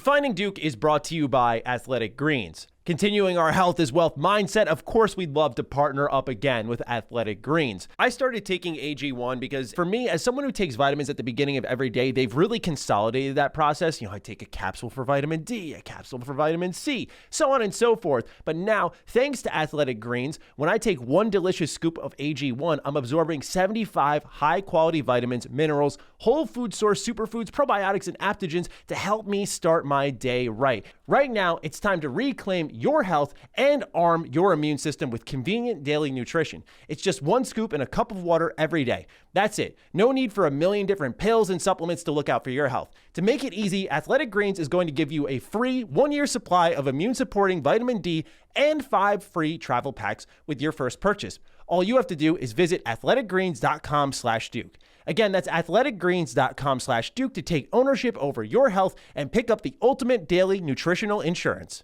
Defining Duke is brought to you by Athletic Greens. Continuing our health is wealth mindset, of course we'd love to partner up again with Athletic Greens. I started taking AG1 because for me, as someone who takes vitamins at the beginning of every day, they've really consolidated that process. You know, I take a capsule for vitamin D, a capsule for vitamin C, so on and so forth. But now, thanks to Athletic Greens, when I take one delicious scoop of AG1, I'm absorbing 75 high-quality vitamins, minerals, whole food source superfoods, probiotics, and adaptogens to help me start my day right. Right now, it's time to reclaim your health and arm your immune system with convenient daily nutrition. It's just one scoop in a cup of water every day. That's it. No need for a million different pills and supplements to look out for your health. To make it easy, Athletic Greens is going to give you a free 1-year supply of immune-supporting vitamin D and 5 free travel packs with your first purchase. All you have to do is visit athleticgreens.com/Duke. Again, that's athleticgreens.com/Duke to take ownership over your health and pick up the ultimate daily nutritional insurance.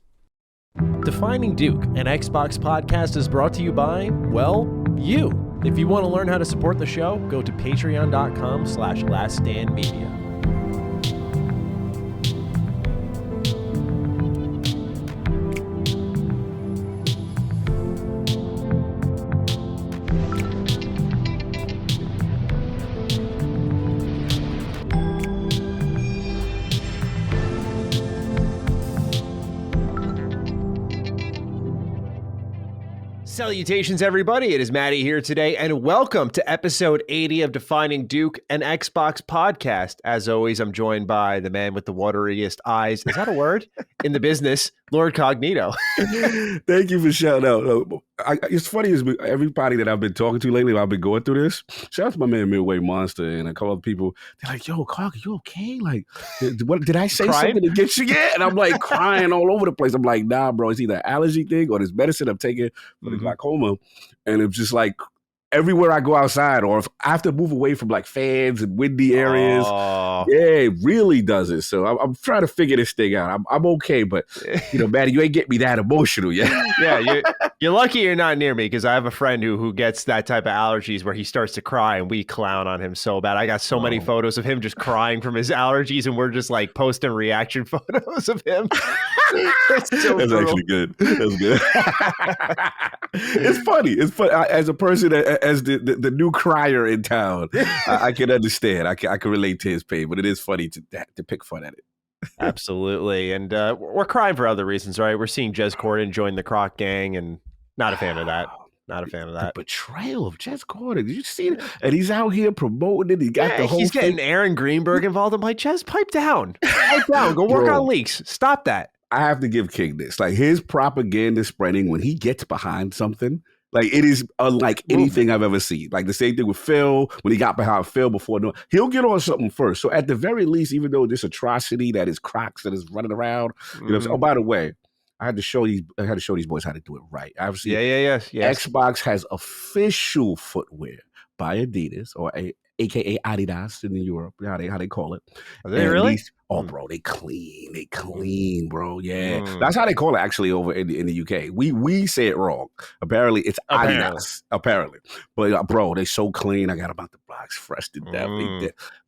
Defining Duke, an Xbox podcast, is brought to you by, well, you. If you want to learn how to support the show, go to patreon.com/laststandmedia. Salutations, everybody. It is Matty here today, and welcome to episode 80 of Defining Duke, an Xbox podcast. As always, I'm joined by the man with the wateriest eyes. Is that a word? In the business, Lord Cognito. Thank you for shouting out. It's funny is everybody that I've been talking to lately, I've been going through this. Shout out to my man Midway Monster and a couple of people. They're like, "Yo, Cog, you okay? Like, what did I say something to get you?" Yeah, and I'm like crying all over the place. I'm like, "Nah, bro, it's either an allergy thing or this medicine I'm taking for the glaucoma," and it's just like. Everywhere I go outside, or if I have to move away from like fans and windy areas, yeah, it really does it. So I'm trying to figure this thing out. I'm okay, but you know, Matty, you ain't get me that emotional yet. Yeah, you're lucky you're not near me because I have a friend who gets that type of allergies where he starts to cry and we clown on him so bad. I got so many photos of him just crying from his allergies, and we're just like posting reaction photos of him. That's actually good. That's good. It's funny. It's funny. As a person, as the new crier in town, I can understand. I can relate to his pain, but it is funny to pick fun at it. Absolutely. And we're crying for other reasons, right? We're seeing Jez Corden join the Croc gang, and not a fan of that. Not a fan of that. The betrayal of Jez Corden. Did you see it? And he's out here promoting it. He got the whole He's getting Aaron Greenberg involved. I'm like, Jez, pipe down. Pipe down. Go work on leaks. Stop that. I have to give King this. Like, his propaganda spreading when he gets behind something, like, it is unlike anything I've ever seen. Like, the same thing with Phil, when he got behind Phil before. No, he'll get on something first. So at the very least, even though this atrocity that is Crocs that is running around, you know, oh, by the way, I had to show these boys how to do it right. Obviously, yes. Xbox has official footwear by Adidas, or AKA Adidas in Europe, how they call it. Are they really? Bro, they clean, bro. Yeah, that's how they call it actually over in the UK. We say it wrong. Apparently, it's Adidas. Apparently, but bro, they so clean. I got them out the box, fresh to death.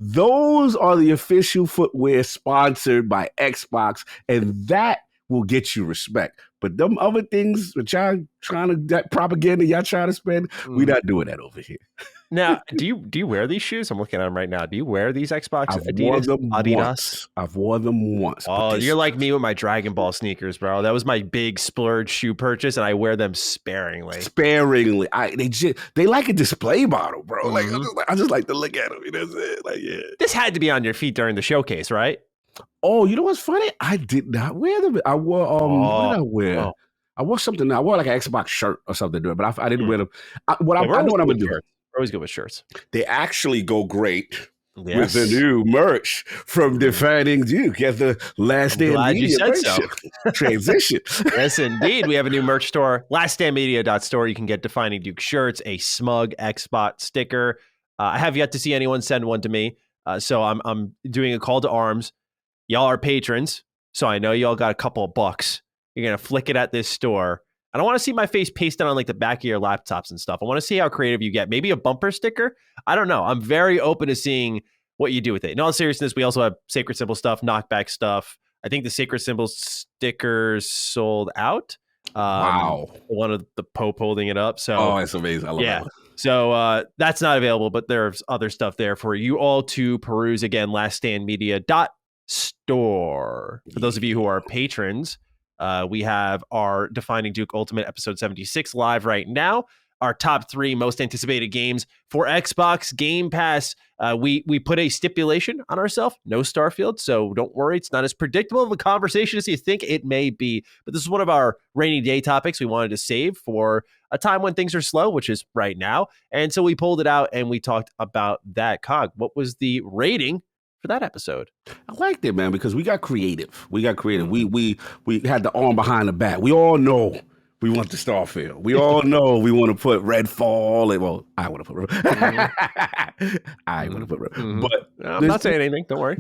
Those are the official footwear sponsored by Xbox, and that will get you respect. But them other things that y'all trying to, that propaganda y'all trying to spend, we not doing that over here. Now, do you wear these shoes? I'm looking at them right now. Do you wear these Xbox Adidas? I've worn them once. Oh, you're like me with my Dragon Ball sneakers, bro. That was my big splurge shoe purchase, and I wear them sparingly. They like a display model, bro. Like, I just like to look at them. That's it. Like, yeah. This had to be on your feet during the showcase, right? Oh, you know what's funny? I did not wear them. I wore what did I wear? Oh. I wore something. I wore like an Xbox shirt or something to it, but I didn't wear them. I know what I'm gonna do. We're always good with shirts. They actually go great with the new merch from Defining Duke at the Last Stand Media transition. Yes, indeed. We have a new merch store, laststandmedia.store. You can get Defining Duke shirts, a smug Xbox sticker. I have yet to see anyone send one to me, so I'm doing a call to arms. Y'all are patrons, so I know y'all got a couple of bucks. You're going to flick it at this store. I don't want to see my face pasted on like the back of your laptops and stuff. I want to see how creative you get. Maybe a bumper sticker. I don't know. I'm very open to seeing what you do with it. In all seriousness, we also have Sacred Symbol stuff, knockback stuff. I think the Sacred Symbols stickers sold out. Wow. One of the Pope holding it up. So, oh, it's amazing. I love that one. So that's not available, but there's other stuff there for you all to peruse. Again, laststandmedia.store. For those of you who are patrons, we have our Defining Duke Ultimate episode 76 live right now. Our top 3 most anticipated games for Xbox Game Pass. We put a stipulation on ourselves, no Starfield, so don't worry, it's not as predictable of a conversation as you think it may be. But this is one of our rainy day topics we wanted to save for a time when things are slow, which is right now. And so we pulled it out and we talked about that. Cog, what was the rating for that episode? I liked it, man, because we got creative. We had the arm behind the back. We all know we want the Starfield. We all know we want to put Redfall. I want to put Redfall. I want to put Redfall. But I'm not saying anything. Don't worry.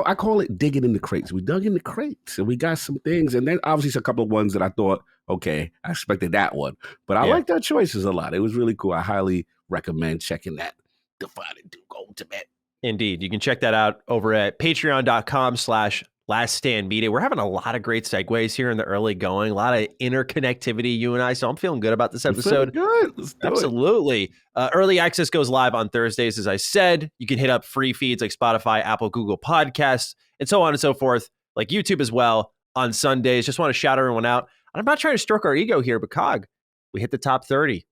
I call it digging in the crates. We dug in the crates and we got some things. And then obviously a couple of ones that I thought, okay, I expected that one. But I like their choices a lot. It was really cool. I highly recommend checking that Defining Duke Ultimate. Indeed. You can check that out over at patreon.com/laststandmedia. We're having a lot of great segues here in the early going, a lot of interconnectivity, you and I. So I'm feeling good about this episode. Good. Let's do Absolutely. Early access goes live on Thursdays, as I said. You can hit up free feeds like Spotify, Apple, Google Podcasts, and so on and so forth, like YouTube as well on Sundays. Just want to shout everyone out. I'm not trying to stroke our ego here, but Cog, we hit the top 30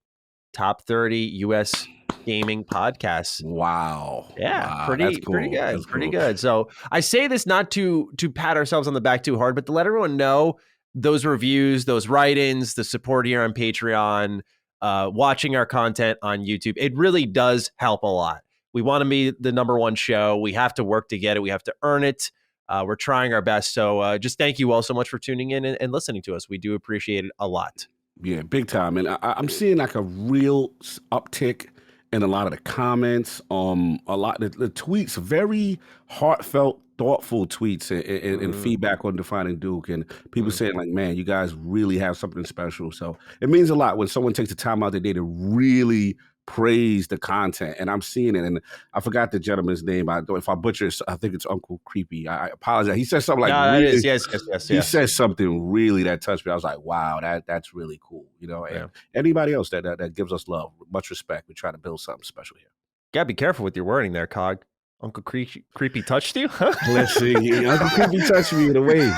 U.S. gaming podcasts. Wow. Yeah, wow, pretty good. That's pretty cool. good. So I say this not to pat ourselves on the back too hard, but to let everyone know those reviews, those write-ins, the support here on Patreon, watching our content on YouTube, it really does help a lot. We want to be the number one show. We have to work to get it. We have to earn it. We're trying our best. So just thank you all so much for tuning in and listening to us. We do appreciate it a lot. Yeah, big time. And I'm seeing like a real uptick in a lot of the comments, a lot of the tweets, very heartfelt, thoughtful tweets and feedback on Defining Duke, and people saying like, man, you guys really have something special. So it means a lot when someone takes the time out of their day to really praise the content, and I'm seeing it. And I forgot the gentleman's name. If I butcher it, I think it's Uncle Creepy. I apologize. He said something like, it is. Yes. He said something really that touched me. I was like, wow, that's really cool. And anybody else that gives us love, much respect. We try to build something special here. Gotta be careful with your wording there, Cog. Uncle Creepy touched you? Listen, Uncle Creepy touched me in a way.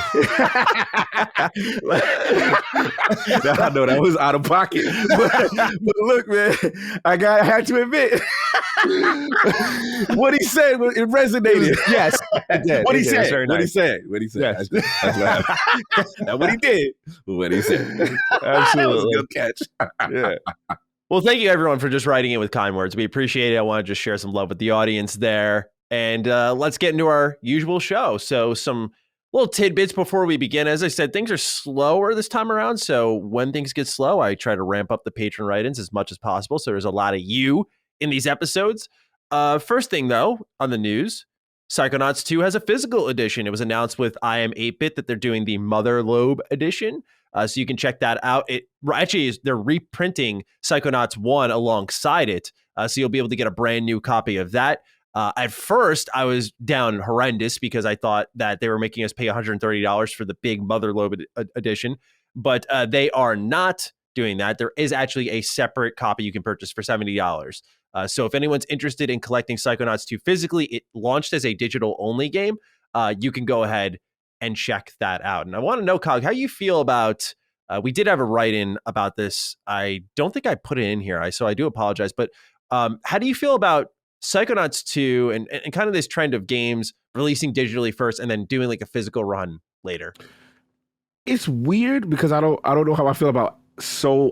I know that was out of pocket. But look, man, I had to admit, what he said, it resonated. Yes. What he said. Yes. That's what happened. Not what he did, but what he said. Absolutely. That was a good catch. Yeah. Well, thank you, everyone, for just writing in with kind words. We appreciate it. I want to just share some love with the audience there. And let's get into our usual show. So some little tidbits before we begin. As I said, things are slower this time around. So when things get slow, I try to ramp up the patron write-ins as much as possible. So there's a lot of you in these episodes. First thing, though, on the news, Psychonauts 2 has a physical edition. It was announced with I Am 8-Bit that they're doing the Mother Lobe edition. So you can check that out. They're reprinting Psychonauts 1 alongside it. So you'll be able to get a brand new copy of that. At first, I was down horrendous because I thought that they were making us pay $130 for the big Mother Lobe edition. But they are not doing that. There is actually a separate copy you can purchase for $70. So if anyone's interested in collecting Psychonauts 2 physically, it launched as a digital-only game. You can go ahead and check that out. And I want to know, Cog, how you feel about, we did have a write-in about this. I don't think I put it in here, so I do apologize. But how do you feel about Psychonauts 2 and kind of this trend of games releasing digitally first and then doing like a physical run later? It's weird because I don't know how I feel about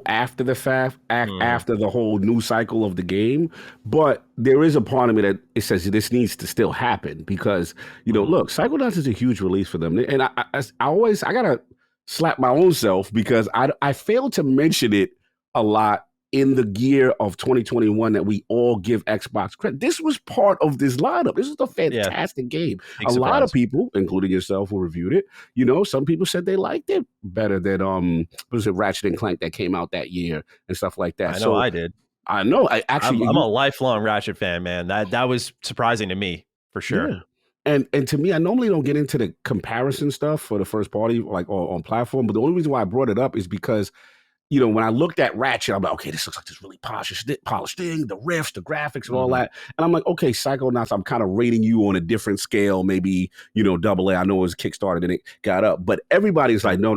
after the fact, after the whole new cycle of the game. But there is a part of me that it says this needs to still happen because, look, Psychonauts is a huge release for them. And I gotta slap my own self because I failed to mention it a lot in the year of 2021 that we all give Xbox credit. This was part of this lineup. This is a fantastic game. Big a surprise. lot of people, including yourself, who reviewed it, some people said they liked it better than Ratchet and Clank that came out that year and stuff like that. I know I did. I know. I'm a lifelong Ratchet fan, man. That was surprising to me for sure. Yeah. And to me, I normally don't get into the comparison stuff for the first party, like on platform. But the only reason why I brought it up is because, when I looked at Ratchet, I'm like, okay, this looks like this really polished thing, the riffs, the graphics, and all that. And I'm like, okay, Psychonauts, I'm kind of rating you on a different scale, maybe, double A. I know it was Kickstarter and it got up, but everybody's like, no.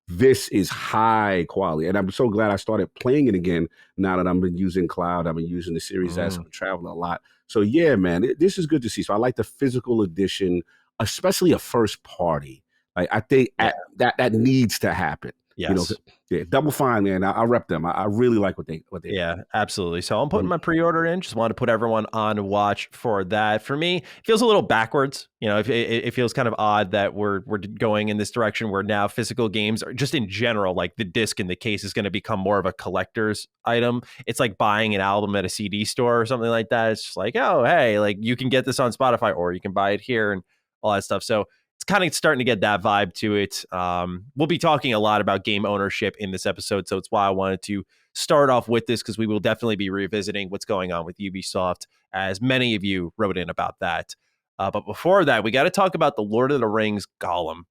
This is high quality. And I'm so glad I started playing it again now that I've been using cloud. I've been using the Series S. I'm traveling a lot. So yeah, man, this is good to see. So I like the physical edition, especially a first party. Like I think that needs to happen. Yes. Double Fine, man. I rep them. I really like what they Yeah, absolutely. So I'm putting my pre-order in. Just wanted to put everyone on watch for that. For me, it feels a little backwards. It feels kind of odd that we're going in this direction where now physical games are just in general, like the disc in the case is going to become more of a collector's item. It's like buying an album at a CD store or something like that. It's just like, oh, hey, like you can get this on Spotify or you can buy it here and all that stuff. So it's kind of starting to get that vibe to it. We'll be talking a lot about game ownership in this episode, so it's why I wanted to start off with this, because we will definitely be revisiting what's going on with Ubisoft, as many of you wrote in about that. But before that, we got to talk about the Lord of the Rings Gollum.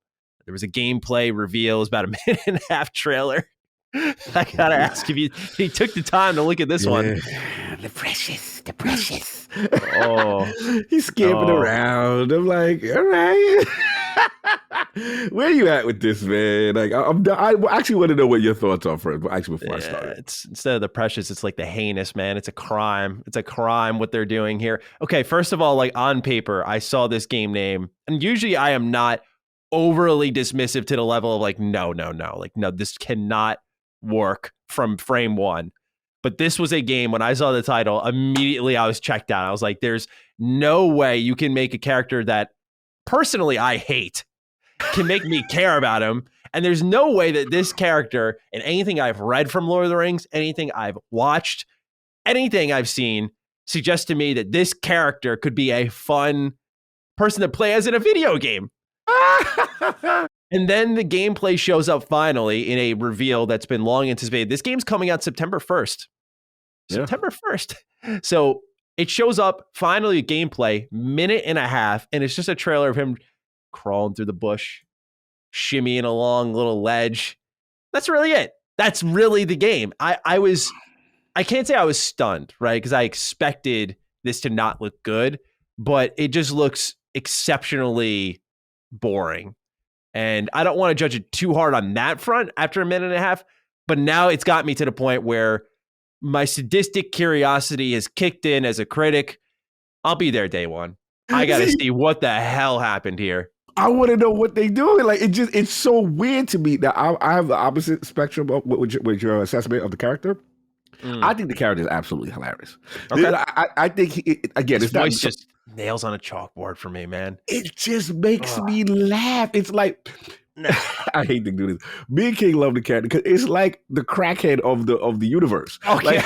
There was a gameplay reveal. It was about a minute and a half trailer. I got to ask if you took the time to look at this one. The precious. Oh, he's skipping around. I'm like, all right. Where are you at with this, man? Like, I actually want to know what your thoughts are first. Actually, before I start, it's instead of the precious, it's like the heinous, man. It's a crime. It's a crime what they're doing here. Okay, first of all, like on paper, I saw this game name, and usually I am not overly dismissive to the level of like, no, like, no, this cannot work from frame one. But this was a game, when I saw the title, immediately I was checked out. I was like, there's no way you can make a character that personally I hate can make me care about him. And there's no way that this character, and anything I've read from Lord of the Rings, anything I've watched, anything I've seen, suggests to me that this character could be a fun person to play as in a video game. And then the gameplay shows up finally in a reveal that's been long anticipated. This game's coming out September 1st. September 1st. So it shows up finally, gameplay, minute and a half, and it's just a trailer of him crawling through the bush, shimmying along little ledge. That's really it. That's really the game. I can't say I was stunned, right? Because I expected this to not look good, but it just looks exceptionally boring. And I don't want to judge it too hard on that front after a minute and a half, but now it's got me to the point where my sadistic curiosity has kicked in as a critic. I'll be there day one. I got to see what the hell happened here. I want to know what they doing. Like, it's so weird to me that I have the opposite spectrum of with your assessment of the character. I think the character is absolutely hilarious. Okay. I think it's not just nails on a chalkboard for me, man. It just makes me laugh. It's like, I hate to do this. Me and King love the character because it's like the crackhead of the universe. Okay.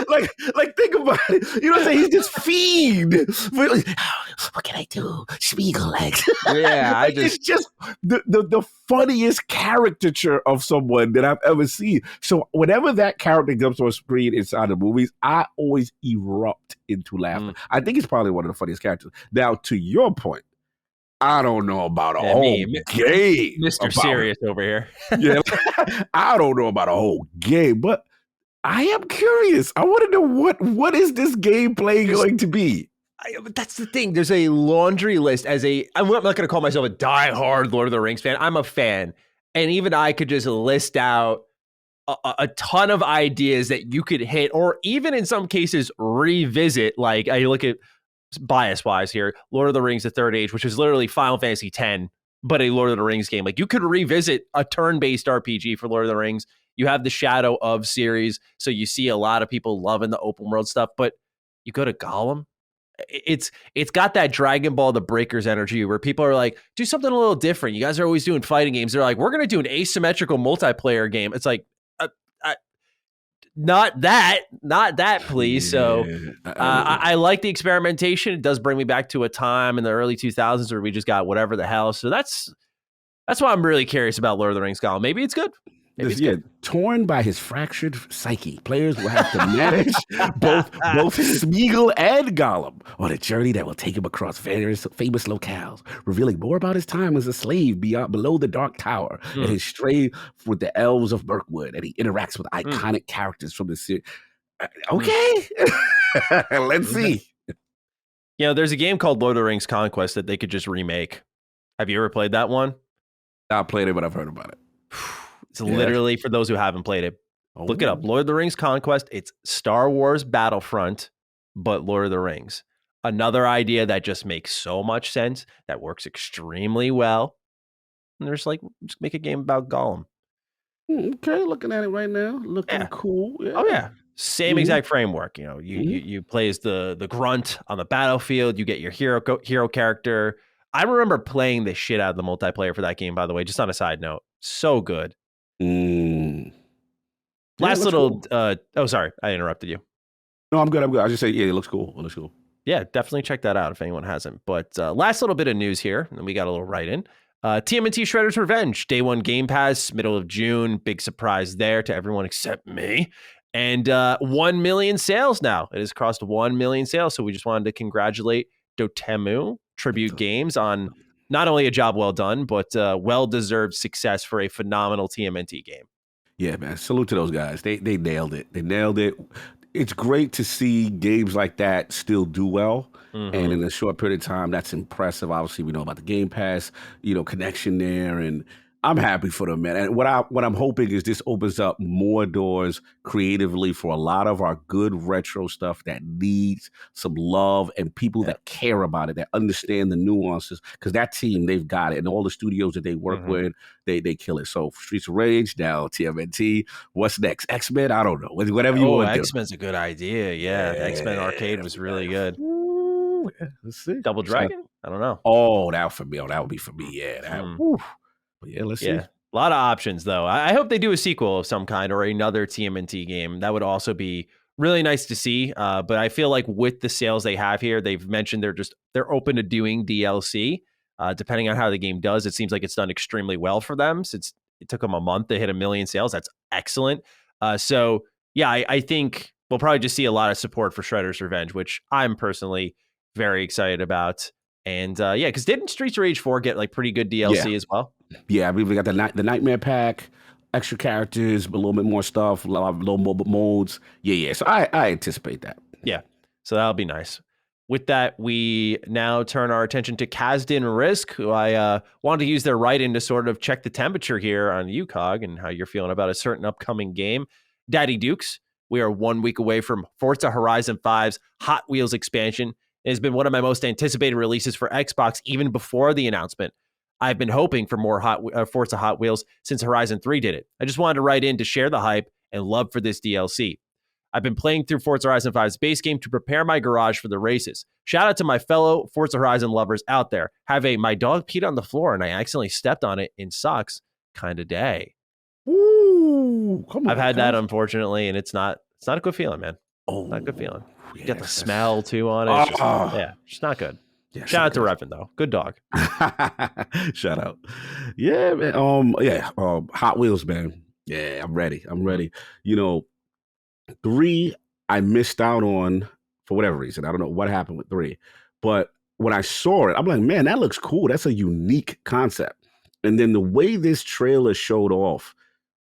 Like think about it. You know what I'm saying? He's just fiend. What can I do? Spiegel legs. Yeah, it's just the funniest caricature of someone that I've ever seen. So whenever that character comes on screen inside the movies, I always erupt into laughter. I think he's probably one of the funniest characters. Now, to your point, I don't know about a whole game. Mr. Serious over here. Yeah, I don't know about a whole game, but I am curious. I want to know what is this gameplay going to be? That's the thing. There's a laundry list. I'm not going to call myself a diehard Lord of the Rings fan. I'm a fan. And even I could just list out a ton of ideas that you could hit, or even in some cases revisit. Like I look at bias-wise here, Lord of the Rings: The Third Age, which is literally Final Fantasy X, but a Lord of the Rings game. Like you could revisit a turn-based RPG for Lord of the Rings. You have the Shadow of series, so you see a lot of people loving the open world stuff. But you go to Gollum, it's got that Dragon Ball The Breakers energy where people are like, do something a little different. You guys are always doing fighting games. They're like, we're going to do an asymmetrical multiplayer game. It's like, not that, please. So I like the experimentation. It does bring me back to a time in the early 2000s where we just got whatever the hell. So that's why I'm really curious about Lord of the Rings Gollum. Maybe it's good. Maybe it's Yeah, good. torn by his fractured psyche, players will have to manage both Smeagol and Gollum on a journey that will take him across various famous locales, revealing more about his time as a slave below the Dark Tower and Mm, his stray with the elves of Mirkwood, and he interacts with mm, iconic characters from the series. mm. Okay, let's Okay. see. There's a game called Lord of the Rings Conquest that they could just remake. Have you ever played that one? I played it, but I've heard about it. It's Yeah. literally, for those who haven't played it, look it up. Oh. Lord of the Rings Conquest. It's Star Wars Battlefront, but Lord of the Rings. Another idea that just makes so much sense, that works extremely well. And there's just make a game about Gollum. Okay, looking at it right now, looking Yeah. cool. Oh Yeah. yeah. Same Mhm, exact framework. You mhm. play as the grunt on the battlefield. You get your hero character. I remember playing the shit out of the multiplayer for that game, by the way, just on a side note. So good. Mm. Yeah, it Last looks little cool. oh sorry, I interrupted you. No, I'm good. I'm good. I just say, yeah, it looks cool. It looks cool. Yeah, definitely check that out if anyone hasn't. But last little bit of news here, and we got a little write-in. TMNT Shredder's Revenge, day one Game Pass, middle of June. Big surprise there to everyone except me. And 1 million sales now. It has crossed 1 million sales. So we just wanted to congratulate Dotemu Tribute Games on not only a job well done, but well-deserved success for a phenomenal TMNT game. Yeah, man. Salute to those guys. They nailed it. They nailed it. It's great to see games like that still do well. And Mm-hmm. in a short period of time, that's impressive. Obviously, we know about the Game Pass, connection there, and I'm happy for them, man. And what I'm hoping is this opens up more doors creatively for a lot of our good retro stuff that needs some love and people Yeah. that care about it, that understand the nuances. Because that team, they've got it, and all the studios that they work Mm-hmm. with, they kill it. So Streets of Rage, now TMNT. What's next? X-Men? I don't know. Whatever you Oh, want to do. X-Men's a good idea. Yeah, the X-Men Yeah, arcade was really good. Ooh, yeah, let's see. Double So, Dragon? I don't know. that for me. Oh, that would be for me. Yeah, that. Mm. Whew. But yeah, let's see. Yeah, a lot of options though. I hope they do a sequel of some kind or another TMNT game. That would also be really nice to see. But I feel like with the sales they have here, they've mentioned they're open to doing DLC. Depending on how the game does, it seems like it's done extremely well for them since it took them a month to hit 1 million sales. That's excellent. So yeah, I think we'll probably just see a lot of support for Shredder's Revenge, which I'm personally very excited about. And yeah, because didn't Streets of Rage 4 get like pretty good Yeah, DLC as well? yeah. I believe we got the Nightmare Pack, extra characters, a little bit more stuff, a lot of little mobile modes. Yeah, yeah. So I anticipate that. Yeah. So that'll be nice. With that, we now turn our attention to Kasdan Risk, who I wanted to use their write-in to sort of check the temperature here on UCOG and how you're feeling about a certain upcoming game. Daddy Dukes, we are 1 week away from Forza Horizon 5's Hot Wheels expansion. It has been one of my most anticipated releases for Xbox even before the announcement. I've been hoping for more Forza Hot Wheels since Horizon 3 did it. I just wanted to write in to share the hype and love for this DLC. I've been playing through Forza Horizon 5's base game to prepare my garage for the races. Shout out to my fellow Forza Horizon lovers out there. My dog peed on the floor and I accidentally stepped on it in socks kind of day. Ooh, come I've on, had that guys. unfortunately, and it's not a good feeling, man. Not a good Oh, feeling. You get the yes. smell too on it. Oh, It's not good. yes. Shout out to Revin though. Good dog. Shout out. Yeah, man. Hot Wheels, man. Yeah, I'm ready. I'm ready. 3, I missed out on for whatever reason. I don't know what happened with 3. But when I saw it, I'm like, man, that looks cool. That's a unique concept. And then the way this trailer showed off,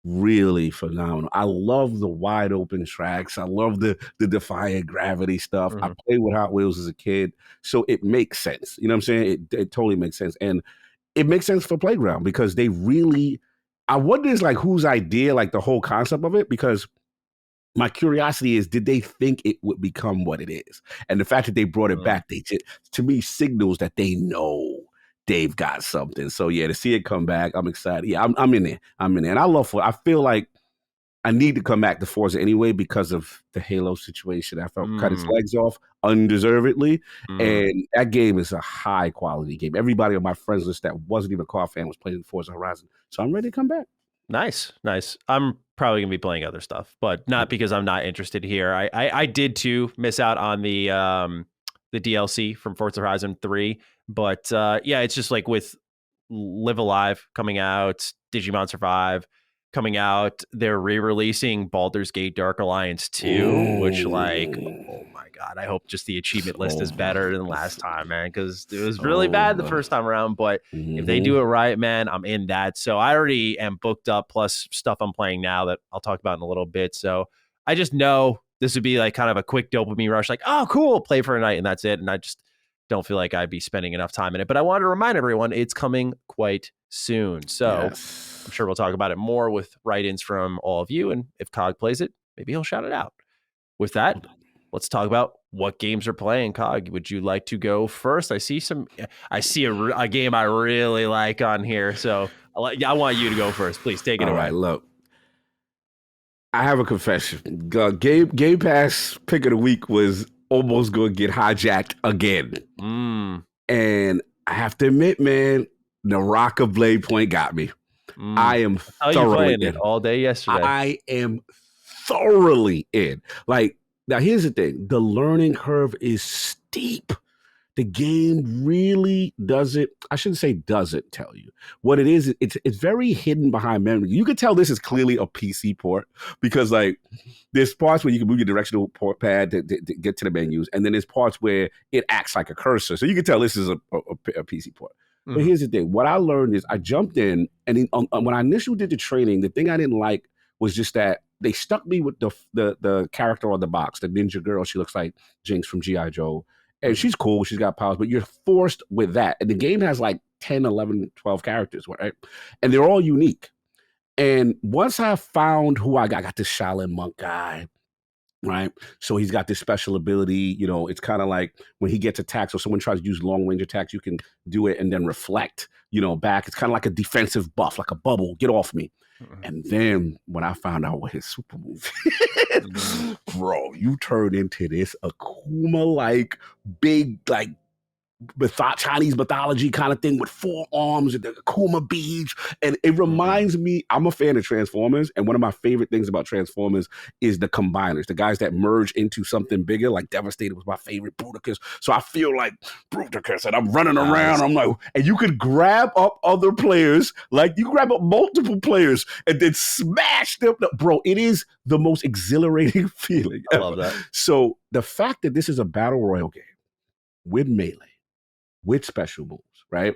really phenomenal. I love the wide open tracks. I love the defying gravity stuff. I Mm-hmm. played with Hot Wheels as a kid, so it makes sense. You know what I'm saying? It totally makes sense. And it makes sense for Playground because they really, I wonder is like whose idea, like the whole concept of it, because my curiosity is, did they think it would become what it is? And the fact that they brought it back, to me, signals that they know they've got something. So yeah, to see it come back, I'm excited. Yeah, I'm in there. I'm in there. And I feel like I need to come back to Forza anyway because of the Halo situation. I felt cut its legs off undeservedly. And that game is a high quality game. Everybody on my friends list that wasn't even a car fan was playing Forza Horizon. So I'm ready to come back. Nice. I'm probably gonna be playing other stuff, but not because I'm not interested here. I did too miss out on the DLC from Forza Horizon 3, but yeah, it's just like with Live Alive coming out, Digimon Survive coming out. They're re-releasing Baldur's Gate Dark Alliance 2, which like, oh my God, I hope just the achievement list is better than last time, man, because it was really bad the first time around. But if they do it right, man, I'm in that. So I already am booked up, plus stuff I'm playing now that I'll talk about in a little bit. So I just know this would be like kind of a quick dopamine rush, like, oh, cool, play for a night, and that's it. And I just don't feel like I'd be spending enough time in it. But I wanted to remind everyone it's coming quite soon. So I'm sure we'll talk about it more with write-ins from all of you. And if Cog plays it, maybe he'll shout it out. With that, let's talk about what games are playing. Cog, would you like to go first? I see a game I really like on here. So I want you to go first. Please take it away. All right, look. I have a confession. Game Pass pick of the week was almost going to get hijacked again. And I have to admit, man, Naraka Blade Point got me. I am thoroughly in it all day yesterday. I am thoroughly in. Like, now here's the thing. The learning curve is steep. The game really doesn't, I shouldn't say doesn't tell you. What it is, it's very hidden behind memory. You can tell this is clearly a PC port because like there's parts where you can move your directional port pad to get to the menus, and then there's parts where it acts like a cursor. So you can tell this is a PC port. But here's the thing. What I learned is I jumped in, and when I initially did the training, the thing I didn't like was just that they stuck me with the character on the box, the ninja girl. She looks like Jinx from G.I. Joe. And she's cool. She's got powers, but you're forced with that. And the game has like 10, 11, 12 characters, right? And they're all unique. And once I found who I got this Shaolin monk guy, right? So he's got this special ability. You know, it's kind of like when he gets attacked, so someone tries to use long range attacks, you can do it and then reflect, back. It's kind of like a defensive buff, like a bubble. Get off me. And then when I found out what his super move is, bro, you turn into this Akuma-like big, like Chinese mythology kind of thing with 4 arms and the Akuma beads. And it reminds me, I'm a fan of Transformers. And one of my favorite things about Transformers is the combiners, the guys that merge into something bigger, like Devastator was my favorite, Bruticus. So I feel like Bruticus and I'm running around. I'm like, and you could grab up other players, like you grab up multiple players and then smash them. Bro, it is the most exhilarating feeling. I love that. So the fact that this is a battle royale game with melee, with special moves, right?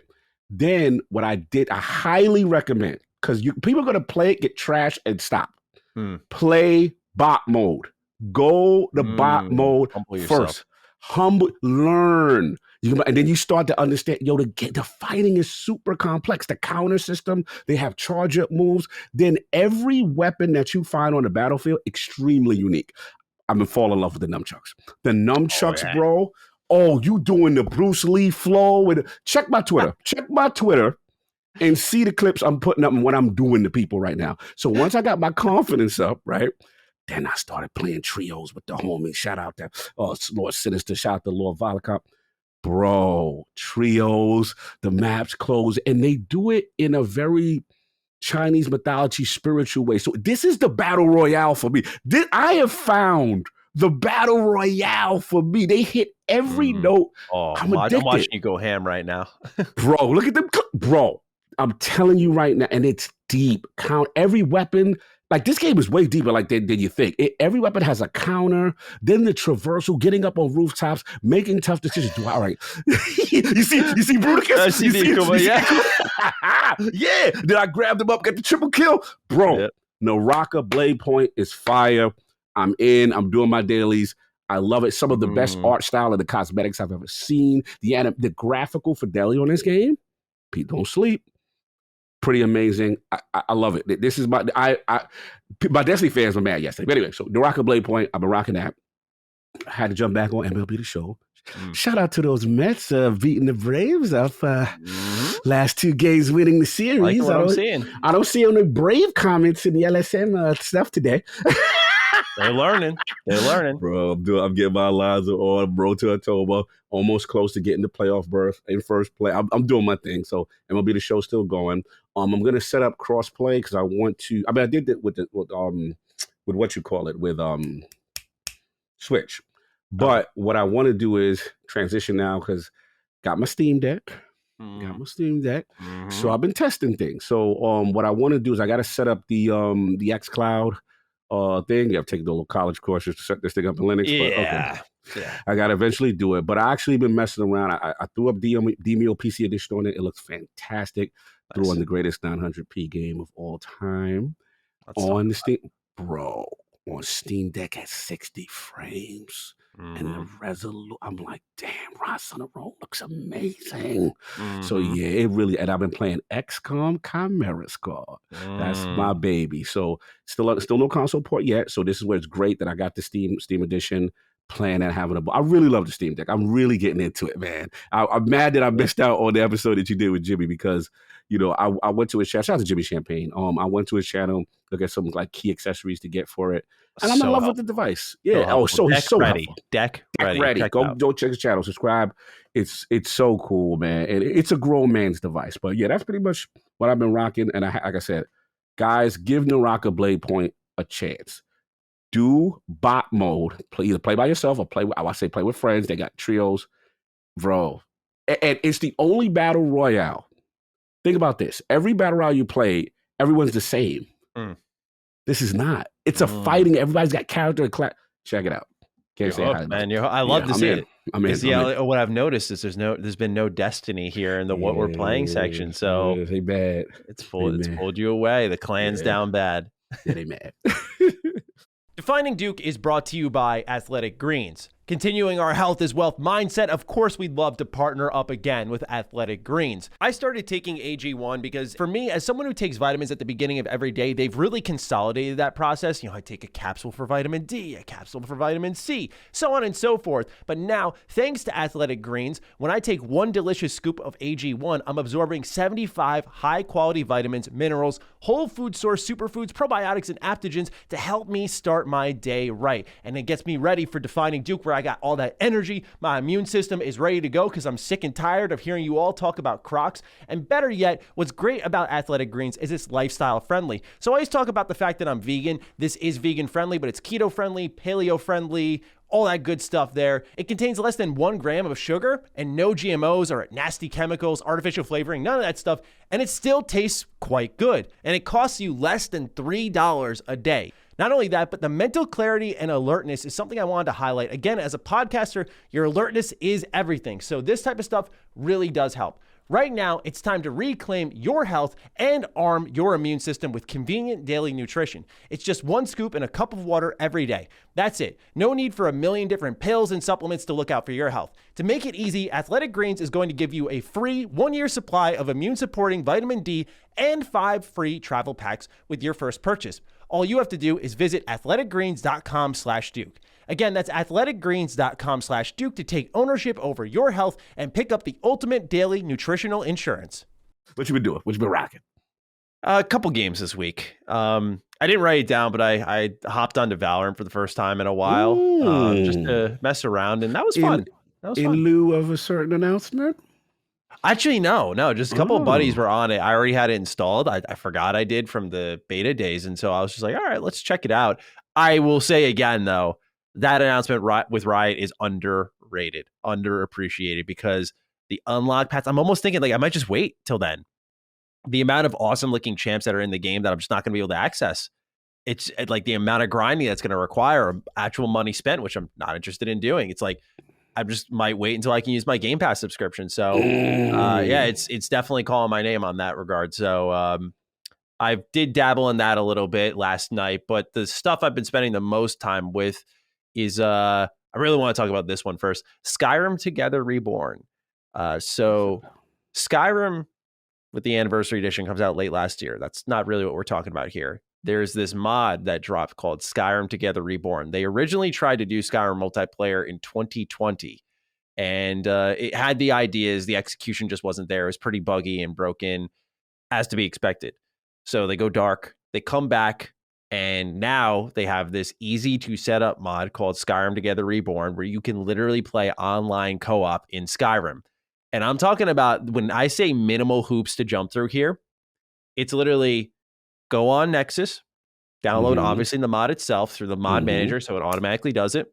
Then what I did, I highly recommend, because people are going to play it, get trashed, and stop. Play bot mode. Go the bot mode first. Learn. And then you start to understand, the fighting is super complex. The counter system, they have charge up moves. Then every weapon that you find on the battlefield, extremely unique. I'm going to fall in love with the nunchucks. The nunchucks, bro. Oh, you doing the Bruce Lee flow? Check my Twitter. Check my Twitter and see the clips I'm putting up and what I'm doing to people right now. So once I got my confidence up, right, then I started playing trios with the homies. Shout out to Lord Sinister. Shout out to Lord Volocop. Bro, trios, the maps close, and they do it in a very Chinese mythology spiritual way. So this is the battle royale for me. I have found the battle royale for me. They hit every note. Oh, I'm watching you go ham right now. Bro, look at them. Bro, I'm telling you right now, and it's deep. Count every weapon. Like, this game is way deeper than you think. Every weapon has a counter, then the traversal, getting up on rooftops, making tough decisions. All right. you see Bruticus? I see yeah. Then I grabbed him up, got the triple kill. Bro, Naraka Blade Point is fire. I'm in. I'm doing my dailies. I love it. Some of the best art style and the cosmetics I've ever seen. The graphical fidelity on this game, Pete don't sleep. Pretty amazing. I love it. This is my Destiny fans were mad yesterday. But anyway, so Naraka Blade Point, I've been rocking that. I had to jump back on MLB The Show. Shout out to those Mets beating the Braves up last 2 games, winning the series. I don't see any Brave comments in the LSM stuff today. They're learning. Bro, I'm getting my lines on, bro, to October. Almost close to getting the playoff berth in first play. I'm doing my thing. So MLB The Show still going. I'm going to set up cross play because I want to. I did that with what you call it, with Switch. But what I want to do is transition now because got my Steam Deck. Got my Steam Deck. Mm-hmm. So I've been testing things. So what I want to do is I got to set up the xCloud thing. I've taken the little college courses to set this thing up in Linux. But okay. Yeah. I got to eventually do it. But I actually been messing around. I threw up Demio PC edition on it. It looks fantastic. Nice. Threw on the greatest 900p game of all time. That's on the Steam. Bro, on Steam Deck at 60 frames. And the resolution, I'm like, damn, Rise on the Road looks amazing. So yeah, it really, and I've been playing XCOM Chimera Squad. That's my baby. So still no console port yet. So this is where it's great that I got the Steam edition, playing and having I really love the Steam Deck. I'm really getting into it, man. I'm mad that I missed out on the episode that you did with Jimmy because, you know, I went to his channel. Shout out to Jimmy Champagne. I went to his channel, look at some like key accessories to get for it. And I'm in love with the device. Yeah. So he's so ready. helpful. Deck ready. Go check his channel. Subscribe. It's so cool, man. And it's a grown man's device. But yeah, that's pretty much what I've been rocking. And like I said, guys, give Naraka Blade Point a chance. Do bot mode. Either play by yourself or play with friends. They got trios, bro. And it's the only battle royale. Think about this. Every battle royale you play, everyone's the same. This is not. It's a fighting. Everybody's got character and class. Check it out. Can't say hi, man. I love to see it. What I've noticed is there's been no Destiny here in the what we're playing section. So they bad. It's pulled you away. The clan's down bad. Yeah, they mad. Defining Duke is brought to you by Athletic Greens. Continuing our health is wealth mindset, of course we'd love to partner up again with Athletic Greens. I started taking AG1 because for me, as someone who takes vitamins at the beginning of every day, they've really consolidated that process. I take a capsule for vitamin D, a capsule for vitamin C, so on and so forth. But now, thanks to Athletic Greens, when I take one delicious scoop of AG1, I'm absorbing 75 high-quality vitamins, minerals, whole food source superfoods, probiotics, and adaptogens to help me start my day right. And it gets me ready for Defining Duke, where I got all that energy. My immune system is ready to go because I'm sick and tired of hearing you all talk about Crocs. And better yet, what's great about Athletic Greens is it's lifestyle friendly. So I always talk about the fact that I'm vegan. This is vegan friendly, but it's keto friendly, paleo friendly, all that good stuff there. It contains less than 1 gram of sugar and no GMOs or nasty chemicals, artificial flavoring, none of that stuff. And it still tastes quite good. And it costs you less than $3 a day. Not only that, but the mental clarity and alertness is something I wanted to highlight. Again, as a podcaster, your alertness is everything. So this type of stuff really does help. Right now, it's time to reclaim your health and arm your immune system with convenient daily nutrition. It's just 1 scoop in a cup of water every day. That's it. No need for a million different pills and supplements to look out for your health. To make it easy, Athletic Greens is going to give you a free 1-year supply of immune-supporting vitamin D and 5 free travel packs with your first purchase. All you have to do is visit athleticgreens.com/Duke. Again, that's athleticgreens.com/Duke to take ownership over your health and pick up the ultimate daily nutritional insurance. What you been doing? What you been rocking? A couple games this week. I didn't write it down, but I hopped onto Valorant for the first time in a while, just to mess around, and that was fun. In lieu of a certain announcement? Actually, no, just a couple of buddies were on it. I already had it installed. I forgot I did from the beta days, and so I was just like, all right, let's check it out. I will say again, though, that announcement with Riot is underrated, underappreciated, because the unlock paths, I'm almost thinking like I might just wait till then. The amount of awesome looking champs that are in the game that I'm just not going to be able to access. It's like the amount of grinding that's going to require actual money spent, which I'm not interested in doing. It's like, I just might wait until I can use my Game Pass subscription. So yeah, it's definitely calling my name on that regard. So I did dabble in that a little bit last night, but the stuff I've been spending the most time with is I really want to talk about this one first. Skyrim Together Reborn. So Skyrim with the Anniversary Edition comes out late last year. That's not really what we're talking about here. There's this mod that dropped called Skyrim Together Reborn. They originally tried to do Skyrim multiplayer in 2020, and it had the ideas. The execution just wasn't there. It was pretty buggy and broken, as to be expected. So they go dark. They come back, and now they have this easy to set up mod called Skyrim Together Reborn, where you can literally play online co-op in Skyrim. And I'm talking about, when I say minimal hoops to jump through here, it's literally go on Nexus, download obviously the mod itself through the mod manager, so it automatically does it.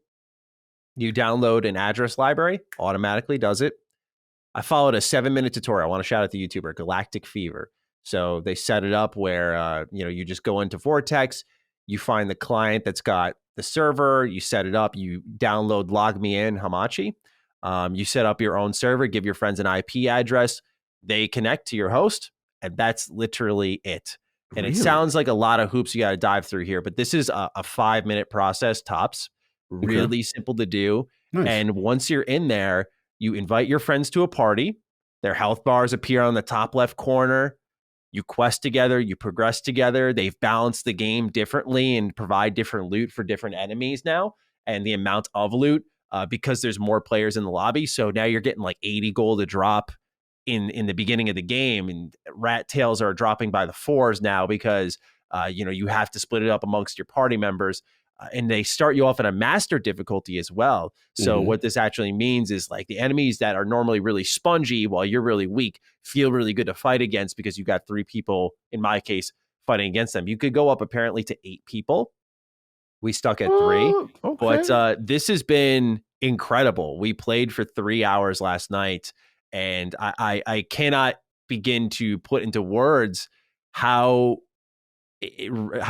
You download an address library, automatically does it. I followed a 7-minute tutorial. I want to shout out the YouTuber Galactic Fever. So they set it up where you just go into Vortex, you find the client that's got the server, you set it up, you download Log Me In Hamachi, you set up your own server, give your friends an IP address, they connect to your host, and that's literally it. And Really? It sounds like a lot of hoops you got to dive through here, but this is a 5-minute process tops, really simple to do. Nice. And once you're in there, you invite your friends to a party. Their health bars appear on the top left corner. You quest together, you progress together. They've balanced the game differently and provide different loot for different enemies now, and the amount of loot because there's more players in the lobby. So now you're getting like 80 gold a drop in the beginning of the game, and rat tails are dropping by the fours now because you have to split it up amongst your party members. And they start you off in a master difficulty as well. So what this actually means is like the enemies that are normally really spongy while you're really weak feel really good to fight against because you got 3 people, in my case, fighting against them. You could go up apparently to 8 people. We stuck at 3. Okay. But this has been incredible. We played for 3 hours last night, and I cannot begin to put into words how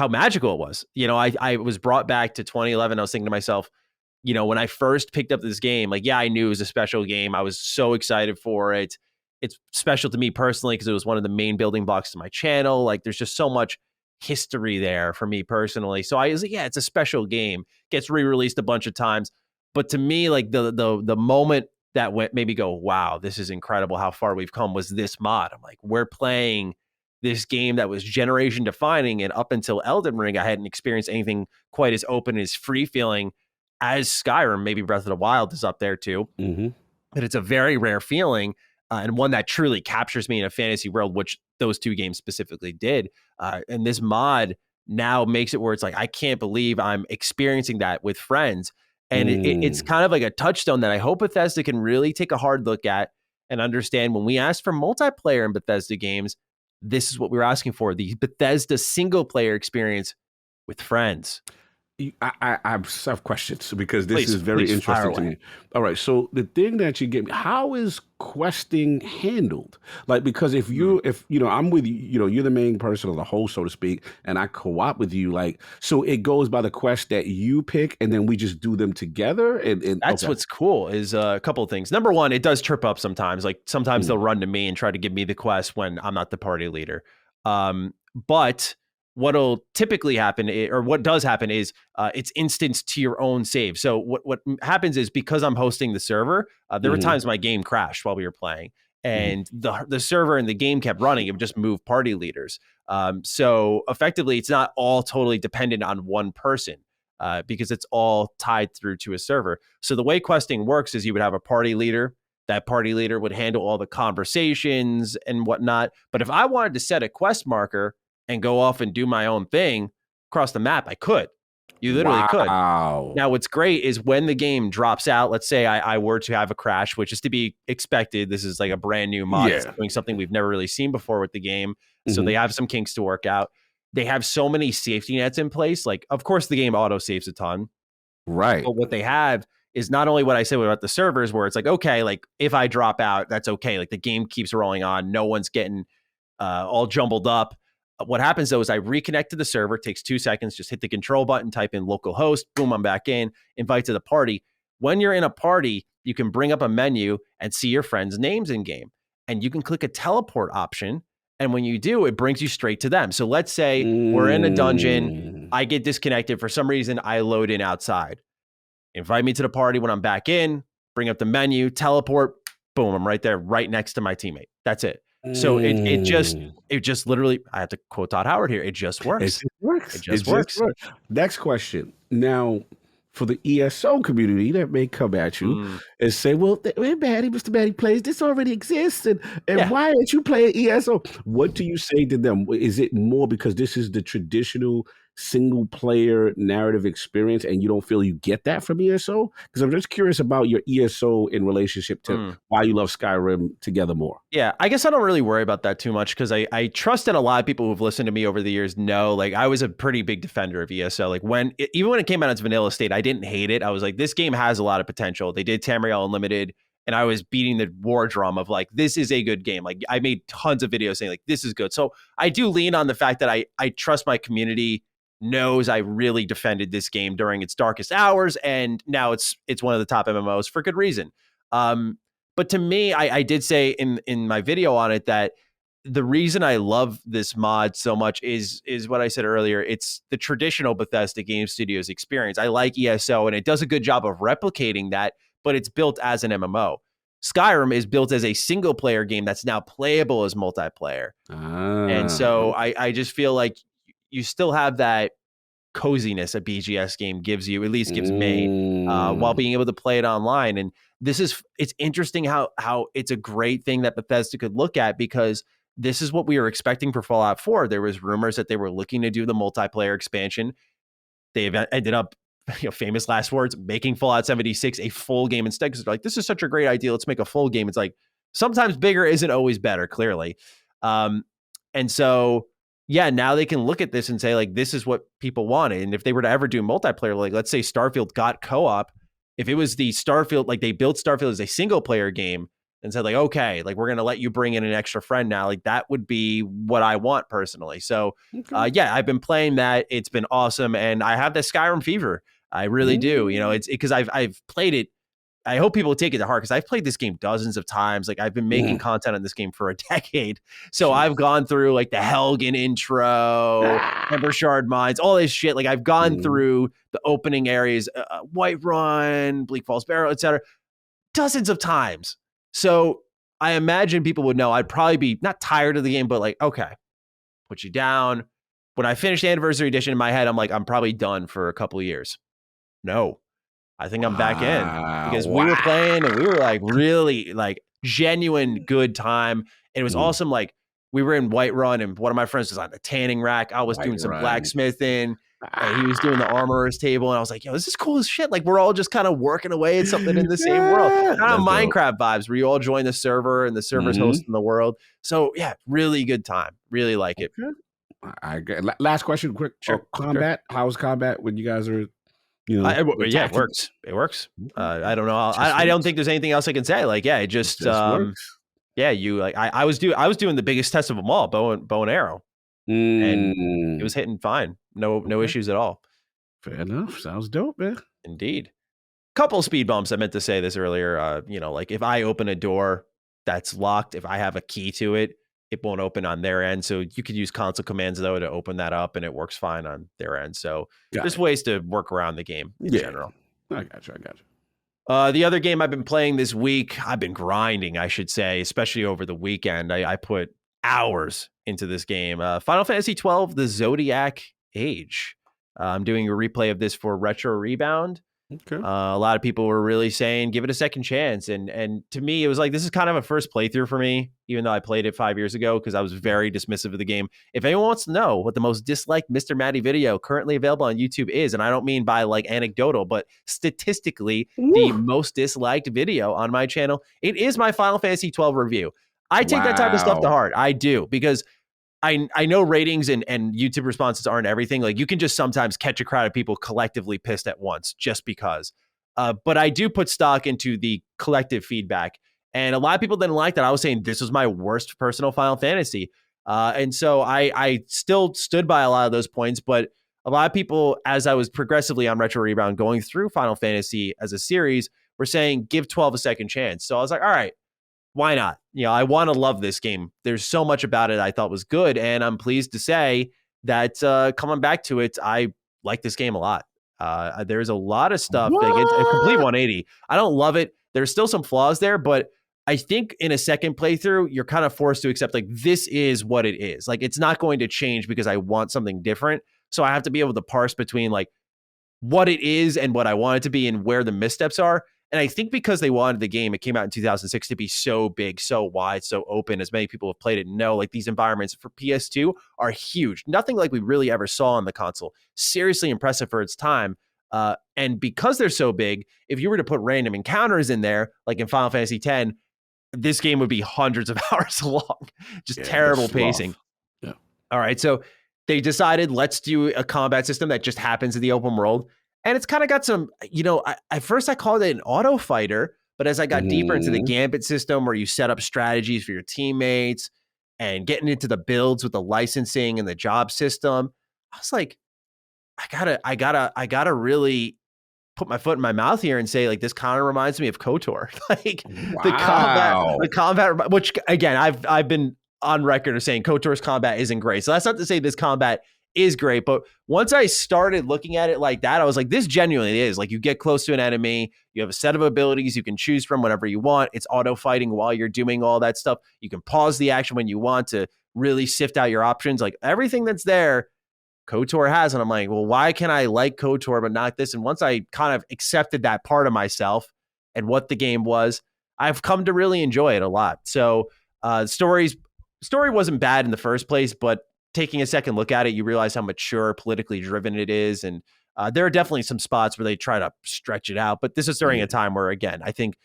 magical it was. I was brought back to 2011. I was thinking to myself, when I first picked up this game, like, yeah, I knew it was a special game. I was so excited for it. It's special to me personally because it was one of the main building blocks to my channel. Like, there's just so much history there for me personally. So I was like, yeah, it's a special game. Gets re-released a bunch of times. But to me, like the moment that made me go, wow, this is incredible how far we've come was this mod. I'm like, we're playing this game that was generation defining, and up until Elden Ring, I hadn't experienced anything quite as open as free feeling as Skyrim. Maybe Breath of the Wild is up there too, but it's a very rare feeling and one that truly captures me in a fantasy world, which those 2 games specifically did. And this mod now makes it where it's like, I can't believe I'm experiencing that with friends. And it's kind of like a touchstone that I hope Bethesda can really take a hard look at and understand. When we ask for multiplayer in Bethesda games, this is what we were asking for, the Bethesda single player experience with friends. I have questions because this is very interesting to me. All right. So the thing that you gave me, how is questing handled? Like, because if I'm with you, you're the main person or the host, so to speak, and I co-op with you, like, so it goes by the quest that you pick and then we just do them together. And that's what's cool is a couple of things. Number one, it does trip up sometimes. Like sometimes they'll run to me and try to give me the quest when I'm not the party leader. But what'll typically happen, or what does happen, is it's instanced to your own save. So what happens is, because I'm hosting the server, there were times my game crashed while we were playing, and the server and the game kept running. It would just move party leaders. So effectively, it's not all totally dependent on one person because it's all tied through to a server. So the way questing works is you would have a party leader. That party leader would handle all the conversations and whatnot. But if I wanted to set a quest marker and go off and do my own thing across the map, I could. You literally could. Now, what's great is when the game drops out, let's say I were to have a crash, which is to be expected. This is like a brand new mod. It's doing something we've never really seen before with the game. So they have some kinks to work out. They have so many safety nets in place. Like, of course, the game auto saves a ton. Right. But what they have is not only what I said about the servers, where it's like, okay, like if I drop out, that's okay. Like the game keeps rolling on. No one's getting all jumbled up. What happens though is I reconnect to the server. It takes 2 seconds. Just hit the control button, type in localhost. Boom, I'm back in. Invite to the party. When you're in a party, you can bring up a menu and see your friends' names in game. And you can click a teleport option. And when you do, it brings you straight to them. So let's say we're in a dungeon. I get disconnected. For some reason, I load in outside. Invite me to the party when I'm back in. Bring up the menu, teleport. Boom, I'm right there, right next to my teammate. That's it. So it just literally, I have to quote Todd Howard here, it just works. It just works. Next question. Now, for the ESO community that may come at you and say, well, Mr. Matty plays, this already exists. And why aren't you playing ESO? What do you say to them? Is it more because this is the traditional single player narrative experience and you don't feel you get that from ESO? Because I'm just curious about your ESO in relationship to why you love Skyrim together more. Yeah, I guess I don't really worry about that too much because I trust that a lot of people who've listened to me over the years know, like, I was a pretty big defender of ESO. Like even when it came out as vanilla state, I didn't hate it. I was like, this game has a lot of potential. They did Tamriel Unlimited and I was beating the war drum of like, this is a good game. Like I made tons of videos saying like, this is good. So I do lean on the fact that I trust my community knows I really defended this game during its darkest hours, and now it's one of the top MMOs for good reason. But to me, I did say in my video on it that the reason I love this mod so much is what I said earlier. It's the traditional Bethesda Game Studios experience. I like ESO, and it does a good job of replicating that, but it's built as an MMO. Skyrim is built as a single player game that's now playable as multiplayer. And so I just feel like you still have that coziness a BGS game gives you, at least gives me, while being able to play it online. And it's interesting how it's a great thing that Bethesda could look at, because this is what we were expecting for Fallout 4. There was rumors that they were looking to do the multiplayer expansion. They ended up, famous last words, making Fallout 76 a full game instead, because they're like, this is such a great idea. Let's make a full game. It's like, sometimes bigger isn't always better, clearly. And so, yeah, now they can look at this and say, like, this is what people wanted. And if they were to ever do multiplayer, like, let's say Starfield got co-op, if it was the Starfield, like they built Starfield as a single player game and said like, okay, like we're going to let you bring in an extra friend now, like that would be what I want personally. So yeah, I've been playing that. It's been awesome. And I have the Skyrim fever. I really do. It's because I've played it. I hope people take it to heart, because I've played this game dozens of times. Like I've been making content on this game for a decade. So I've gone through like the Helgen intro, Hypercharge mines, all this shit. Like I've gone through the opening areas, Whiterun, Bleak Falls Barrow, etc., dozens of times. So I imagine people would know I'd probably be not tired of the game, but like, okay, put you down. When I finished the Anniversary Edition in my head, I'm like, I'm probably done for a couple of years. No. I think I'm back in, because we were playing and we were like really like genuine good time. And it was awesome. Like we were in Whiterun and one of my friends was on the tanning rack. I was doing some blacksmithing and he was doing the armorer's table. And I was like, yo, this is cool as shit. Like we're all just kind of working away at something in the same world. Kind of Minecraft vibes where you all join the server and the server's hosting the world. So yeah, really good time. Really like it. I get, last question, quick. Sure. Combat. How's combat when you guys are... yeah, it works. It works. I don't know. I don't think there's anything else I can say. Like, yeah, it just works. Yeah, you like I was doing the biggest test of them all, bow and arrow, and it was hitting fine. No issues at all. Fair enough. Sounds dope, man. Indeed. Couple speed bumps. I meant to say this earlier. Like if I open a door that's locked, if I have a key to it, it won't open on their end. So you could use console commands though to open that up, and it works fine on their end. So there's ways to work around the game in general. I got you. The other game I've been playing this week, I've been grinding, I should say, especially over the weekend. I put hours into this game. Final Fantasy 12, The Zodiac Age. I'm doing a replay of this for Retro Rebound. Okay. A lot of people were really saying, give it a second chance. And to me, it was like, this is kind of a first playthrough for me, even though I played it 5 years ago, because I was very dismissive of the game. If anyone wants to know what the most disliked Mr. Matty video currently available on YouTube is, and I don't mean by like anecdotal, but statistically, the most disliked video on my channel, it is my Final Fantasy 12 review. I take that type of stuff to heart. I do, because I know ratings and YouTube responses aren't everything. Like you can just sometimes catch a crowd of people collectively pissed at once just because. But I do put stock into the collective feedback. And a lot of people didn't like that. I was saying this was my worst personal Final Fantasy. And so I still stood by a lot of those points. But a lot of people, as I was progressively on Retro Rebound going through Final Fantasy as a series, were saying give 12 a second chance. So I was like, all right, why not? I want to love this game. There's so much about it I thought was good. And I'm pleased to say that coming back to it, I like this game a lot. There's a lot of stuff. Like it's a complete 180. I don't love it. There's still some flaws there, but I think in a second playthrough, you're kind of forced to accept like this is what it is. Like it's not going to change because I want something different. So I have to be able to parse between like what it is and what I want it to be and where the missteps are. And I think because they wanted the game, it came out in 2006 to be so big, so wide, so open, as many people have played it know, like these environments for PS2 are huge. Nothing like we really ever saw on the console. Seriously impressive for its time. And because they're so big, if you were to put random encounters in there, like in Final Fantasy X, this game would be hundreds of hours long. Just terrible pacing. Yeah. All right. So they decided, let's do a combat system that just happens in the open world. And it's kind of got some, at first I called it an auto fighter, But as I got deeper into the Gambit system where you set up strategies for your teammates and getting into the builds with the licensing and the job system, I was like, I gotta really put my foot in my mouth here and say, like, this kind of reminds me of KOTOR. Like the combat, which again, I've been on record of saying KOTOR's combat isn't great. So that's not to say this combat is great, but once I started looking at it like that, I was like, this genuinely is. Like, you get close to an enemy, you have a set of abilities you can choose from whenever you want. It's auto fighting while you're doing all that stuff. You can pause the action when you want to really sift out your options. Like, everything that's there, KOTOR has. And I'm like, well, why can I like KOTOR but not this? And once I kind of accepted that part of myself and what the game was, I've come to really enjoy it a lot. So story wasn't bad in the first place, but taking a second look at it, you realize how mature, politically driven it is. And there are definitely some spots where they try to stretch it out. But this is during a time where, again, I think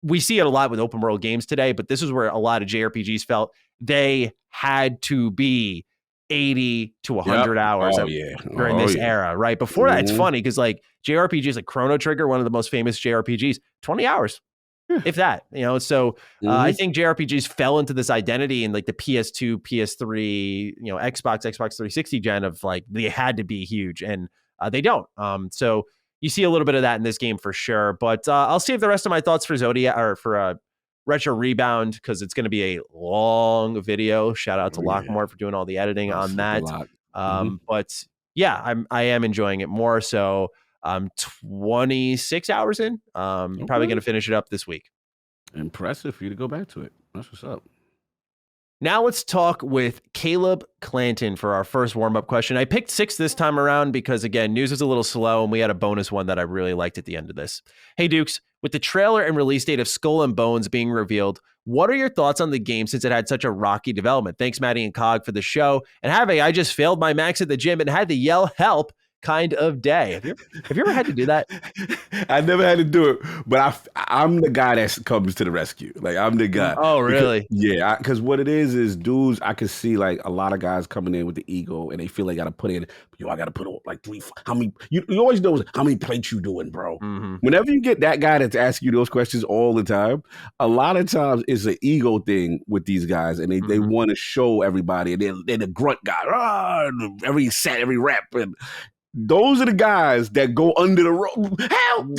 we see it a lot with open world games today, but this is where a lot of JRPGs felt they had to be 80 to 100 hours during this era, right? Before that, it's funny because like JRPGs like Chrono Trigger, one of the most famous JRPGs, 20 hours, if that, so I think JRPGs fell into this identity in like the PS2, PS3, Xbox 360 gen of like, they had to be huge and they don't. So you see a little bit of that in this game for sure, but I'll save the rest of my thoughts for Zodiac or for Retro Rebound, because it's going to be a long video. Shout out to Lockmore for doing all the editing on that. But yeah, I am enjoying it more. So I'm 26 hours in. Probably going to finish it up this week. Impressive for you to go back to it. That's what's up. Now let's talk with Caleb Clanton for our first warm-up question. I picked 6 this time around because, again, news was a little slow, and we had a bonus one that I really liked at the end of this. Hey, Dukes, with the trailer and release date of Skull and Bones being revealed, what are your thoughts on the game since it had such a rocky development? Thanks, Matty and Cog, for the show. And I just failed my max at the gym and had to yell help kind of day. Have you ever had to do that? I never had to do it, but I'm the guy that comes to the rescue. Like, I'm the guy. Oh, really? Because what it is dudes, I can see like a lot of guys coming in with the ego and they feel they got to put in, I got to put like 3, how many, you always know how many plates you doing, bro. Whenever you get that guy that's asking you those questions all the time, a lot of times it's an ego thing with these guys and they want to show everybody and they're the grunt guy, every set, every rep, and those are the guys that go under the rope. Help!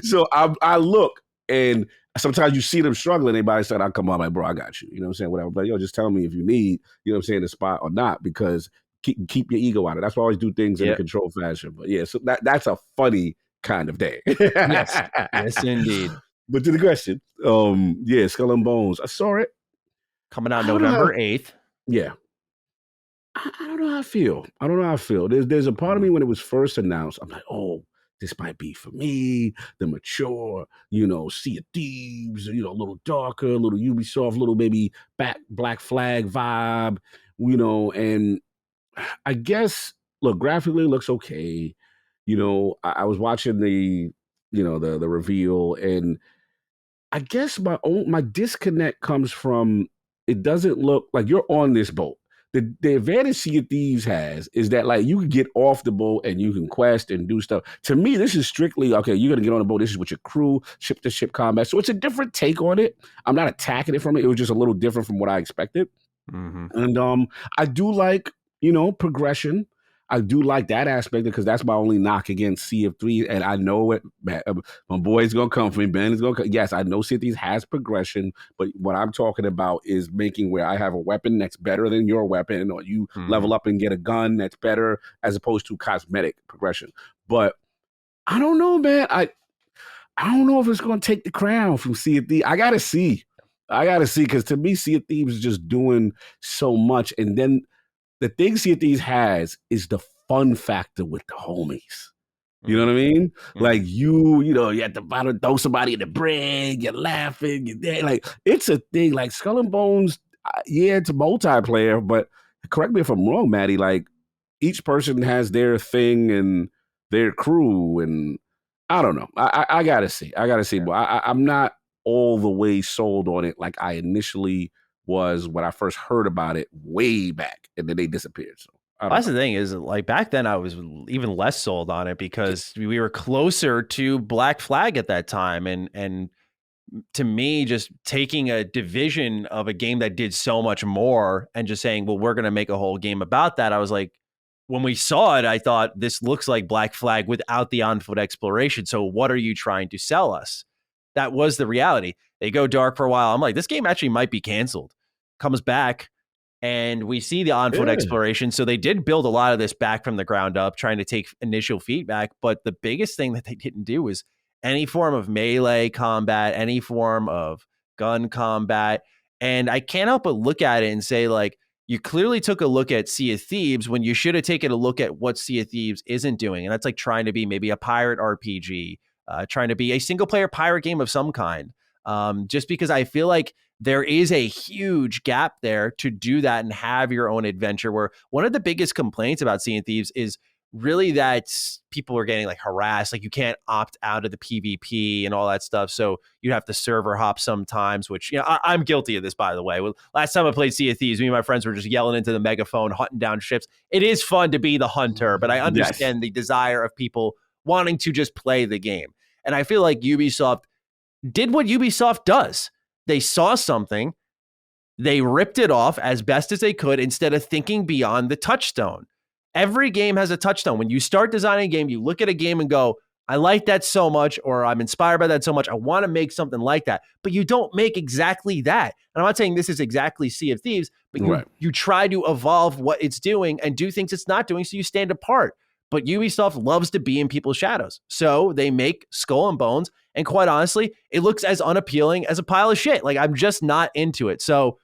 So I look, and sometimes you see them struggling. Everybody said, I'll come on, like, bro, I got you. You know what I'm saying? Whatever. But, just tell me if you need, you know what I'm saying, the spot or not, because keep your ego out of it. That's why I always do things in a controlled fashion. But, yeah, so that's a funny kind of day. Yes, indeed. But to the question, Skull and Bones. I saw it. Coming out November 8th. Yeah. I don't know how I feel. There's a part of me when it was first announced, I'm like, oh, this might be for me, the mature, Sea of Thieves, a little darker, a little Ubisoft, little maybe Black Flag vibe, and I guess, look, graphically it looks okay. I was watching the reveal, and I guess my disconnect comes from, it doesn't look like you're on this boat. The advantage Sea of Thieves has is that, like, you can get off the boat and you can quest and do stuff. To me, this is strictly, okay, you're going to get on the boat. This is with your crew, ship-to-ship combat. So it's a different take on it. I'm not attacking it from it. It was just a little different from what I expected. And I do like, progression. I do like that aspect because that's my only knock against Sea of Thieves. And I know it, my boy's going to come for me. Ben is going to come. Yes, I know Sea of Thieves has progression, but what I'm talking about is making where I have a weapon that's better than your weapon, or you level up and get a gun that's better, as opposed to cosmetic progression. But I don't know, man. I don't know if it's going to take the crown from Sea of Thieves. I got to see because to me, Sea of Thieves is just doing so much. And then the thing Sea of Thieves has is the fun factor with the homies. You know what I mean? Like you have to throw somebody in the brig, you're laughing, you're there. Like, it's a thing. Like Skull and Bones, it's a multiplayer, but correct me if I'm wrong, Matty, like each person has their thing and their crew, and I don't know. I gotta see. But I'm not all the way sold on it like I initially was when I first heard about it way back, and then they disappeared. So I don't That's the know. thing is, like, back then I was even less sold on it because we were closer to Black Flag at that time, and to me, just taking a division of a game that did so much more and just saying, well, we're going to make a whole game about that. I was like, when we saw it, I thought this looks like Black Flag without the on foot exploration. So what are you trying to sell us? That was the reality. They go dark for a while. I'm like, this game actually might be canceled. Comes back and we see the on foot exploration. So they did build a lot of this back from the ground up, trying to take initial feedback. But the biggest thing that they didn't do was any form of melee combat, any form of gun combat. And I can't help but look at it and say, like, you clearly took a look at Sea of Thieves when you should have taken a look at what Sea of Thieves isn't doing. And that's like trying to be maybe a pirate RPG, trying to be a single player pirate game of some kind. Just because I feel like there is a huge gap there to do that and have your own adventure, where one of the biggest complaints about Sea of Thieves is really that people are getting like harassed. Like, you can't opt out of the PvP and all that stuff. So you have to server hop sometimes, which, you know, I'm guilty of this, by the way. Last time I played Sea of Thieves, me and my friends were just yelling into the megaphone, hunting down ships. It is fun to be the hunter, but I understand the desire of people wanting to just play the game. And I feel like Ubisoft did what Ubisoft does. They saw something, they ripped it off as best as they could instead of thinking beyond the touchstone. Every game has a touchstone. When you start designing a game, you look at a game and go, I like that so much, or I'm inspired by that so much, I want to make something like that. But you don't make exactly that. And I'm not saying this is exactly Sea of Thieves, but you try to evolve what it's doing and do things it's not doing, so you stand apart. But Ubisoft loves to be in people's shadows. So they make Skull and Bones, and quite honestly, it looks as unappealing as a pile of shit. Like, I'm just not into it. So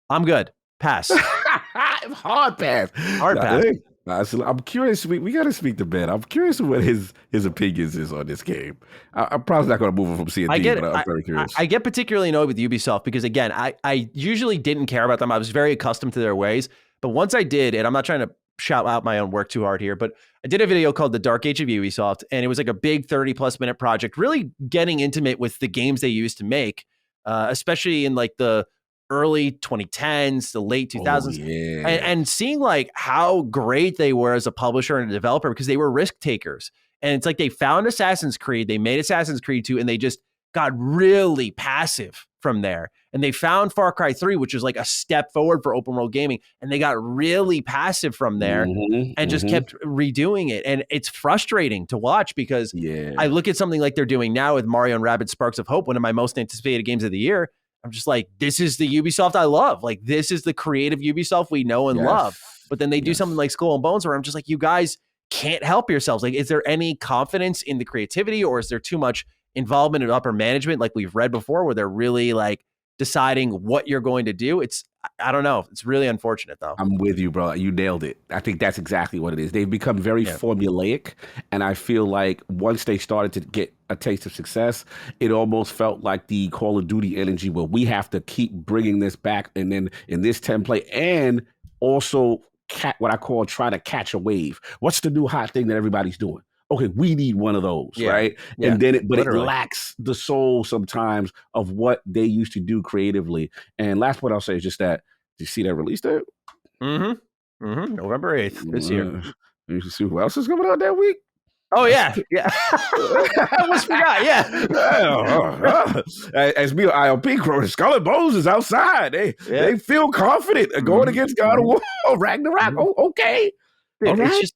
I'm good. Pass. Hard pass. Hard pass. I'm curious. We got to speak to Ben. I'm curious what his opinions is on this game. I'm probably not going to move him from C&D, but I'm very curious. I get particularly annoyed with Ubisoft because, again, I usually didn't care about them. I was very accustomed to their ways. But once I did, and I'm not trying to shout out my own work too hard here, but I did a video called The Dark Age of Ubisoft, and it was like a big 30+ minute project, really getting intimate with the games they used to make, especially in like the early 2010s, the late 2000s, and seeing like how great they were as a publisher and a developer, because they were risk takers. And it's like they found Assassin's Creed, they made Assassin's Creed 2, and they just got really passive from there. And they found Far Cry 3, which was like a step forward for open world gaming, and they got really passive from there and just kept redoing it. And it's frustrating to watch because I look at something like they're doing now with Mario and Rabbids Sparks of Hope, one of my most anticipated games of the year. I'm just like, this is the Ubisoft I love. Like, this is the creative Ubisoft we know and love. But then they do something like Skull and Bones, where I'm just like, you guys can't help yourselves. Like, is there any confidence in the creativity, or is there too much involvement in upper management, like we've read before, where they're really like deciding what you're going to do? I don't know. It's really unfortunate, though. I'm with you, bro. You nailed it. I think that's exactly what it is. They've become very formulaic, and I feel like once they started to get a taste of success, it almost felt like the Call of Duty energy, where we have to keep bringing this back, and then in this template, and also what I call try to catch a wave. What's the new hot thing that everybody's doing? Okay, we need one of those, right? Yeah. And then, it lacks the soul sometimes of what they used to do creatively. And last point I'll say is just that, did you see that release date? November 8th this year. You see who else is coming out that week? Oh, yeah. I almost forgot, As me, ILP crew, Skull and Bones is outside. They feel confident going against God of War, Ragnarok. Oh, okay. Dude, it's just,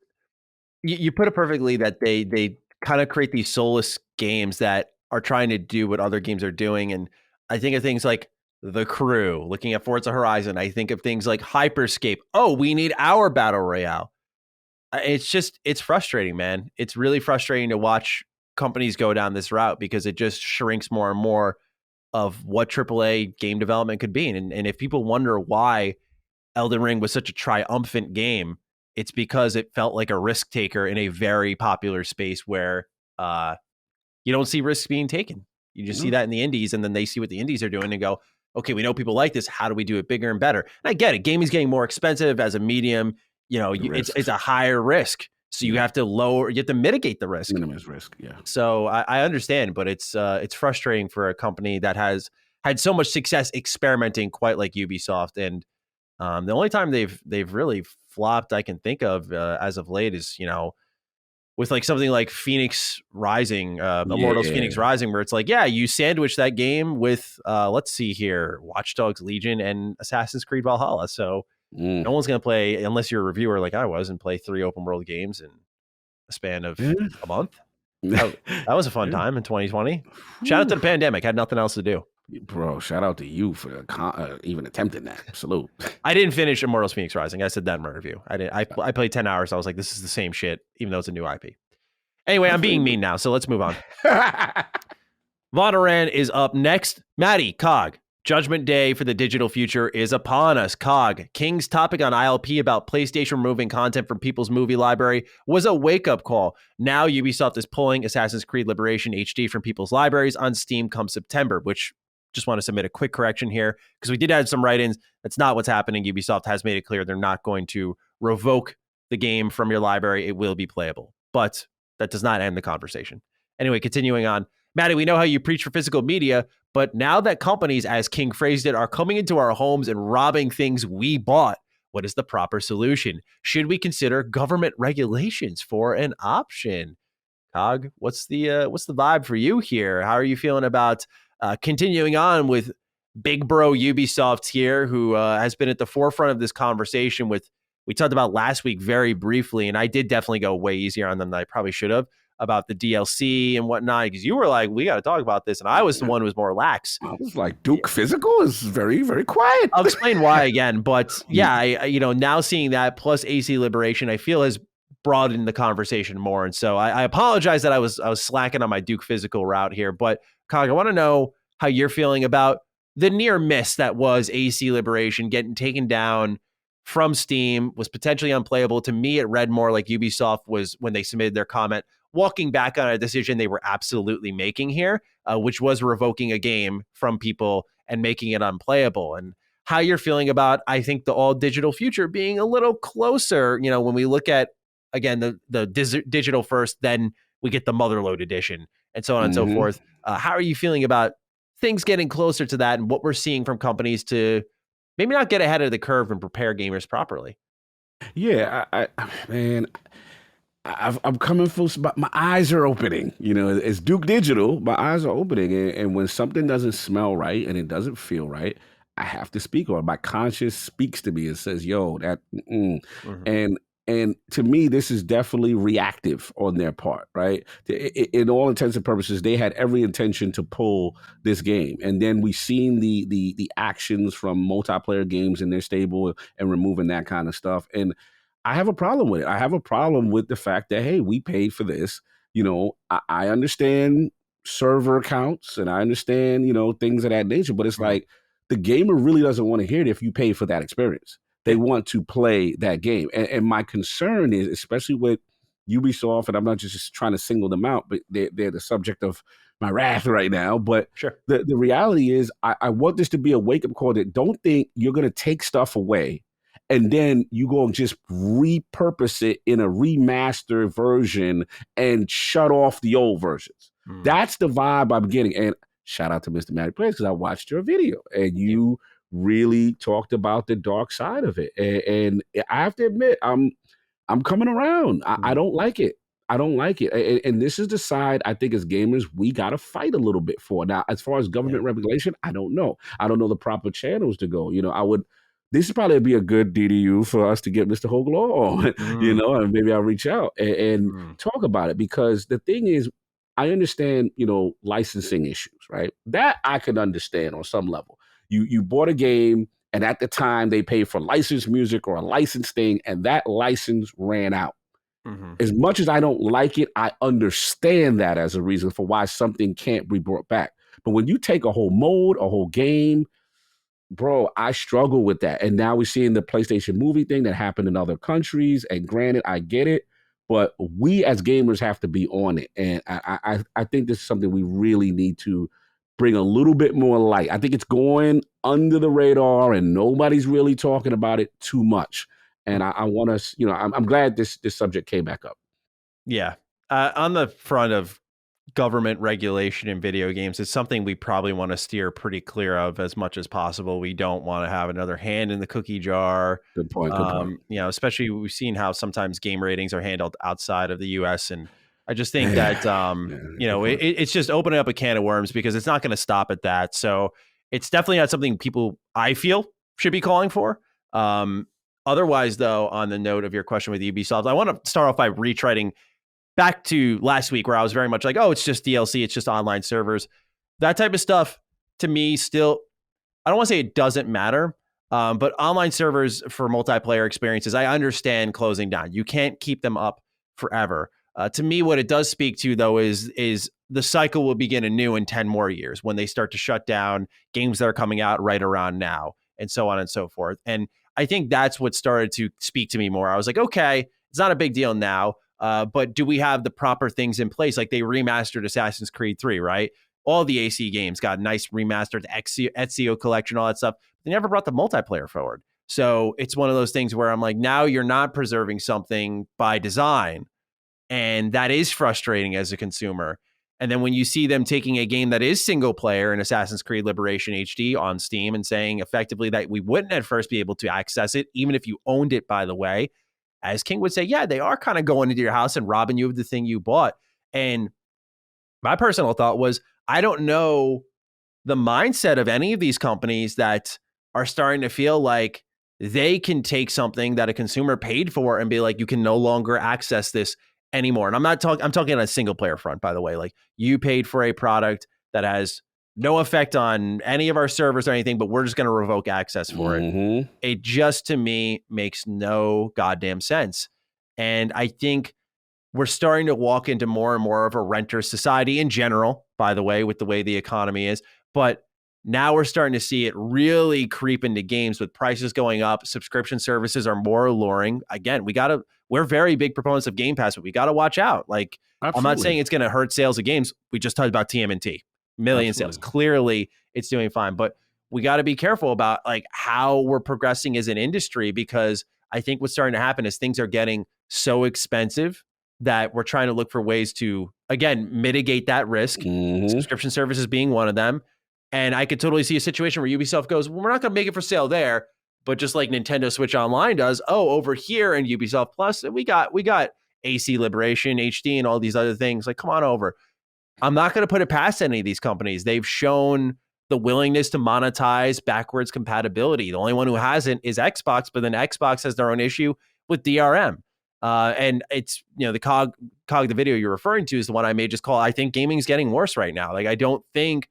you put it perfectly that they kind of create these soulless games that are trying to do what other games are doing. And I think of things like The Crew, looking at Forza Horizon. I think of things like Hyperscape. Oh, we need our battle royale. It's frustrating, man. It's really frustrating to watch companies go down this route, because it just shrinks more and more of what AAA game development could be. And if people wonder why Elden Ring was such a triumphant game, it's because it felt like a risk taker in a very popular space where you don't see risks being taken. You just see that in the indies, and then they see what the indies are doing and go, okay, we know people like this. How do we do it bigger and better? And I get it. Gaming's getting more expensive as a medium. You know, it's a higher risk. So you have to mitigate the risk. Minimize risk, yeah. So I understand, but it's frustrating for a company that has had so much success experimenting, quite like Ubisoft. And the only time they've really flopped I can think of as of late is, with like something like Phoenix Rising, Immortals Phoenix Rising, where it's like, yeah, you sandwich that game with, let's see here, Watch Dogs Legion and Assassin's Creed Valhalla. So no one's going to play, unless you're a reviewer like I was, and play 3 open world games in a span of a month. That was a fun time in 2020. Shout out to the pandemic. Had nothing else to do. Bro, shout out to you for even attempting that. Salute. I didn't finish Immortals Phoenix Rising. I said that in my review. I played 10 hours. I was like, this is the same shit, even though it's a new IP. Anyway, I'm being mean now, so let's move on. Vonoran is up next. Matty, Cog, Judgment Day for the digital future is upon us. Cog, King's topic on ILP about PlayStation removing content from people's movie library was a wake-up call. Now Ubisoft is pulling Assassin's Creed Liberation HD from people's libraries on Steam come September, which just want to submit a quick correction here because we did have some write-ins. That's not what's happening. Ubisoft has made it clear they're not going to revoke the game from your library. It will be playable, but that does not end the conversation. Anyway, continuing on. Matty, we know how you preach for physical media, but now that companies, as King phrased it, are coming into our homes and robbing things we bought, what is the proper solution? Should we consider government regulations for an option? Cog, what's the vibe for you here? How are you feeling about continuing on with big bro Ubisoft here, who has been at the forefront of this conversation with, we talked about last week very briefly, and I did definitely go way easier on them than I probably should have about the DLC and whatnot, because you were like, we got to talk about this, and I was the one who was more lax. I was like, Duke Physical is very, very quiet. I'll explain why again, but yeah, I now seeing that plus AC Liberation, I feel has broadened the conversation more, and so I apologize that I was slacking on my Duke Physical route here, but Cog, I want to know how you're feeling about the near miss that was AC Liberation getting taken down from Steam, was potentially unplayable. To me, it read more like Ubisoft was, when they submitted their comment, walking back on a decision they were absolutely making here, which was revoking a game from people and making it unplayable. And how you're feeling about, I think, the all digital future being a little closer, when we look at, again, the digital first, then we get the Motherload edition and so on and so forth. How are you feeling about things getting closer to that and what we're seeing from companies to maybe not get ahead of the curve and prepare gamers properly? Yeah, I'm coming full. My eyes are opening. It's Duke Digital. My eyes are opening, and when something doesn't smell right and it doesn't feel right, I have to speak, or my conscience speaks to me and says, "Yo, that." And to me, this is definitely reactive on their part, right? In all intents and purposes, they had every intention to pull this game. And then we've seen the actions from multiplayer games in their stable and removing that kind of stuff. And I have a problem with it. I have a problem with the fact that, hey, we paid for this. I understand server accounts and I understand, things of that nature, but it's like the gamer really doesn't want to hear it if you pay for that experience. They want to play that game. And my concern is, especially with Ubisoft, and I'm not just trying to single them out, but they're the subject of my wrath right now. But sure, the reality is I want this to be a wake-up call that don't think you're going to take stuff away and then you go and just repurpose it in a remastered version and shut off the old versions. That's the vibe I'm getting. And shout out to Mr. Matty Plays, because I watched your video and you really talked about the dark side of it. And I have to admit, I'm coming around. I don't like it. I don't like it. And this is the side I think as gamers, we got to fight a little bit for. Now, as far as government regulation, I don't know. I don't know the proper channels to go. This would probably be a good DDU for us to get Mr. Hoglaw on, and maybe I'll reach out and talk about it, because the thing is, I understand, licensing issues, right? That I can understand on some level. You bought a game, and at the time they paid for licensed music or a licensed thing, and that license ran out. As much as I don't like it, I understand that as a reason for why something can't be brought back. But when you take a whole mode, a whole game, bro, I struggle with that. And now we're seeing the PlayStation movie thing that happened in other countries. And granted, I get it, but we as gamers have to be on it. And I think this is something we really need to bring a little bit more light. I think it's going under the radar and nobody's really talking about it too much. And I want us, I'm glad this subject came back up. Yeah. On the front of government regulation in video games is something we probably want to steer pretty clear of as much as possible. We don't want to have another hand in the cookie jar. Good point. Good point. Especially we've seen how sometimes game ratings are handled outside of the US. And I just think that, it's just opening up a can of worms because it's not going to stop at that. So it's definitely not something people, I feel, should be calling for. Otherwise, though, on the note of your question with Ubisoft, I want to start off by retreading back to last week where I was very much like, oh, it's just DLC, it's just online servers. That type of stuff, to me, still, I don't want to say it doesn't matter, but online servers for multiplayer experiences, I understand closing down. You can't keep them up forever. To me, what it does speak to, though, is the cycle will begin anew in 10 more years when they start to shut down games that are coming out right around now, and so on and so forth. And I think that's what started to speak to me more. I was like, okay, it's not a big deal now. But do we have the proper things in place? Like they remastered Assassin's Creed 3, right? All the AC games got nice remastered Ezio collection, all that stuff. They never brought the multiplayer forward. So it's one of those things where I'm like, now you're not preserving something by design. And that is frustrating as a consumer. And then when you see them taking a game that is single player in Assassin's Creed Liberation HD on Steam and saying effectively that we wouldn't at first be able to access it, even if you owned it, by the way, as King would say, yeah, they are kind of going into your house and robbing you of the thing you bought. And my personal thought was, I don't know the mindset of any of these companies that are starting to feel like they can take something that a consumer paid for and be like, you can no longer access this anymore. And I'm talking on a single player front, by the way. Like you paid for a product that has no effect on any of our servers or anything, but we're just going to revoke access for it. It just, to me, makes no goddamn sense. And I think we're starting to walk into more and more of a renter society in general, by the way, with the way the economy is. But now we're starting to see it really creep into games with prices going up. Subscription services are more alluring. Again, we're very big proponents of Game Pass, but we got to watch out. Like, absolutely. I'm not saying it's going to hurt sales of games. We just talked about TMNT. Million sales. Clearly it's doing fine, but we got to be careful about like how we're progressing as an industry, because I think what's starting to happen is things are getting so expensive that we're trying to look for ways to, again, mitigate that risk. Subscription services being one of them. And I could totally see a situation where Ubisoft goes, well, we're not going to make it for sale there, but just like Nintendo Switch Online does, over here in Ubisoft Plus, we got AC Liberation HD and all these other things. Like, come on over. I'm not going to put it past any of these companies. They've shown the willingness to monetize backwards compatibility. The only one who hasn't is Xbox, but then Xbox has their own issue with DRM. And it's, the COG, the video you're referring to is the one I may just call, I think gaming's getting worse right now. Like, I don't think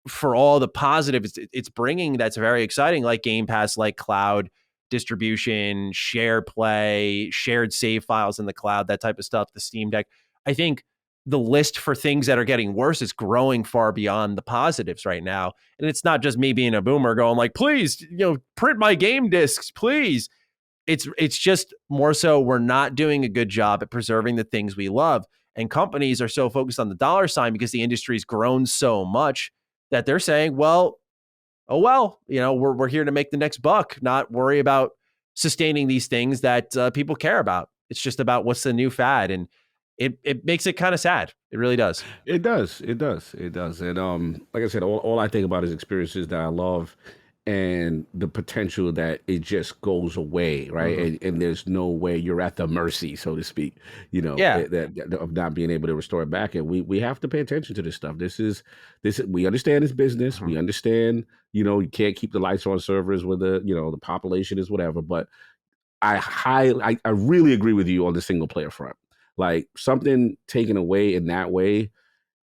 for all the positives it's bringing that's very exciting, like Game Pass, like cloud distribution, share play, shared save files in the cloud, that type of stuff, the Steam Deck. I think the list for things that are getting worse is growing far beyond the positives right now. And it's not just me being a boomer going like, please, print my game discs, please. It's just more so we're not doing a good job at preserving the things we love. And companies are so focused on the dollar sign because the industry's grown so much that they're saying, well, we're here to make the next buck, not worry about sustaining these things that people care about. It's just about what's the new fad. And it makes it kind of sad. It really does. It does. And like I said, all I think about is experiences that I love and the potential that it just goes away, right? And there's no way, you're at the mercy, so to speak, that of not being able to restore it back. And we have to pay attention to this stuff. This we understand it's business. We understand, you can't keep the lights on servers with the population is whatever. But I really agree with you on the single player front. Like something taken away in that way,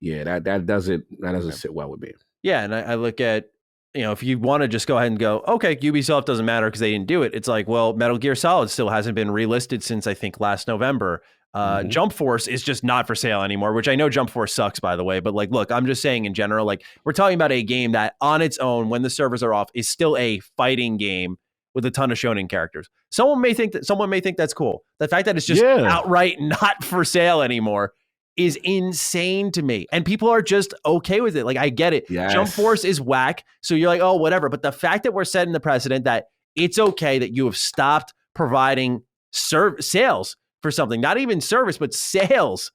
that doesn't sit well with me. Yeah, and I look at, if you want to just go ahead and go, okay, Ubisoft doesn't matter because they didn't do it. It's like, well, Metal Gear Solid still hasn't been relisted since I think last November. Jump Force is just not for sale anymore, which I know Jump Force sucks, by the way. But like, look, I'm just saying in general, like we're talking about a game that on its own, when the servers are off, is still a fighting game with a ton of shonen characters. Someone may think that's cool. The fact that it's just outright not for sale anymore is insane to me. And people are just okay with it. Like, I get it. Yes. Jump Force is whack. So you're like, oh, whatever. But the fact that we're setting the precedent that it's okay that you have stopped providing sales for something, not even service, but sales,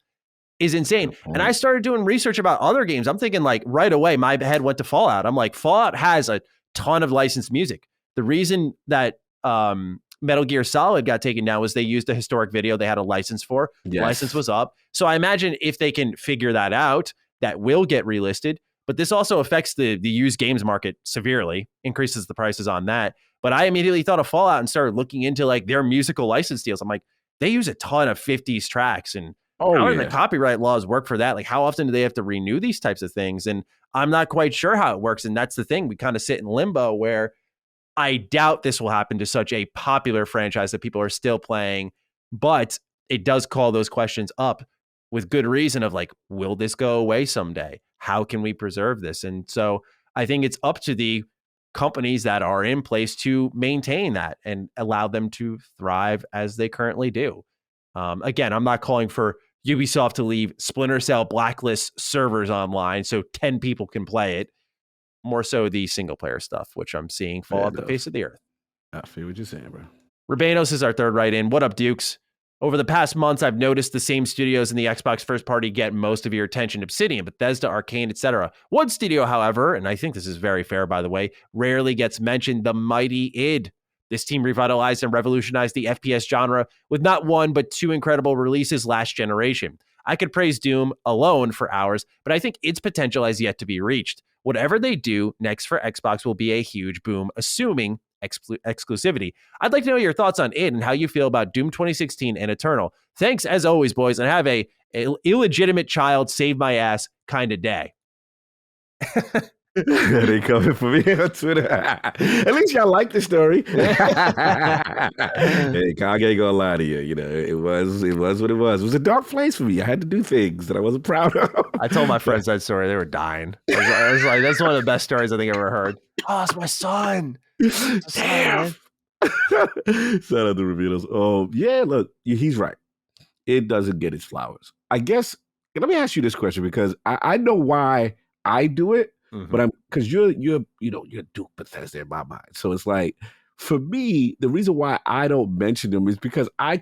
is insane. And I started doing research about other games. I'm thinking like right away, my head went to Fallout. I'm like, Fallout has a ton of licensed music. The reason that Metal Gear Solid got taken down was they used a historic video they had a license for. The license was up. So I imagine if they can figure that out, that will get relisted. But this also affects the used games market severely, increases the prices on that. But I immediately thought of Fallout and started looking into like their musical license deals. I'm like, they use a ton of 50s tracks, and how do the copyright laws work for that? Like, how often do they have to renew these types of things? And I'm not quite sure how it works. And that's the thing. We kind of sit in limbo where I doubt this will happen to such a popular franchise that people are still playing, but it does call those questions up with good reason of like, will this go away someday? How can we preserve this? And so I think it's up to the companies that are in place to maintain that and allow them to thrive as they currently do. Again, I'm not calling for Ubisoft to leave Splinter Cell Blacklist servers online so 10 people can play it. More so the single player stuff, which I'm seeing fall off the face of the earth. I feel what you're saying, bro. Rubanos is our third right in. What up, Dukes? Over the past months, I've noticed the same studios in the Xbox first party get most of your attention: Obsidian, Bethesda, Arkane, etc. One studio, however, and I think this is very fair, by the way, rarely gets mentioned: the mighty id. This team revitalized and revolutionized the FPS genre with not one, but two incredible releases last generation. I could praise Doom alone for hours, but I think its potential has yet to be reached. Whatever they do next for Xbox will be a huge boom, assuming exclusivity. I'd like to know your thoughts on it and how you feel about Doom 2016 and Eternal. Thanks as always, boys, and have a illegitimate child save my ass kind of day. They coming for me on Twitter. At least y'all like the story. Hey, Kage ain't gonna lie to you. You know, it was what it was. It was a dark place for me. I had to do things that I wasn't proud of. I told my friends that story. They were dying. I was like, that's one of the best stories I think I've ever heard. Oh, it's my son. Damn. Shout out to Reveals. Oh, yeah, look, he's right. It doesn't get its flowers. I guess, let me ask you this question, because I know why I do it. Mm-hmm. But because you're Duke Bethesda in my mind. So it's like, for me, the reason why I don't mention them is because I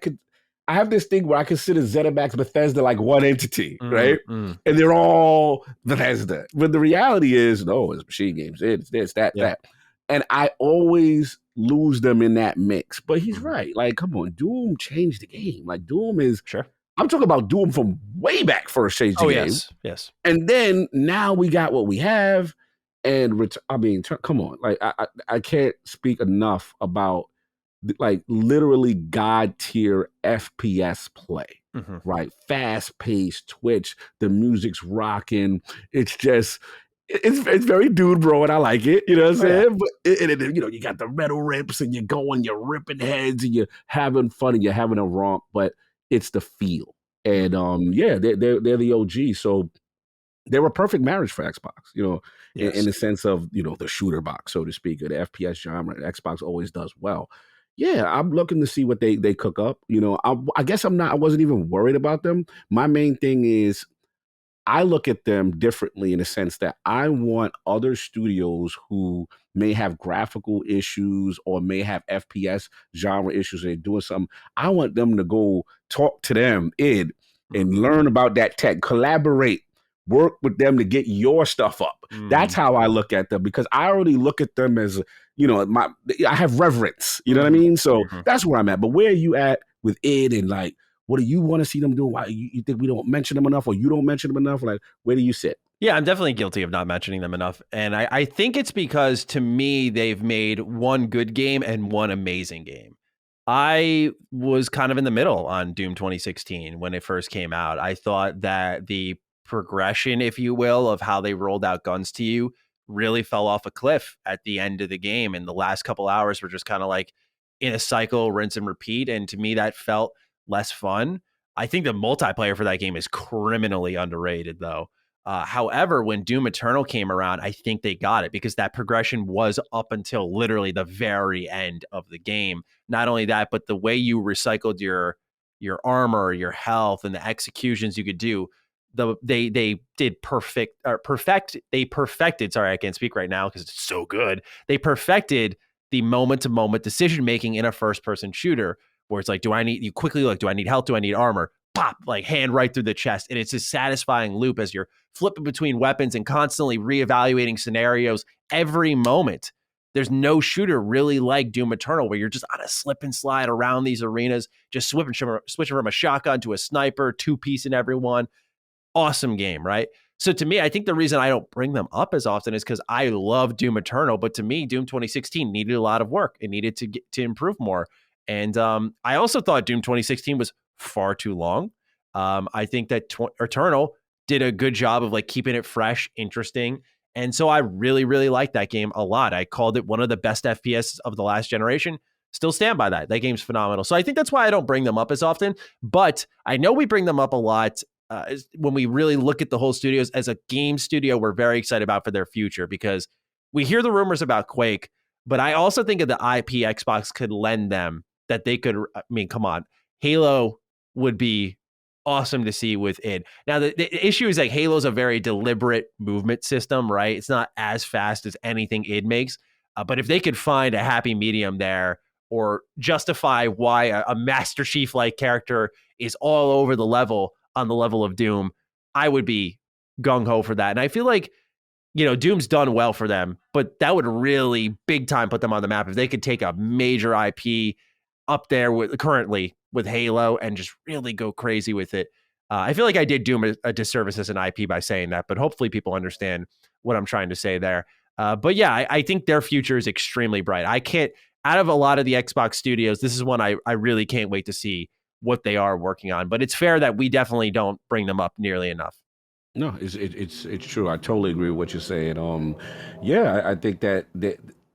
have this thing where I consider ZeniMax Bethesda like one entity, right? And they're all Bethesda. But the reality is, no, it's Machine Games, it's this, that. And I always lose them in that mix. But he's right. Like, come on, Doom changed the game. Like, Doom is sure. I'm talking about Doom from way back first changed the game. Yes. And then now we got what we have. And come on. Like, I can't speak enough about like literally God tier FPS play, right? Fast paced Twitch. The music's rocking. It's just, it's very dude bro, and I like it. You know what I'm saying? Yeah. But you got the metal rips, and you're ripping heads, and you're having fun, and you're having a romp. But it's the feel, and they're the OG, so they're a perfect marriage for Xbox. In the sense of the shooter box, so to speak, or the FPS genre. Xbox always does well. Yeah, I'm looking to see what they cook up. I guess I wasn't even worried about them. My main thing is I look at them differently in the sense that I want other studios who may have graphical issues or may have FPS genre issues and they're doing something. I want them to go talk to them and learn about that tech, collaborate, work with them to get your stuff up. That's how I look at them, because I already look at them as, I have reverence, you know what I mean? So that's where I'm at. But where are you at with id, and like, what do you want to see them do? Why you think we don't mention them enough, or you don't mention them enough? Like, where do you sit? Yeah, I'm definitely guilty of not mentioning them enough. And I think it's because, to me, they've made one good game and one amazing game. I was kind of in the middle on Doom 2016 when it first came out. I thought that the progression, if you will, of how they rolled out guns to you really fell off a cliff at the end of the game. And the last couple hours were just kind of like in a cycle, rinse and repeat. And to me, that felt less fun. I think the multiplayer for that game is criminally underrated, though. However, when Doom Eternal came around, I think they got it, because that progression was up until literally the very end of the game. Not only that, but the way you recycled your armor, your health, and the executions you could do, they perfected. Sorry, I can't speak right now because it's so good. They perfected the moment-to-moment decision making in a first-person shooter, where it's like, do I need health? Do I need armor? pop, like hand right through the chest. And it's a satisfying loop as you're flipping between weapons and constantly reevaluating scenarios every moment. There's no shooter really like Doom Eternal where you're just on a slip and slide around these arenas, just switching from a shotgun to a sniper, two-piece in everyone. Awesome game, right? So to me, I think the reason I don't bring them up as often is because I love Doom Eternal, but to me, Doom 2016 needed a lot of work. It needed to improve more. And I also thought Doom 2016 was far too long. I think that Eternal did a good job of like keeping it fresh, interesting. And so I really, really liked that game a lot. I called it one of the best FPS of the last generation. Still stand by that. That game's phenomenal. So I think that's why I don't bring them up as often. But I know we bring them up a lot when we really look at the whole studios as a game studio we're very excited about for their future, because we hear the rumors about Quake, but I also think of the IP Xbox could lend them that they could, I mean, come on, Halo would be awesome to see with it. Now, the issue is like Halo's a very deliberate movement system, right? It's not as fast as anything id makes. But if they could find a happy medium there or justify why a Master Chief-like character is all over the level on the level of Doom, I would be gung-ho for that. And I feel like, you know, Doom's done well for them, but that would really big time put them on the map if they could take a major IP up there with currently with Halo and just really go crazy with it. I feel like I did Doom a disservice as an IP by saying that, but hopefully people understand what I'm trying to say there. But yeah, I think their future is extremely bright. I can't, out of a lot of the Xbox studios, this is one I really can't wait to see what they are working on. But it's fair that we definitely don't bring them up nearly enough. No, it's true. I totally agree with what you're saying. Yeah, I think that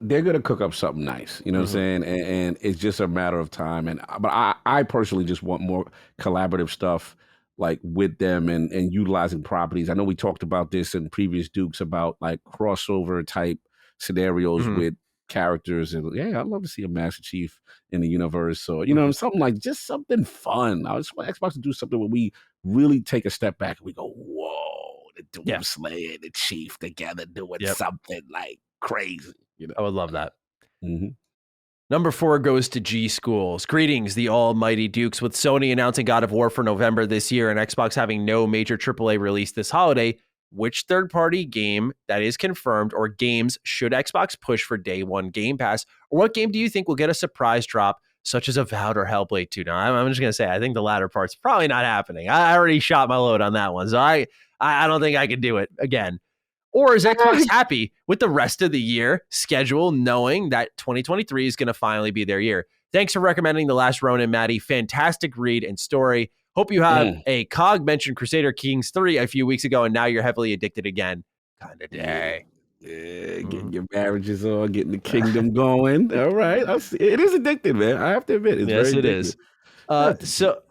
they're gonna cook up something nice. You know what I'm saying? And it's just a matter of time. But I personally just want more collaborative stuff like with them and utilizing properties. I know we talked about this in previous Dukes about like crossover type scenarios with characters, and yeah, I'd love to see a Master Chief in the universe. So you know, something like just something fun. I just want Xbox to do something where we really take a step back and we go, whoa, the Doom Slayer and the Chief together doing something like crazy. You know, I would love that. Number 4 goes to G Schools. Greetings, the almighty Dukes. With Sony announcing God of War for November this year and Xbox having no major AAA release this holiday, which third-party game that is confirmed or games should Xbox push for day one Game Pass? Or what game do you think will get a surprise drop, such as Avowed or Hellblade 2? Now, I'm just going to say, I think the latter part's probably not happening. I already shot my load on that one, so I don't think I could do it again. Or is Xbox happy with the rest of the year schedule, knowing that 2023 is going to finally be their year? Thanks for recommending The Last Ronin, Matty. Fantastic read and story. Hope you have a Cog mentioned Crusader Kings 3 a few weeks ago, and now you're heavily addicted again. Kind of day. Yeah, getting your marriages on, getting the kingdom going. All right. It is addictive, man. I have to admit. It's yes, very it addictive. Is. So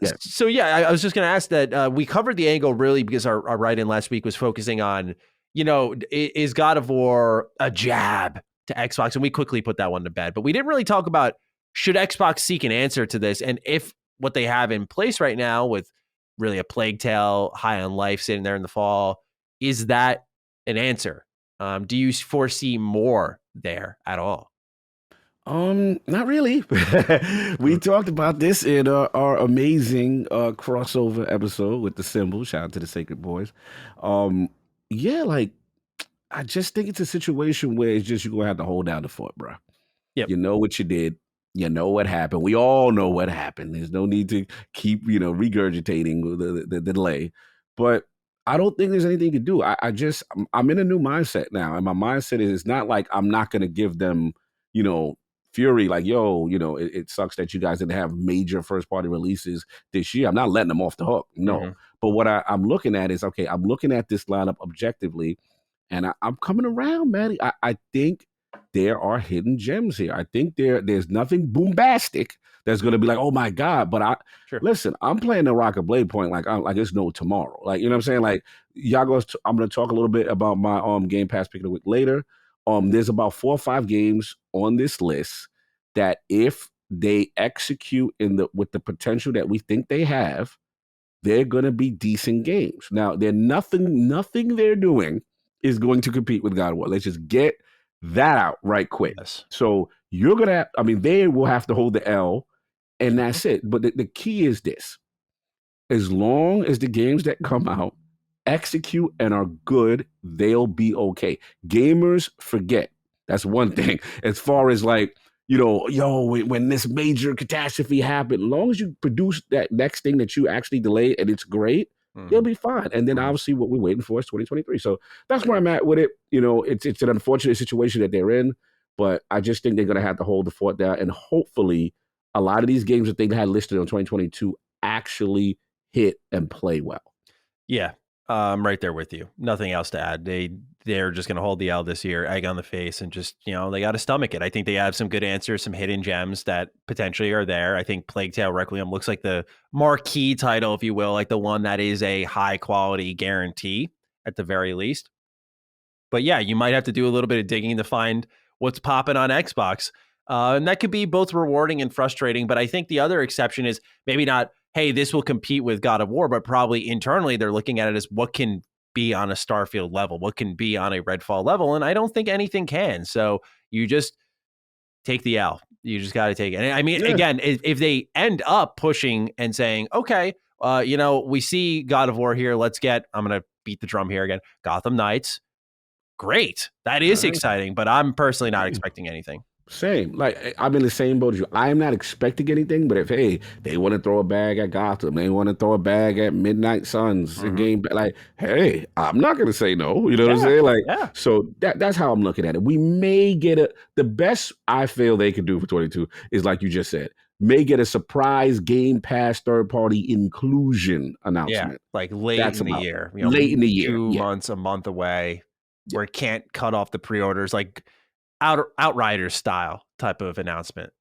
I was just going to ask that we covered the angle really because our write-in last week was focusing on, you know, is God of War a jab to Xbox? And we quickly put that one to bed. But we didn't really talk about should Xbox seek an answer to this, and if what they have in place right now with really a Plague Tale, High on Life sitting there in the fall, is that an answer? Do you foresee more there at all? Not really. We talked about this in our amazing crossover episode with the symbol. Shout out to the Sacred Boys. Yeah, like I just think it's a situation where it's just you're gonna have to hold down the fort, bro. Yep. You know what you did. You know what happened. We all know what happened. There's no need to keep, regurgitating the delay. But I don't think there's anything to do. I'm in a new mindset now. And my mindset is not like I'm not going to give them, fury. Like, it sucks that you guys didn't have major first party releases this year. I'm not letting them off the hook. No. But what I'm looking at is, okay, I'm looking at this lineup objectively. And I'm coming around, Matty. I think there are hidden gems here. I think there's nothing bombastic that's going to be like, oh my God. But listen, I'm playing the Rocket Blade point like there's no tomorrow. Like, you know what I'm saying? Like, I'm going to talk a little bit about my Game Pass pick of the week later. There's about 4 or 5 games on this list that if they execute with the potential that we think they have, they're going to be decent games. Now, nothing they're doing is going to compete with God of War. Let's just get that out right quick. Yes. So you're going to they will have to hold the L, and that's it. But the key is this. as long as the games that come out execute and are good, they'll be okay. Gamers forget. That's one thing. As far as like, when this major catastrophe happened, as long as you produce that next thing that you actually delayed and it's great, you'll be fine. And then obviously what we're waiting for is 2023. So that's where I'm at with it. It's an unfortunate situation that they're in, but I just think they're going to have to hold the fort down. And hopefully a lot of these games that they had listed on 2022 actually hit and play well. Yeah, I'm right there with you. Nothing else to add. They're just going to hold the L this year, egg on the face, and just, they got to stomach it. I think they have some good answers, some hidden gems that potentially are there. I think Plague Tale Requiem looks like the marquee title, if you will, like the one that is a high quality guarantee at the very least. But yeah, you might have to do a little bit of digging to find what's popping on Xbox. And that could be both rewarding and frustrating. But I think the other exception is maybe not, hey, this will compete with God of War, but probably internally they're looking at it as what can be on a Starfield level, what can be on a Redfall level. And I don't think anything can. So you just take the L. You just got to take it. And I mean, again, if they end up pushing and saying, okay, we see God of War here. I'm going to beat the drum here again. Gotham Knights. Great. That is exciting, but I'm personally not expecting anything. Same. Like, I'm in the same boat as you. I'm not expecting anything, but if, hey, they want to throw a bag at Gotham, they want to throw a bag at Midnight Suns, a game, like, hey, I'm not going to say no. You know what I'm saying? Like, so that's how I'm looking at it. We may get the best I feel they could do for 22 is, like you just said, may get a surprise Game Pass third-party inclusion announcement. Yeah, like late in the year. Late in the year. 2 months, a month away, where it can't cut off the pre-orders, like Outriders style type of announcement.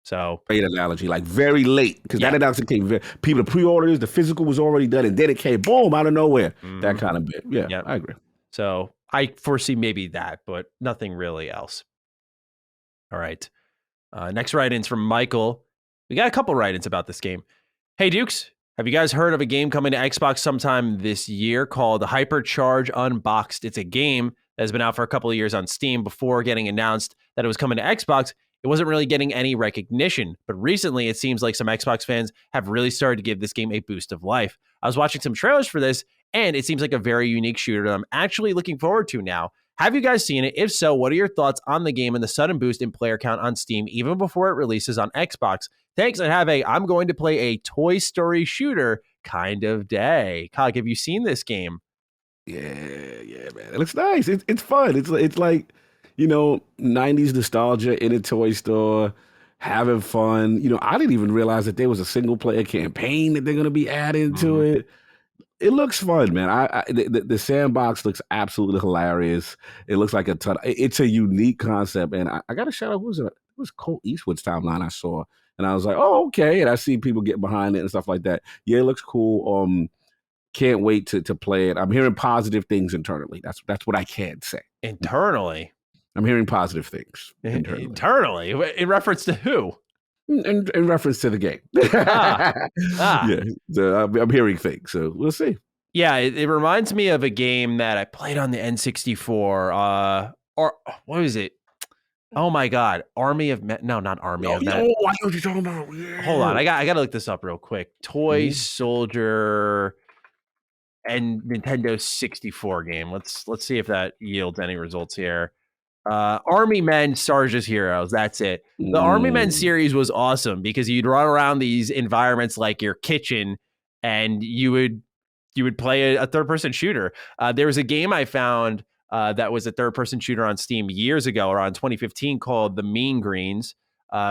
So great analogy, like very late, because that announcement came. People pre-orders, the physical was already done, and then it came boom out of nowhere. That kind of bit. Yeah, I agree. So I foresee maybe that, but nothing really else. All right. Next write-in's from Michael. We got a couple write-ins about this game. Hey, Dukes, have you guys heard of a game coming to Xbox sometime this year called Hypercharge Unboxed? It's a game that has been out for a couple of years on Steam before getting announced that it was coming to Xbox. It wasn't really getting any recognition, but recently it seems like some Xbox fans have really started to give this game a boost of life. I was watching some trailers for this, and it seems like a very unique shooter that I'm actually looking forward to now. Have you guys seen it? If so, what are your thoughts on the game and the sudden boost in player count on Steam even before it releases on Xbox? Thanks, and I'm going to play a Toy Story shooter kind of day. Cog, have you seen this game? Yeah, man. It looks nice. It's fun. It's like, 90s nostalgia in a toy store, having fun. I didn't even realize that there was a single player campaign that they're going to be adding to it. It looks fun, man. The sandbox looks absolutely hilarious. It looks like a ton. It's a unique concept, and I got to shout out. It was Colt Eastwood's timeline I saw, and I was like, oh, okay. And I see people get behind it and stuff like that. Yeah, it looks cool. Can't wait to play it. I'm hearing positive things internally. That's what I can say. Internally? I'm hearing positive things. Internally? In reference to who? In reference to the game. Yeah, so I'm hearing things, so we'll see. Yeah, it reminds me of a game that I played on the N64. Or what was it? Oh my God, Army of Men. No, not Army of Men. Oh, I know what you're talking about. Yeah. Hold on, I got to look this up real quick. Toy Soldier and Nintendo 64 game. Let's see if that yields any results here. Army Men, Sarge's Heroes. That's it. The Army Men series was awesome because you'd run around these environments like your kitchen, and you would play a third-person shooter. There was a game I found that was a third-person shooter on Steam years ago, around 2015, called The Mean Greens,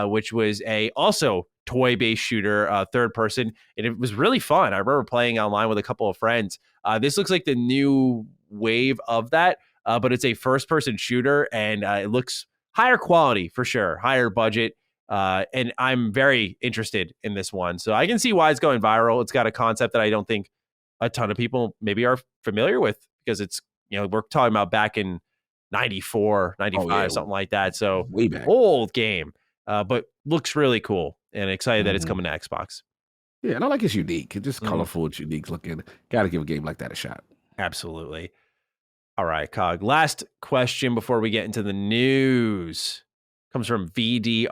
which was a also toy-based shooter, third-person, and it was really fun. I remember playing online with a couple of friends. This looks like the new wave of that, but it's a first-person shooter, and it looks higher quality for sure, higher budget, and I'm very interested in this one. So I can see why it's going viral. It's got a concept that I don't think a ton of people maybe are familiar with, because it's, we're talking about back in 94, 95, something like that. So way back. Old game, but looks really cool, and excited that it's coming to Xbox. Yeah, and I like it's unique. It's just colorful. It's unique looking. Got to give a game like that a shot. Absolutely. All right, Cog. Last question before we get into the news comes from VDRCC.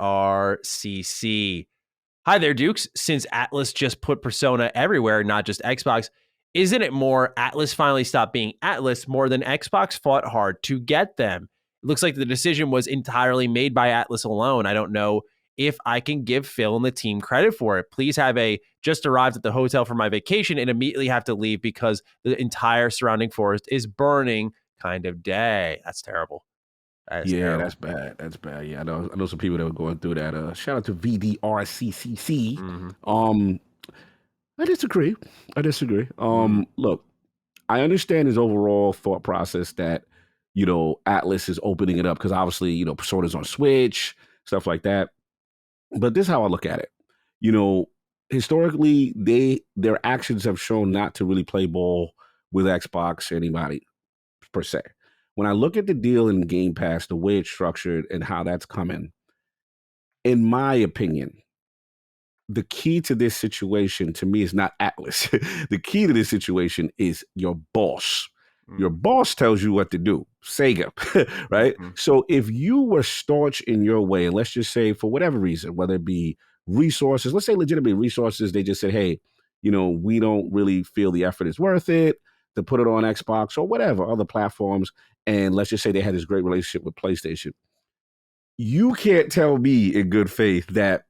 Hi there, Dukes. Since Atlas just put Persona everywhere, not just Xbox, isn't it more Atlas finally stopped being Atlas more than Xbox fought hard to get them? It looks like the decision was entirely made by Atlas alone. I don't know if I can give Phil and the team credit for it. Please have a just arrived at the hotel for my vacation and immediately have to leave because the entire surrounding forest is burning kind of day. That's terrible. That is Yeah, terrible. that's bad. That's bad. Yeah, I know some people that were going through that. Shout out to VDRCCC. I disagree. I disagree. Look, I understand his overall thought process that, Atlas is opening it up because obviously, Persona's on Switch, stuff like that. But this is how I look at it. You know, Historically, their actions have shown not to really play ball with Xbox or anybody per se. When I look at the deal in Game Pass, the way it's structured and how that's coming, in my opinion, the key to this situation to me is not Atlas. The key to this situation is your boss. Your boss tells you what to do, Sega, right? So if you were staunch in your way, and let's just say for whatever reason, whether it be resources, let's say legitimately resources, they just said, hey, we don't really feel the effort is worth it to put it on Xbox or whatever, other platforms. And let's just say they had this great relationship with PlayStation. You can't tell me in good faith that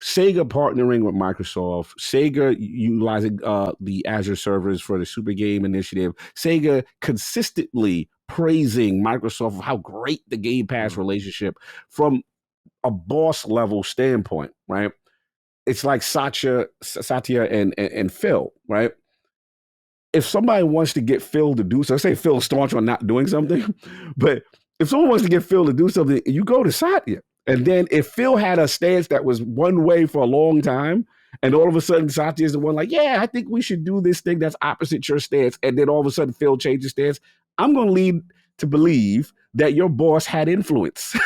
Sega partnering with Microsoft, Sega utilizing the Azure servers for the Super Game Initiative, Sega consistently praising Microsoft for how great the Game Pass relationship from a boss level standpoint, right? It's like Satya and Phil, right? If somebody wants to get Phil to do so, let's say Phil's staunch on not doing something, but if someone wants to get Phil to do something, you go to Satya. And then if Phil had a stance that was one way for a long time, and all of a sudden Satya is the one like, yeah, I think we should do this thing that's opposite your stance. And then all of a sudden Phil changes stance. I'm going to lead to believe that your boss had influence.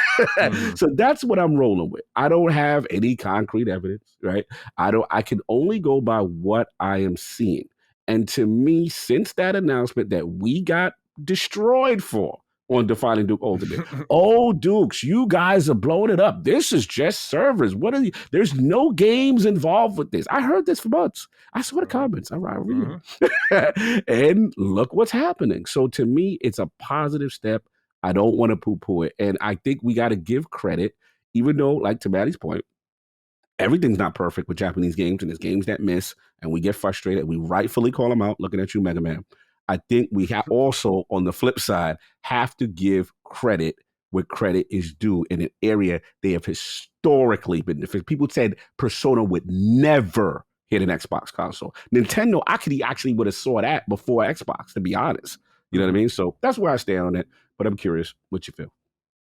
So that's what I'm rolling with. I don't have any concrete evidence, right? I can only go by what I am seeing. And to me, since that announcement that we got destroyed for on Defining Duke Ultimate, oh, Dukes, you guys are blowing it up. This is just servers. What are you? There's no games involved with this. I heard this for months. I saw the comments. I read them. And look what's happening. So to me, it's a positive step. I don't want to poo-poo it. And I think we got to give credit, even though, like to Matty's point, everything's not perfect with Japanese games, and there's games that miss, and we get frustrated. We rightfully call them out, looking at you, Mega Man. I think we also, on the flip side, have to give credit where credit is due in an area they have historically been defending. People said Persona would never hit an Xbox console. Nintendo actually would have saw that before Xbox, to be honest. You know what I mean? So that's where I stand on it, but I'm curious what you feel.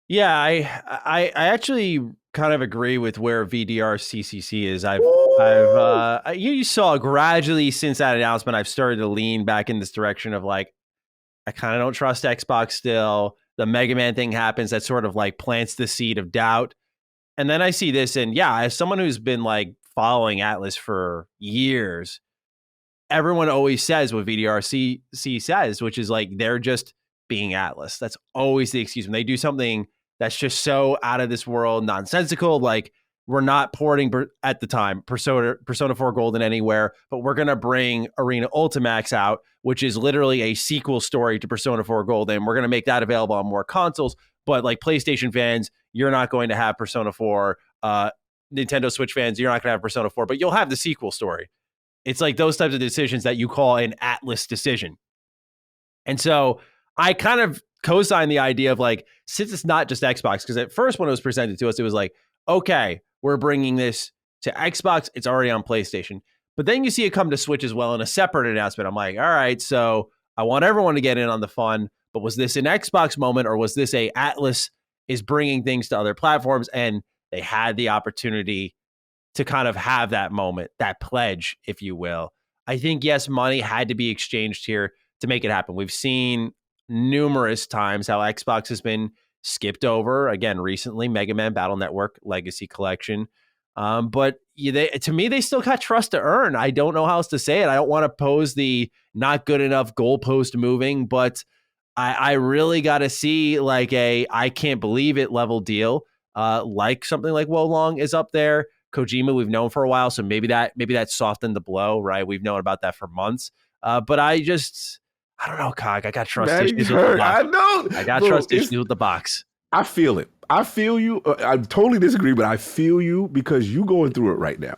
Yeah, I actually kind of agree with where VDRCCC is. You saw gradually since that announcement, I've started to lean back in this direction of like, I kind of don't trust Xbox still. The Mega Man thing happens, that sort of like plants the seed of doubt. And then I see this, and yeah, as someone who's been like following Atlas for years, everyone always says what VDRCC says, which is like they're just being Atlas. That's always the excuse when they do something that's just so out of this world, nonsensical. Like, we're not porting at the time Persona 4 Golden anywhere, but we're going to bring Arena Ultimax out, which is literally a sequel story to Persona 4 Golden. We're going to make that available on more consoles. But like PlayStation fans, you're not going to have Persona 4. Nintendo Switch fans, you're not going to have Persona 4, but you'll have the sequel story. It's like those types of decisions that you call an Atlas decision. And so I kind of co-sign the idea of like, since it's not just Xbox, because at first when it was presented to us, it was like, okay, we're bringing this to Xbox. It's already on PlayStation. But then you see it come to Switch as well in a separate announcement. I'm like, all right, so I want everyone to get in on the fun, but was this an Xbox moment or was this a Atlas is bringing things to other platforms? And they had the opportunity to kind of have that moment, that pledge, if you will. I think, yes, money had to be exchanged here to make it happen. We've seen numerous times how Xbox has been skipped over. Again, recently, Mega Man Battle Network Legacy Collection. But to me, they still got trust to earn. I don't know how else to say it. I don't want to pose the not good enough goalpost moving, but I really got to see like a I can't believe it level deal. Like something like Wolong is up there. Kojima we've known for a while, so maybe that softened the blow, right? We've known about that for months. But I don't know, Cog. I got trust issues with the box. I know. I got trust issues with the box. I feel it. I feel you. I totally disagree, but I feel you because you going through it right now.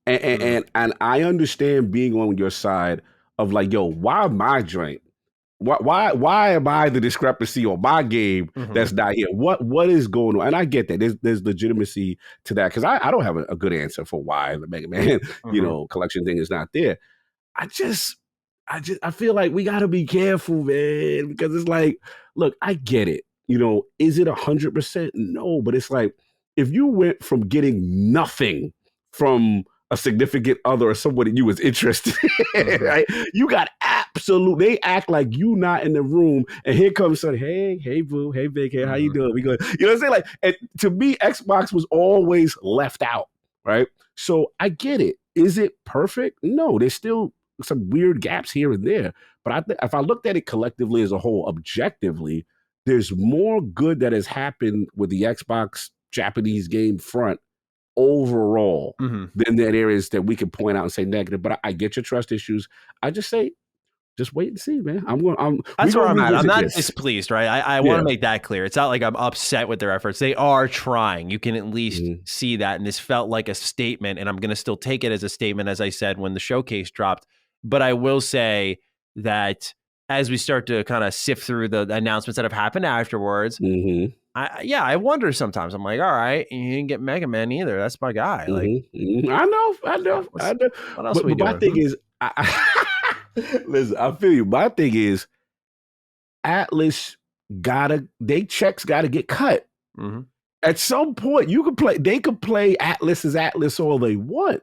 And I understand being on your side of like, yo, why my joint? Why am I the discrepancy on my game that's not here? What is going on? And I get that there's legitimacy to that because I don't have a good answer for why the Mega Man collection thing is not there. I feel like we got to be careful, man, because it's like, look, I get it. Is it 100%? No, but it's like if you went from getting nothing from a significant other or somebody you was interested in, right? You got absolute. They act like you not in the room, and here comes somebody. Hey, boo, hey, big head, how you doing? We good? You know what I'm saying? Like, and to me, Xbox was always left out, right? So I get it. Is it perfect? No, there's still some weird gaps here and there. But if I looked at it collectively as a whole, objectively, there's more good that has happened with the Xbox Japanese game front overall than there is that we can point out and say negative. But I get your trust issues. I just say, just wait and see, man. That's where I'm at. I'm not displeased, right? I want to make that clear. It's not like I'm upset with their efforts. They are trying. You can at least see that. And this felt like a statement, and I'm going to still take it as a statement, as I said, when the showcase dropped. But I will say that as we start to kind of sift through the announcements that have happened afterwards, I wonder sometimes. I'm like, all right, you didn't get Mega Man either. That's my guy. Like, I know. What else are we doing? My thing is, listen, I feel you. My thing is, Atlas they checks gotta get cut. At some point, they could play Atlas as Atlas all they want.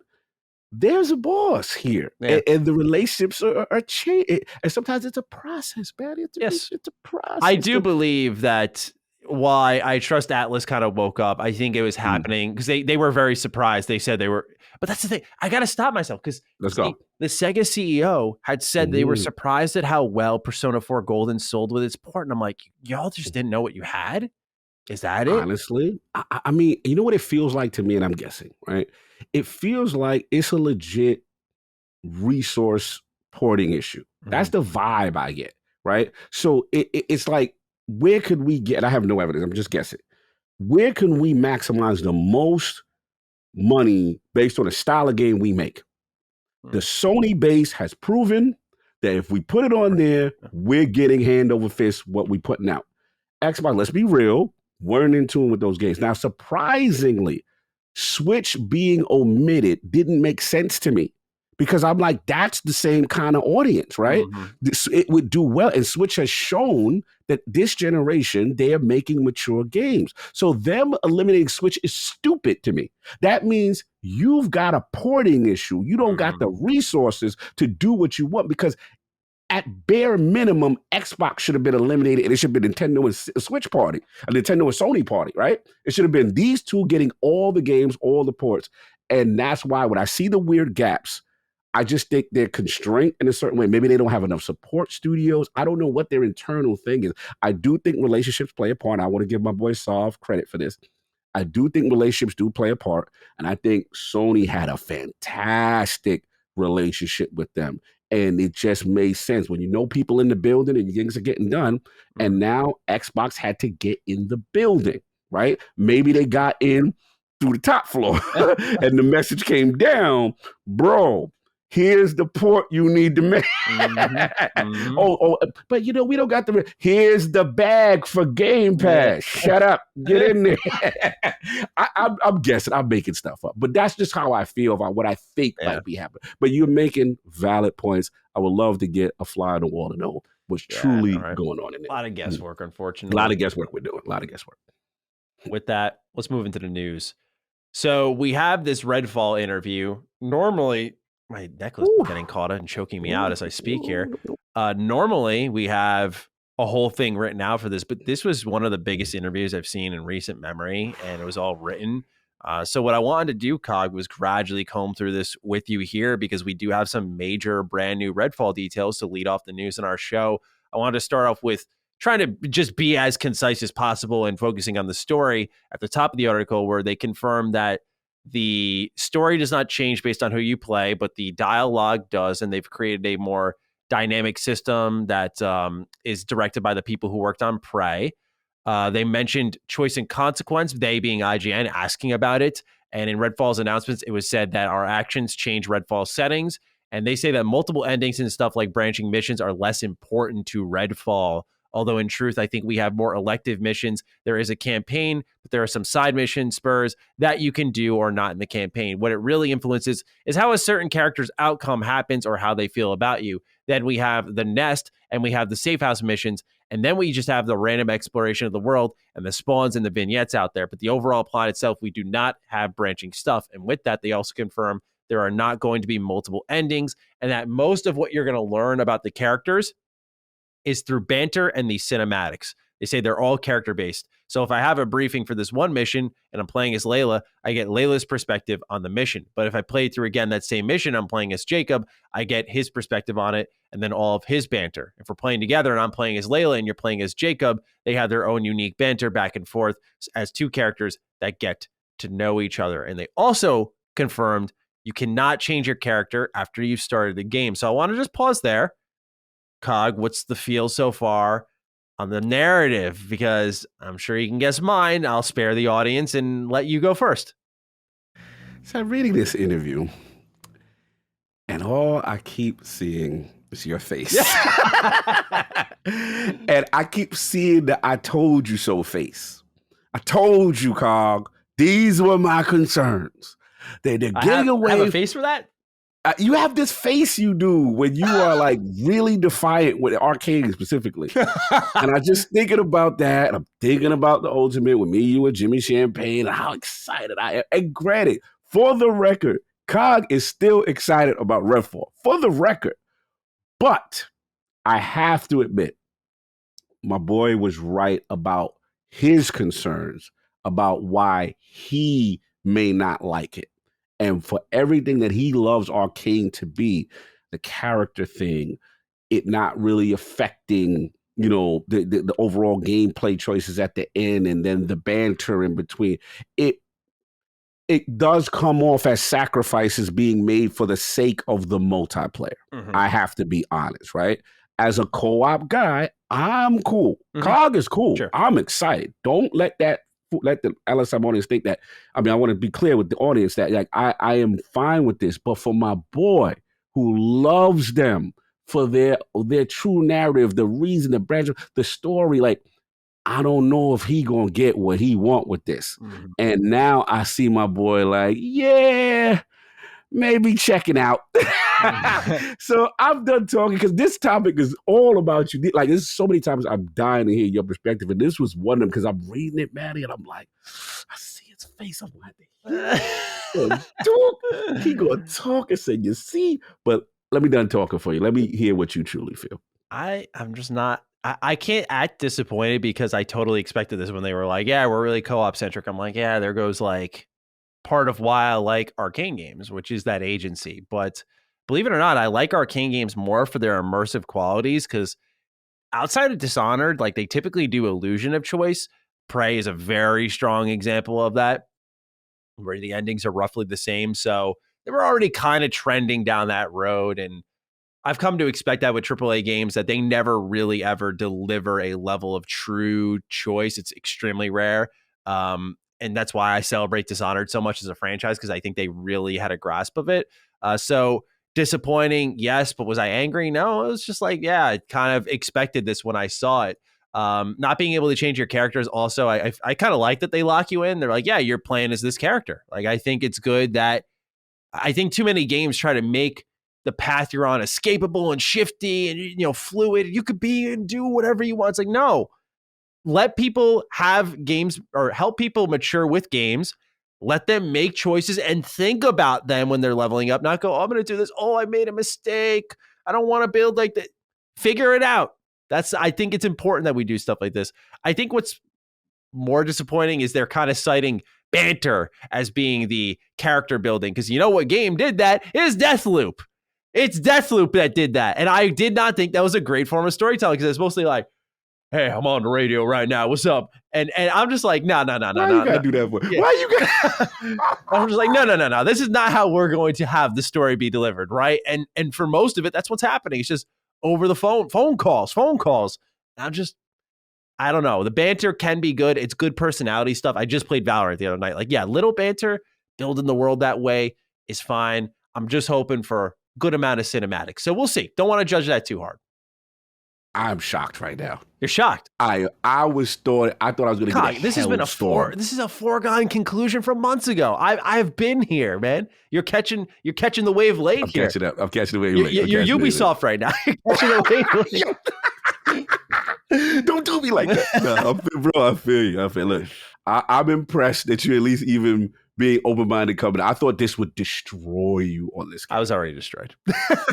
There's a boss here, and the relationships are changing. And sometimes it's a process, man. It's a process. I do believe that why I trust Atlas kind of woke up. I think it was happening because they were very surprised. They said they were, but that's the thing. I got to stop myself because the Sega CEO had said they were surprised at how well Persona 4 Golden sold with its port. And I'm like, y'all just didn't know what you had? Is that it? Honestly, I mean, you know what it feels like to me, and I'm guessing, right? It feels like it's a legit resource porting issue. That's the vibe I get, right? So it's like, where could we get, and I have no evidence, I'm just guessing, where can we maximize the most money based on the style of game we make? The Sony base has proven that if we put it on there, we're getting hand over fist what we putting out. Xbox, let's be real, weren't in tune with those games. Now, surprisingly, Switch being omitted didn't make sense to me because I'm like, that's the same kind of audience, right? It would do well. And Switch has shown that this generation, they are making mature games. So them eliminating Switch is stupid to me. That means you've got a porting issue. You don't got the resources to do what you want because at bare minimum, Xbox should have been eliminated and it should have been Nintendo and Switch party, a Nintendo and Sony party, right? It should have been these two getting all the games, all the ports. And that's why when I see the weird gaps, I just think they're constrained in a certain way. Maybe they don't have enough support studios. I don't know what their internal thing is. I do think relationships play a part. I want to give my boy Sov credit for this. I do think relationships do play a part. And I think Sony had a fantastic relationship with them. And it just made sense when you know people in the building and things are getting done. And now Xbox had to get in the building, right? Maybe they got in through the top floor and the message came down, bro, here's the port you need to make. But we don't got here's the bag for Game Pass. Shut up. Get in there. I'm guessing. I'm making stuff up. But that's just how I feel about what I think might be happening. But you're making valid points. I would love to get a fly on the wall to know what's truly going on in there. A lot of guesswork, unfortunately. A lot of guesswork we're doing. A lot of guesswork. With that, let's move into the news. So we have this Redfall interview. Normally, my necklace is getting caught and choking me out as I speak here. Normally, we have a whole thing written out for this, but this was one of the biggest interviews I've seen in recent memory, and it was all written. So what I wanted to do, Cog, was gradually comb through this with you here because we do have some major brand new Redfall details to lead off the news in our show. I wanted to start off with trying to just be as concise as possible and focusing on the story at the top of the article where they confirm that the story does not change based on who you play, but the dialogue does, and they've created a more dynamic system that is directed by the people who worked on Prey. They mentioned choice and consequence, they being IGN, asking about it. And in Redfall's announcements, it was said that our actions change Redfall settings. And they say that multiple endings and stuff like branching missions are less important to Redfall. Although in truth, I think we have more elective missions. There is a campaign, but there are some side mission spurs that you can do or not in the campaign. What it really influences is how a certain character's outcome happens or how they feel about you. Then we have the nest and we have the safe house missions. And then we just have the random exploration of the world and the spawns and the vignettes out there. But the overall plot itself, we do not have branching stuff. And with that, they also confirm there are not going to be multiple endings and that most of what you're going to learn about the characters is through banter and the cinematics. They say they're all character-based. So if I have a briefing for this one mission and I'm playing as Layla, I get Layla's perspective on the mission. But if I play through again that same mission, I'm playing as Jacob, I get his perspective on it and then all of his banter. If we're playing together and I'm playing as Layla and you're playing as Jacob, they have their own unique banter back and forth as two characters that get to know each other. And they also confirmed you cannot change your character after you've started the game. So I want to just pause there. Cog, what's the feel so far on the narrative? Because I'm sure you can guess mine. I'll spare the audience and let you go first. So I'm reading this interview, and all I keep seeing is your face. And I keep seeing the I told you so face. I told you, Cog, these were my concerns. They're getting away. I have a face for that? You have this face you do when you are like really defiant with Arkane specifically. And I'm just thinking about that. I'm thinking about the Ultimate with me, you, and Jimmy Champagne, and how excited I am. And granted, for the record, Cog is still excited about Redfall. For the record. But I have to admit, my boy was right about his concerns about why he may not like it. And for everything that he loves Arkane to be, the character thing, it not really affecting, you know, the overall gameplay choices at the end and then the banter in between. It does come off as sacrifices being made for the sake of the multiplayer. Mm-hmm. I have to be honest, right? As a co-op guy, I'm cool. Mm-hmm. Cog is cool. Sure. I'm excited. Don't let the LSM audience think that. I mean, I want to be clear with the audience that like I am fine with this, but for my boy who loves them for their true narrative, the reason, the branch, the story, like I don't know if he gonna get what he want with this. Mm-hmm. And now I see my boy like, yeah, maybe checking out. So I'm done talking because this topic is all about you. Like there's so many times I'm dying to hear your perspective, and this was one of them because I'm reading it, Matty, and I'm like, I see his face. I'm like, he gonna talk and say, you see, but let me done talking for you. Let me hear what you truly feel. I'm just not. I can't act disappointed because I totally expected this when they were like, yeah, we're really co-op centric. I'm like, yeah, there goes like part of why I like Arkane games, which is that agency. But believe it or not, I like Arkane games more for their immersive qualities because outside of Dishonored, like they typically do illusion of choice. Prey is a very strong example of that, where the endings are roughly the same. So they were already kind of trending down that road. And I've come to expect that with AAA games that they never really ever deliver a level of true choice. It's extremely rare. And that's why I celebrate Dishonored so much as a franchise, because I think they really had a grasp of it. So disappointing, yes, but was I angry? No, it was just like, yeah, I kind of expected this when I saw it. Not being able to change your characters also, I kind of like that they lock you in. They're like, yeah, you're playing as this character. Like, I think it's good that I think too many games try to make the path you're on escapable and shifty and, you know, fluid. You could be and do whatever you want. It's like, no, let people have games or help people mature with games. Let them make choices and think about them when they're leveling up. Not go, oh, I'm going to do this. Oh, I made a mistake. I don't want to build like that. Figure it out. I think it's important that we do stuff like this. I think what's more disappointing is they're kind of citing banter as being the character building. Because you know what game did that is Deathloop. It's Deathloop that did that. And I did not think that was a great form of storytelling because it's mostly like, hey, I'm on the radio right now. What's up? And I'm just like, no. Why you gotta do that for? Yeah. Why you got? I'm just like, no. This is not how we're going to have the story be delivered, right? And for most of it, that's what's happening. It's just over the phone calls. I don't know. The banter can be good. It's good personality stuff. I just played Valorant the other night. Like, yeah, little banter, building the world that way is fine. I'm just hoping for good amount of cinematics. So we'll see. Don't want to judge that too hard. I'm shocked right now. You're shocked. I thought I was going to get a This has been this is a foregone conclusion from months ago. I've been here, man. You're catching the wave late I'm here. catching up. I'm catching the wave late. You're Ubisoft right now. You're catching the wave late. Don't do me like that. No, I feel you. Look, I'm impressed that you're at least even being open-minded coming. I thought this would destroy you on this game. I was already destroyed.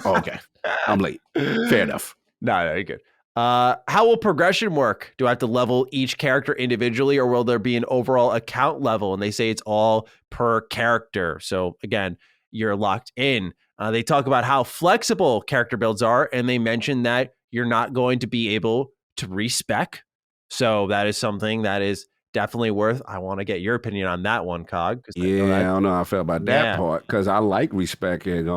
Oh, okay. I'm late. Fair enough. No, you're good. How will progression work? Do I have to level each character individually, or will there be an overall account level? And they say it's all per character. So again, you're locked in. They talk about how flexible character builds are, and they mention that you're not going to be able to respec. So that is something that is definitely worth. I want to get your opinion on that one, Cog. Yeah, I don't know how I felt about that part, because I like respec, and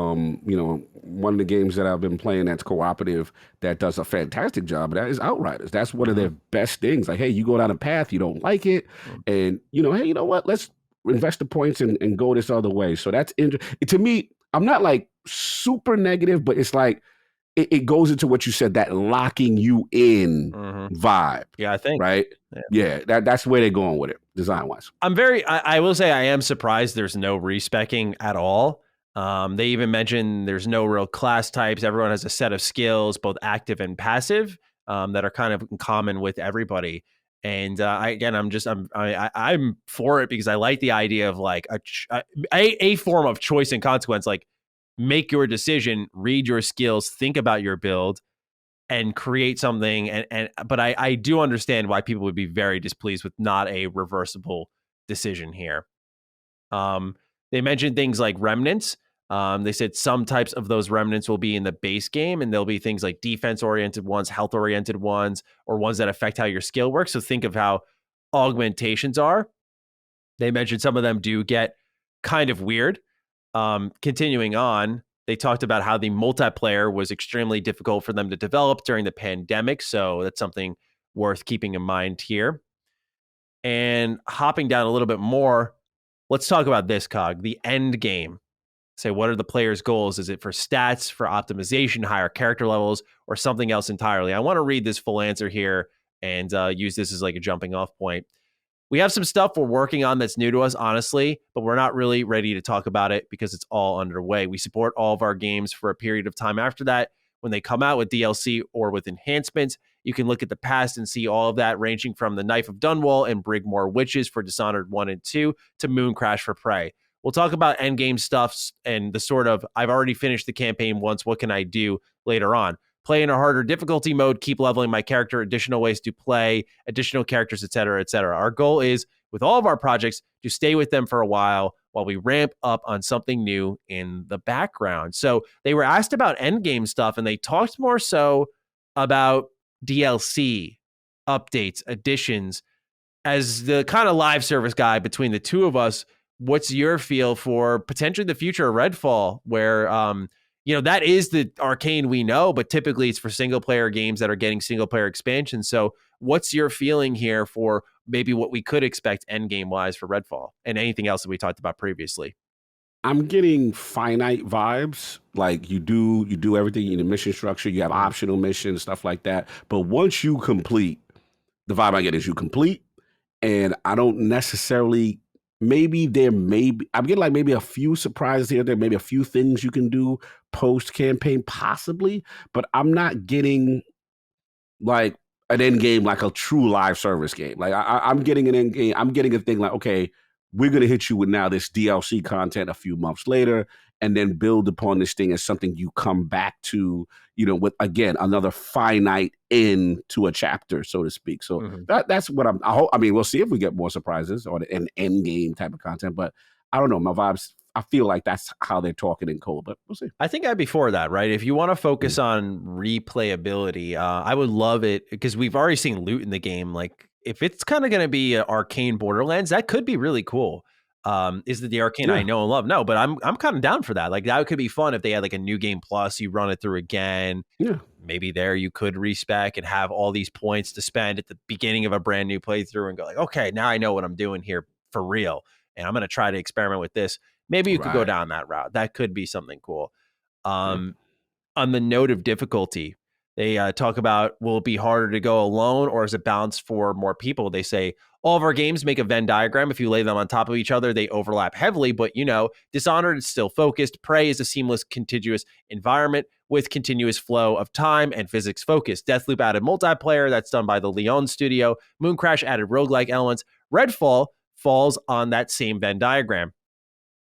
one of the games that I've been playing that's cooperative that does a fantastic job of that is Outriders. That's one of their best things. Like, hey, you go down a path, you don't like it, and hey, you know what? Let's invest the points and go this other way. So that's interesting. To me, I'm not like super negative, but it's like it goes into what you said, that locking you in vibe. Yeah, I think. Right? Yeah, that's where they're going with it, design-wise. I will say I am surprised there's no respecking at all. They even mentioned there's no real class types. Everyone has a set of skills, both active and passive, that are kind of in common with everybody. And I'm for it because I like the idea of like a form of choice and consequence, like make your decision, read your skills, think about your build, and create something. But I do understand why people would be very displeased with not a reversible decision here. They mentioned things like remnants. They said some types of those remnants will be in the base game, and there'll be things like defense-oriented ones, health-oriented ones, or ones that affect how your skill works. So think of how augmentations are. They mentioned some of them do get kind of weird. Continuing on, they talked about how the multiplayer was extremely difficult for them to develop during the pandemic. So that's something worth keeping in mind here. And hopping down a little bit more, let's talk about this, Cog, the end game. Say, what are the players' goals? Is it for stats, for optimization, higher character levels, or something else entirely? I want to read this full answer here and use this as like a jumping off point. We have some stuff we're working on that's new to us, honestly, but we're not really ready to talk about it because it's all underway. We support all of our games for a period of time after that. When they come out with DLC or with enhancements, you can look at the past and see all of that, ranging from the Knife of Dunwall and Brigmore Witches for Dishonored 1 and 2 to Mooncrash for Prey. We'll talk about endgame stuff and the sort of, I've already finished the campaign once, what can I do later on? Play in a harder difficulty mode, keep leveling my character, additional ways to play, additional characters, etc., etc. Our goal is, with all of our projects, to stay with them for a while we ramp up on something new in the background. So they were asked about endgame stuff, and they talked more so about DLC, updates, additions. As the kind of live service guy between the two of us, what's your feel for potentially the future of Redfall, where that is the Arkane we know, but typically it's for single player games that are getting single player expansion. So what's your feeling here for maybe what we could expect end game wise for Redfall and anything else that we talked about previously? I'm getting finite vibes. Like you do everything in the mission structure. You have optional missions, stuff like that. But once you complete, the vibe I get is you complete. And I don't necessarily, I'm getting like maybe a few surprises here. There maybe a few things you can do post campaign, possibly, but I'm not getting like an end game, like a true live service game. Like I'm getting an end game. I'm getting a thing like, okay, we're going to hit you with now this DLC content a few months later, and then build upon this thing as something you come back to, with, again, another finite end to a chapter, so to speak. So that's what I hope. I mean, we'll see if we get more surprises or an end game type of content, but I don't know. My vibes, I feel like that's how they're talking in code, but we'll see. I think I'd be for that, right? If you want to focus on replayability, I would love it because we've already seen loot in the game. Like, if it's kind of going to be Arcane Borderlands, that could be really cool. Is it the Arcane I know and love? No, but I'm kind of down for that. Like, that could be fun if they had like a new game plus, you run it through again. Yeah. Maybe there you could respec and have all these points to spend at the beginning of a brand new playthrough and go like, okay, now I know what I'm doing here for real. And I'm going to try to experiment with this. Maybe you could go down that route. That could be something cool. On the note of difficulty, they talk about, will it be harder to go alone or is it balanced for more people? They say all of our games make a Venn diagram. If you lay them on top of each other, they overlap heavily, but Dishonored is still focused. Prey is a seamless, contiguous environment with continuous flow of time and physics focus. Deathloop added multiplayer. That's done by the Leon studio. Mooncrash added roguelike elements. Redfall falls on that same Venn diagram.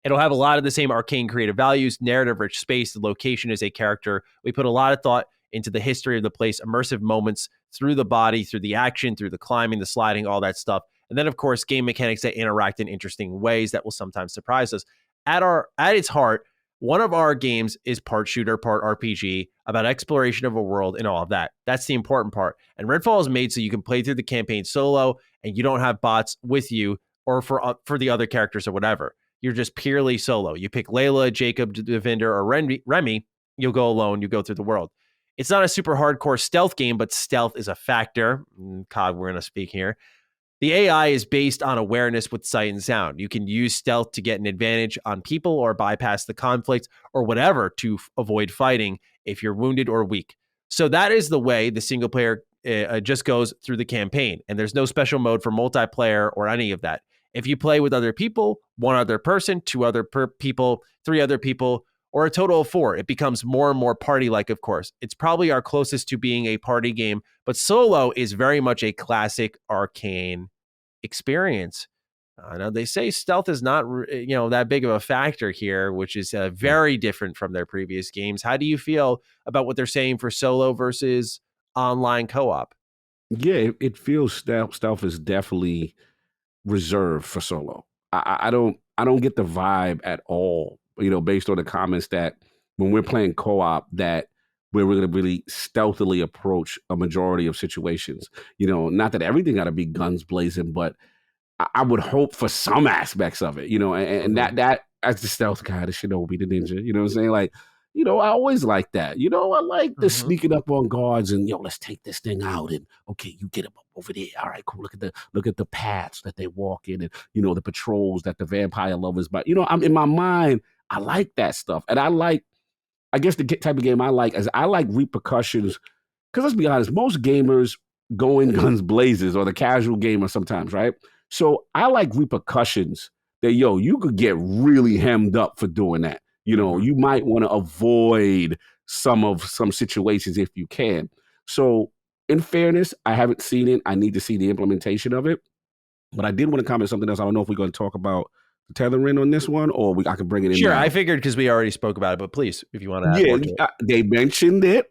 It'll have a lot of the same arcane creative values, narrative-rich space, the location is a character. We put a lot of thought into the history of the place, immersive moments through the body, through the action, through the climbing, the sliding, all that stuff. And then, of course, game mechanics that interact in interesting ways that will sometimes surprise us. At its heart, one of our games is part shooter, part RPG, about exploration of a world and all of that. That's the important part. And Redfall is made so you can play through the campaign solo and you don't have bots with you or for the other characters or whatever. You're just purely solo. You pick Layla, Jacob, Devinder, or Remy. You'll go alone. You go through the world. It's not a super hardcore stealth game, but stealth is a factor. COG, we're going to speak here. The AI is based on awareness with sight and sound. You can use stealth to get an advantage on people or bypass the conflict or whatever to avoid fighting if you're wounded or weak. So that is the way the single player just goes through the campaign. And there's no special mode for multiplayer or any of that. If you play with other people, one other person, two other people, three other people, or a total of 4, it becomes more and more party-like, of course. It's probably our closest to being a party game, but solo is very much a classic Arcane experience. Now, they say stealth is not that big of a factor here, which is very different from their previous games. How do you feel about what they're saying for solo versus online co-op? Yeah, it feels stealth is definitely reserved for solo. I don't get the vibe at all, based on the comments that when we're playing co-op that we're going to really stealthily approach a majority of situations. Not that everything got to be guns blazing, but I would hope for some aspects of it, and that as the stealth guy, the shinobi, the ninja, you know what I'm saying? Like, I always like that. I like the sneaking up on guards and let's take this thing out and okay, you get up over there. All right, cool. Look at the paths that they walk in and the patrols that the vampire lovers. But I'm in my mind, I like that stuff, and I guess the type of game I like is I like repercussions. Because let's be honest, most gamers go in guns blazes, or the casual gamer sometimes, right? So I like repercussions that you could get really hemmed up for doing that. You might want to avoid some situations if you can. So in fairness, I haven't seen it. I need to see the implementation of it. But I did want to comment something else. I don't know if we're going to talk about the tethering on this one, or I can bring it in. Sure, now. I figured because we already spoke about it, but please, if you want to add more to it. They mentioned it,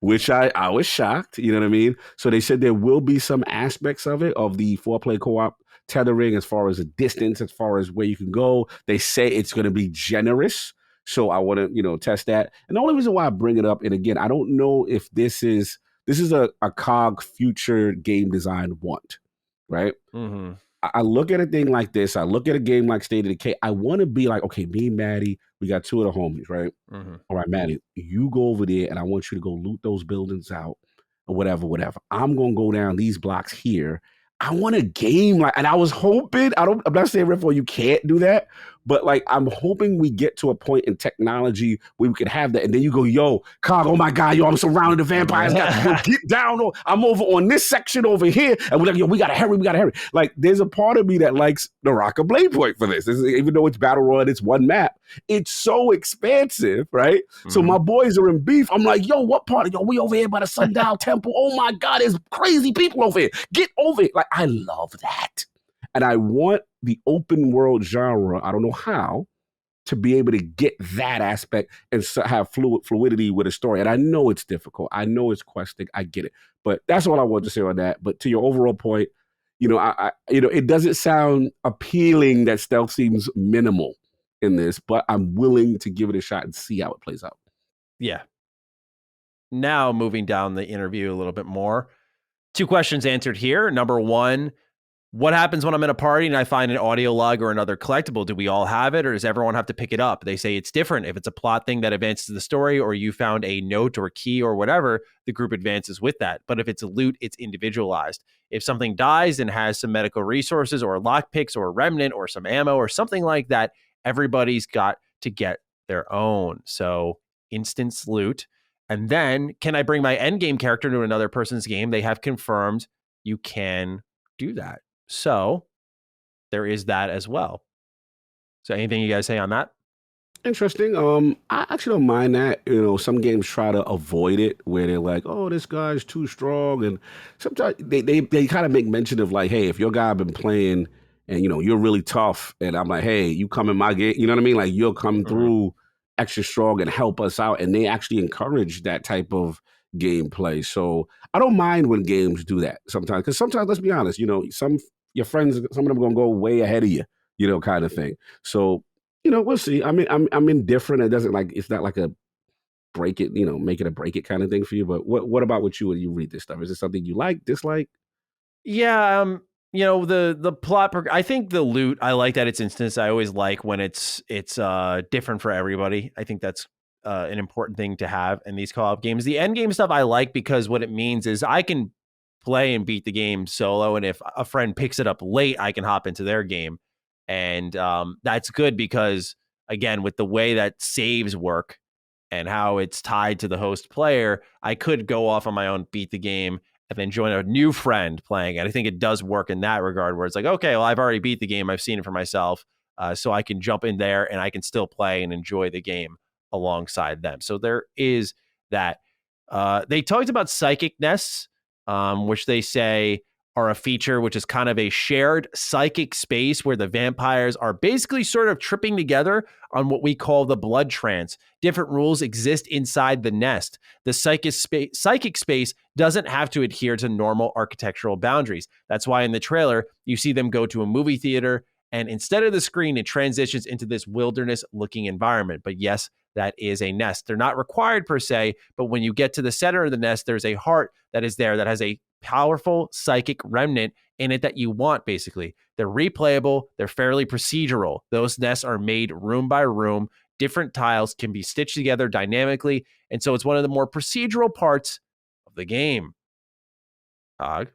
which I was shocked. You know what I mean? So they said there will be some aspects of it, of the 4-player co-op tethering, as far as the distance, as far as where you can go. They say it's going to be generous. So I want to, test that. And the only reason why I bring it up, and again, I don't know if this is a COG future game design want, right? Mm-hmm. I look at a thing like this. I look at a game like State of Decay. I want to be like, okay, me and Matty, we got 2 of the homies, right? All right, Matty, you go over there and I want you to go loot those buildings out or whatever. I'm going to go down these blocks here. I want a game like, and I was hoping, I'm not saying Redfall, you can't do that, but like, I'm hoping we get to a point in technology where we could have that. And then you go, yo, COG, oh my God, I'm surrounded the vampires. Get down. I'm over on this section over here. And we're like, yo, we got to hurry. Like, there's a part of me that likes the Rock of Blade Point for this. Even though it's Battle Royale, it's one map. It's so expansive, right? So my boys are in beef. I'm like, yo, what part of we over here by the Sundial Temple? Oh my God, there's crazy people over here. Get over it. Like, I love that. And I want the open world genre, I don't know how, to be able to get that aspect and have fluidity with a story. And I know it's difficult. I know it's questing. I get it. But that's all I want to say on that. But to your overall point, it doesn't sound appealing that stealth seems minimal. in this, but I'm willing to give it a shot and see how it plays out. Yeah. Now moving down the interview a little bit more. 2 questions answered here. Number 1, what happens when I'm in a party and I find an audio log or another collectible? Do we all have it, or does everyone have to pick it up? They say it's different. If it's a plot thing that advances the story, or you found a note or key or whatever, the group advances with that. But if it's a loot, it's individualized. If something dies and has some medical resources or lockpicks or a remnant or some ammo or something like that, everybody's got to get their own. So instance loot. And then, can I bring my endgame character to another person's game? They have confirmed you can do that. So there is that as well. So anything you guys say on that? Interesting. I actually don't mind that. Some games try to avoid it where they're like, "Oh, this guy's too strong," and sometimes they kind of make mention of like, "Hey, if your guy been playing and you're really tough," and I'm like, "Hey, you come in my game," you know what I mean? Like you'll come through extra strong and help us out, and they actually encourage that type of gameplay. So I don't mind when games do that sometimes, because sometimes, let's be honest, your friends, some of them are gonna go way ahead of you, kind of thing. So. We'll see. I mean, I'm indifferent. It doesn't it's not like a break it, make it a break it kind of thing for you. But what about with you when you read this stuff? Is it something you like, dislike? Yeah, the plot. I think the loot. I like that it's instance. I always like when it's different for everybody. I think that's an important thing to have in these co-op games. The end game stuff I like because what it means is I can play and beat the game solo, and if a friend picks it up late, I can hop into their game. And that's good because, again, with the way that saves work and how it's tied to the host player, I could go off on my own, beat the game, and then join a new friend playing it. I think it does work in that regard where it's like, okay, well, I've already beat the game. I've seen it for myself. So I can jump in there and I can still play and enjoy the game alongside them. So there is that. They talked about psychic nests, which they say are a feature which is kind of a shared psychic space where the vampires are basically sort of tripping together on what we call the blood trance. Different rules exist inside the nest. The psychic space doesn't have to adhere to normal architectural boundaries. That's why in the trailer, you see them go to a movie theater, and instead of the screen, it transitions into this wilderness-looking environment. But yes, that is a nest. They're not required per se, but when you get to the center of the nest, there's a heart that is there that has a powerful psychic remnant in it that you want, basically. They're replayable. They're fairly procedural. Those nests are made room by room. Different tiles can be stitched together dynamically. And so it's one of the more procedural parts of the game. Thoughts?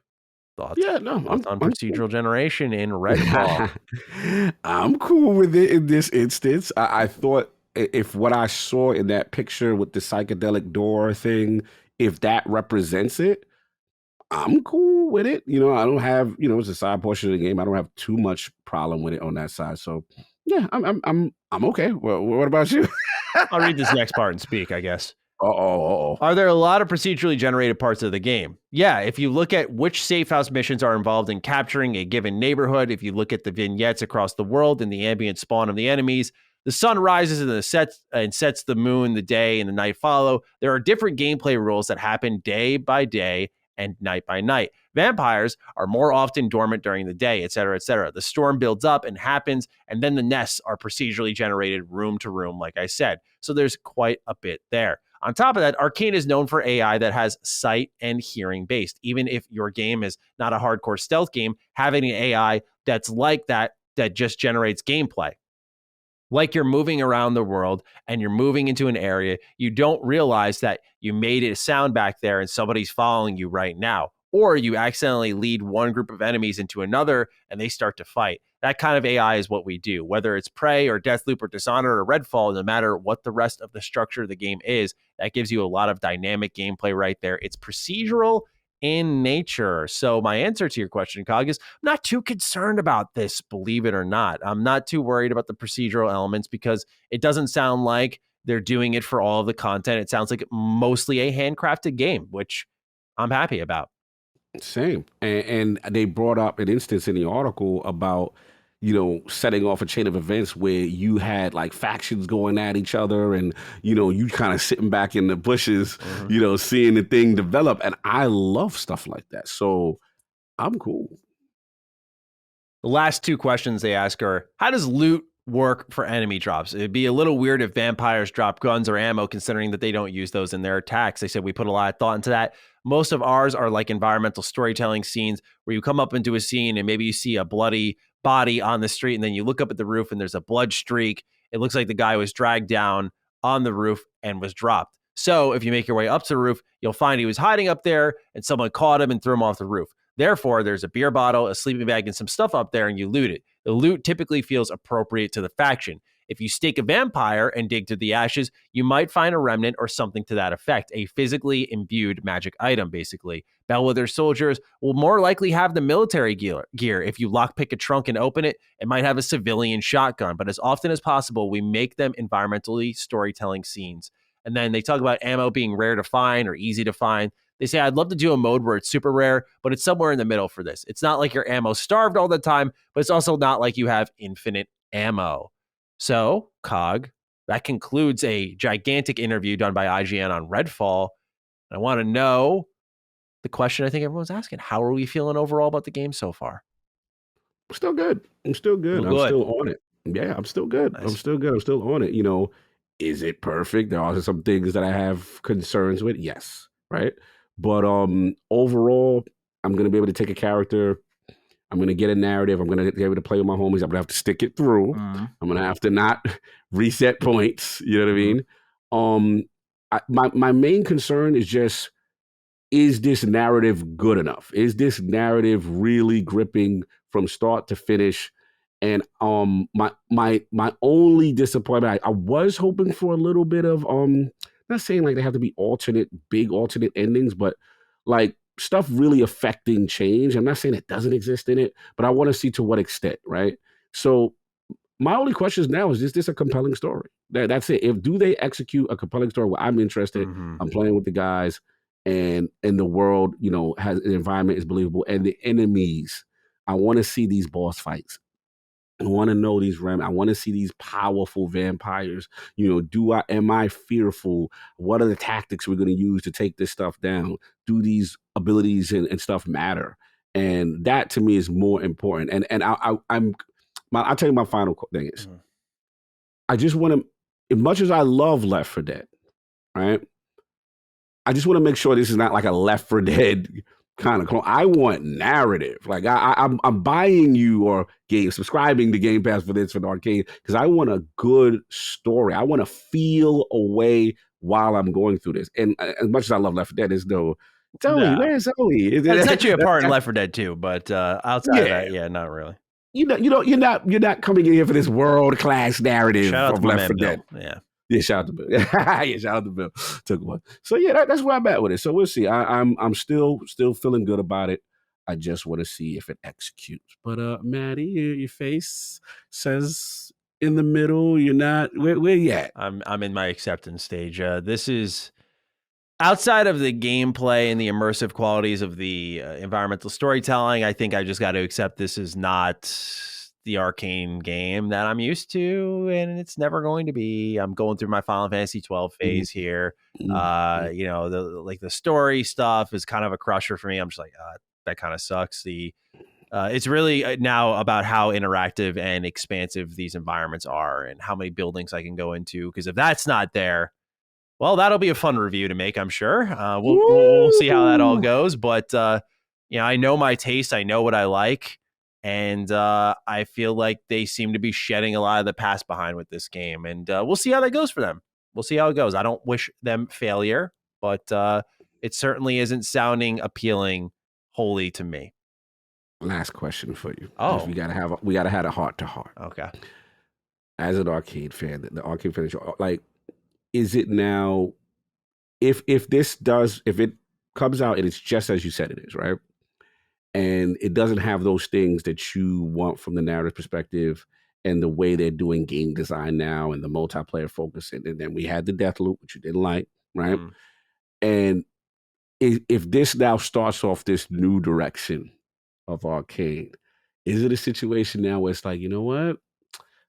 Yeah, no, Thoughts on procedural generation in Redfall? I'm cool with it in this instance. I thought if what I saw in that picture with the psychedelic door thing, if that represents it, I'm cool with it. I don't have, it's a side portion of the game. I don't have too much problem with it on that side. So yeah, I'm okay. Well, what about you? I'll read this next part and speak, I guess. Uh-oh. Are there a lot of procedurally generated parts of the game? Yeah, if you look at which safe house missions are involved in capturing a given neighborhood, if you look at the vignettes across the world and the ambient spawn of the enemies, the sun rises and sets the moon, the day and the night follow. There are different gameplay rules that happen day by day and night by night. Vampires are more often dormant during the day, et cetera, et cetera. The storm builds up and happens, and then the nests are procedurally generated room to room, like I said. So there's quite a bit there. On top of that, Arkane is known for AI that has sight and hearing based. Even if your game is not a hardcore stealth game, having an AI that's like that just generates gameplay. Like you're moving around the world and you're moving into an area, you don't realize that you made a sound back there and somebody's following you right now. Or you accidentally lead one group of enemies into another and they start to fight. That kind of AI is what we do. Whether it's Prey or Deathloop or Dishonored or Redfall, no matter what the rest of the structure of the game is, that gives you a lot of dynamic gameplay right there. It's procedural in nature. So my answer to your question, Cog, is I'm not too concerned about this, believe it or not. I'm not too worried about the procedural elements because it doesn't sound like they're doing it for all of the content. It sounds like mostly a handcrafted game, which I'm happy about. Same. And they brought up an instance in the article about, setting off a chain of events where you had like factions going at each other and, you kind of sitting back in the bushes, seeing the thing develop. And I love stuff like that. So I'm cool. The last 2 questions they ask are, how does loot work for enemy drops. It'd be a little weird if vampires drop guns or ammo, considering that they don't use those in their attacks. They said we put a lot of thought into that. Most of ours are like environmental storytelling scenes where you come up into a scene and maybe you see a bloody body on the street, and then you look up at the roof and there's a blood streak. It looks like the guy was dragged down on the roof and was dropped. So if you make your way up to the roof, you'll find he was hiding up there and someone caught him and threw him off the roof. Therefore, there's a beer bottle, a sleeping bag, and some stuff up there, and you loot it. The loot typically feels appropriate to the faction. If you stake a vampire and dig through the ashes, you might find a remnant or something to that effect, a physically imbued magic item, basically. Bellwether soldiers will more likely have the military gear. If you lockpick a trunk and open it, it might have a civilian shotgun, but as often as possible, we make them environmentally storytelling scenes. And then they talk about ammo being rare to find or easy to find. They say, I'd love to do a mode where it's super rare, but it's somewhere in the middle for this. It's not like you're ammo starved all the time, but it's also not like you have infinite ammo. So, Cog, that concludes a gigantic interview done by IGN on Redfall. I want to know the question I think everyone's asking. How are we feeling overall about the game so far? I'm still good. I'm still good. I'm still on it. Yeah, I'm still good. Nice. I'm still good. I'm still on it. You know, is it perfect? There are some things that I have concerns with. Yes, right? But overall, I'm going to be able to take a character. I'm going to get a narrative. I'm going to be able to play with my homies. I'm going to have to stick it through. I'm going to have to not reset points. You know what I mean? My main concern is just, is this narrative good enough? Is this narrative really gripping from start to finish? And my only disappointment, I was hoping for a little bit of not saying like they have to be big alternate endings, but like stuff really affecting change. I'm not saying it doesn't exist in it, but I want to see to what extent, right? So my only question now is this a compelling story? That's it. Do they execute a compelling story where I'm interested, I'm playing with the guys, and the world, you know, has the environment is believable, and the enemies, I want to see these boss fights. I want to know these I want to see these powerful vampires. You know, am I fearful? What are the tactics we're going to use to take this stuff down? Do these abilities and stuff matter? And that to me is more important. And I'll tell you my final thing is, I just want to, as much as I love Left 4 Dead, right? I just want to make sure this is not like a Left 4 Dead kind of clone. I want narrative. Like I'm buying you or subscribing to Game Pass for the Arkane because I want a good story. I want to feel a way while I'm going through this. And as much as I love Left 4 Dead, there's no Zoe. Where's Zoe? It sets you apart in Left 4 Dead 2, but outside of that, yeah, not really. You're not coming in here for this world class narrative of Left 4 Dead. Yeah, shout out to Bill. Yeah, shout out to Bill. Took one. So yeah, that's where I'm at with it. So we'll see. I'm still feeling good about it. I just want to see if it executes. But Matty, your face says in the middle. You're not. Where you at? I'm in my acceptance stage. This is outside of the gameplay and the immersive qualities of the environmental storytelling. I think I just got to accept this is not the Arkane game that I'm used to, and it's never going to be. I'm going through my Final Fantasy 12 phase here. You know, the story stuff is kind of a crusher for me. I'm just like, that kind of sucks. It's really now about how interactive and expansive these environments are and how many buildings I can go into. Because if that's not there, well, that'll be a fun review to make, I'm sure. We'll see how that all goes. But you know, I know my taste. I know what I like. And I feel like they seem to be shedding a lot of the past behind with this game. And we'll see how that goes for them. We'll see how it goes. I don't wish them failure, but it certainly isn't sounding appealing wholly to me. Last question for you. Oh, we gotta have a heart to heart. Okay. As an arcade fan, the arcade fan, like, is it now? If it comes out and it's just as you said it is, right? And it doesn't have those things that you want from the narrative perspective and the way they're doing game design now and the multiplayer focus. And then we had the death loop, which you didn't like, right? And if this now starts off this new direction of Arkane, is it a situation now where it's like, you know what?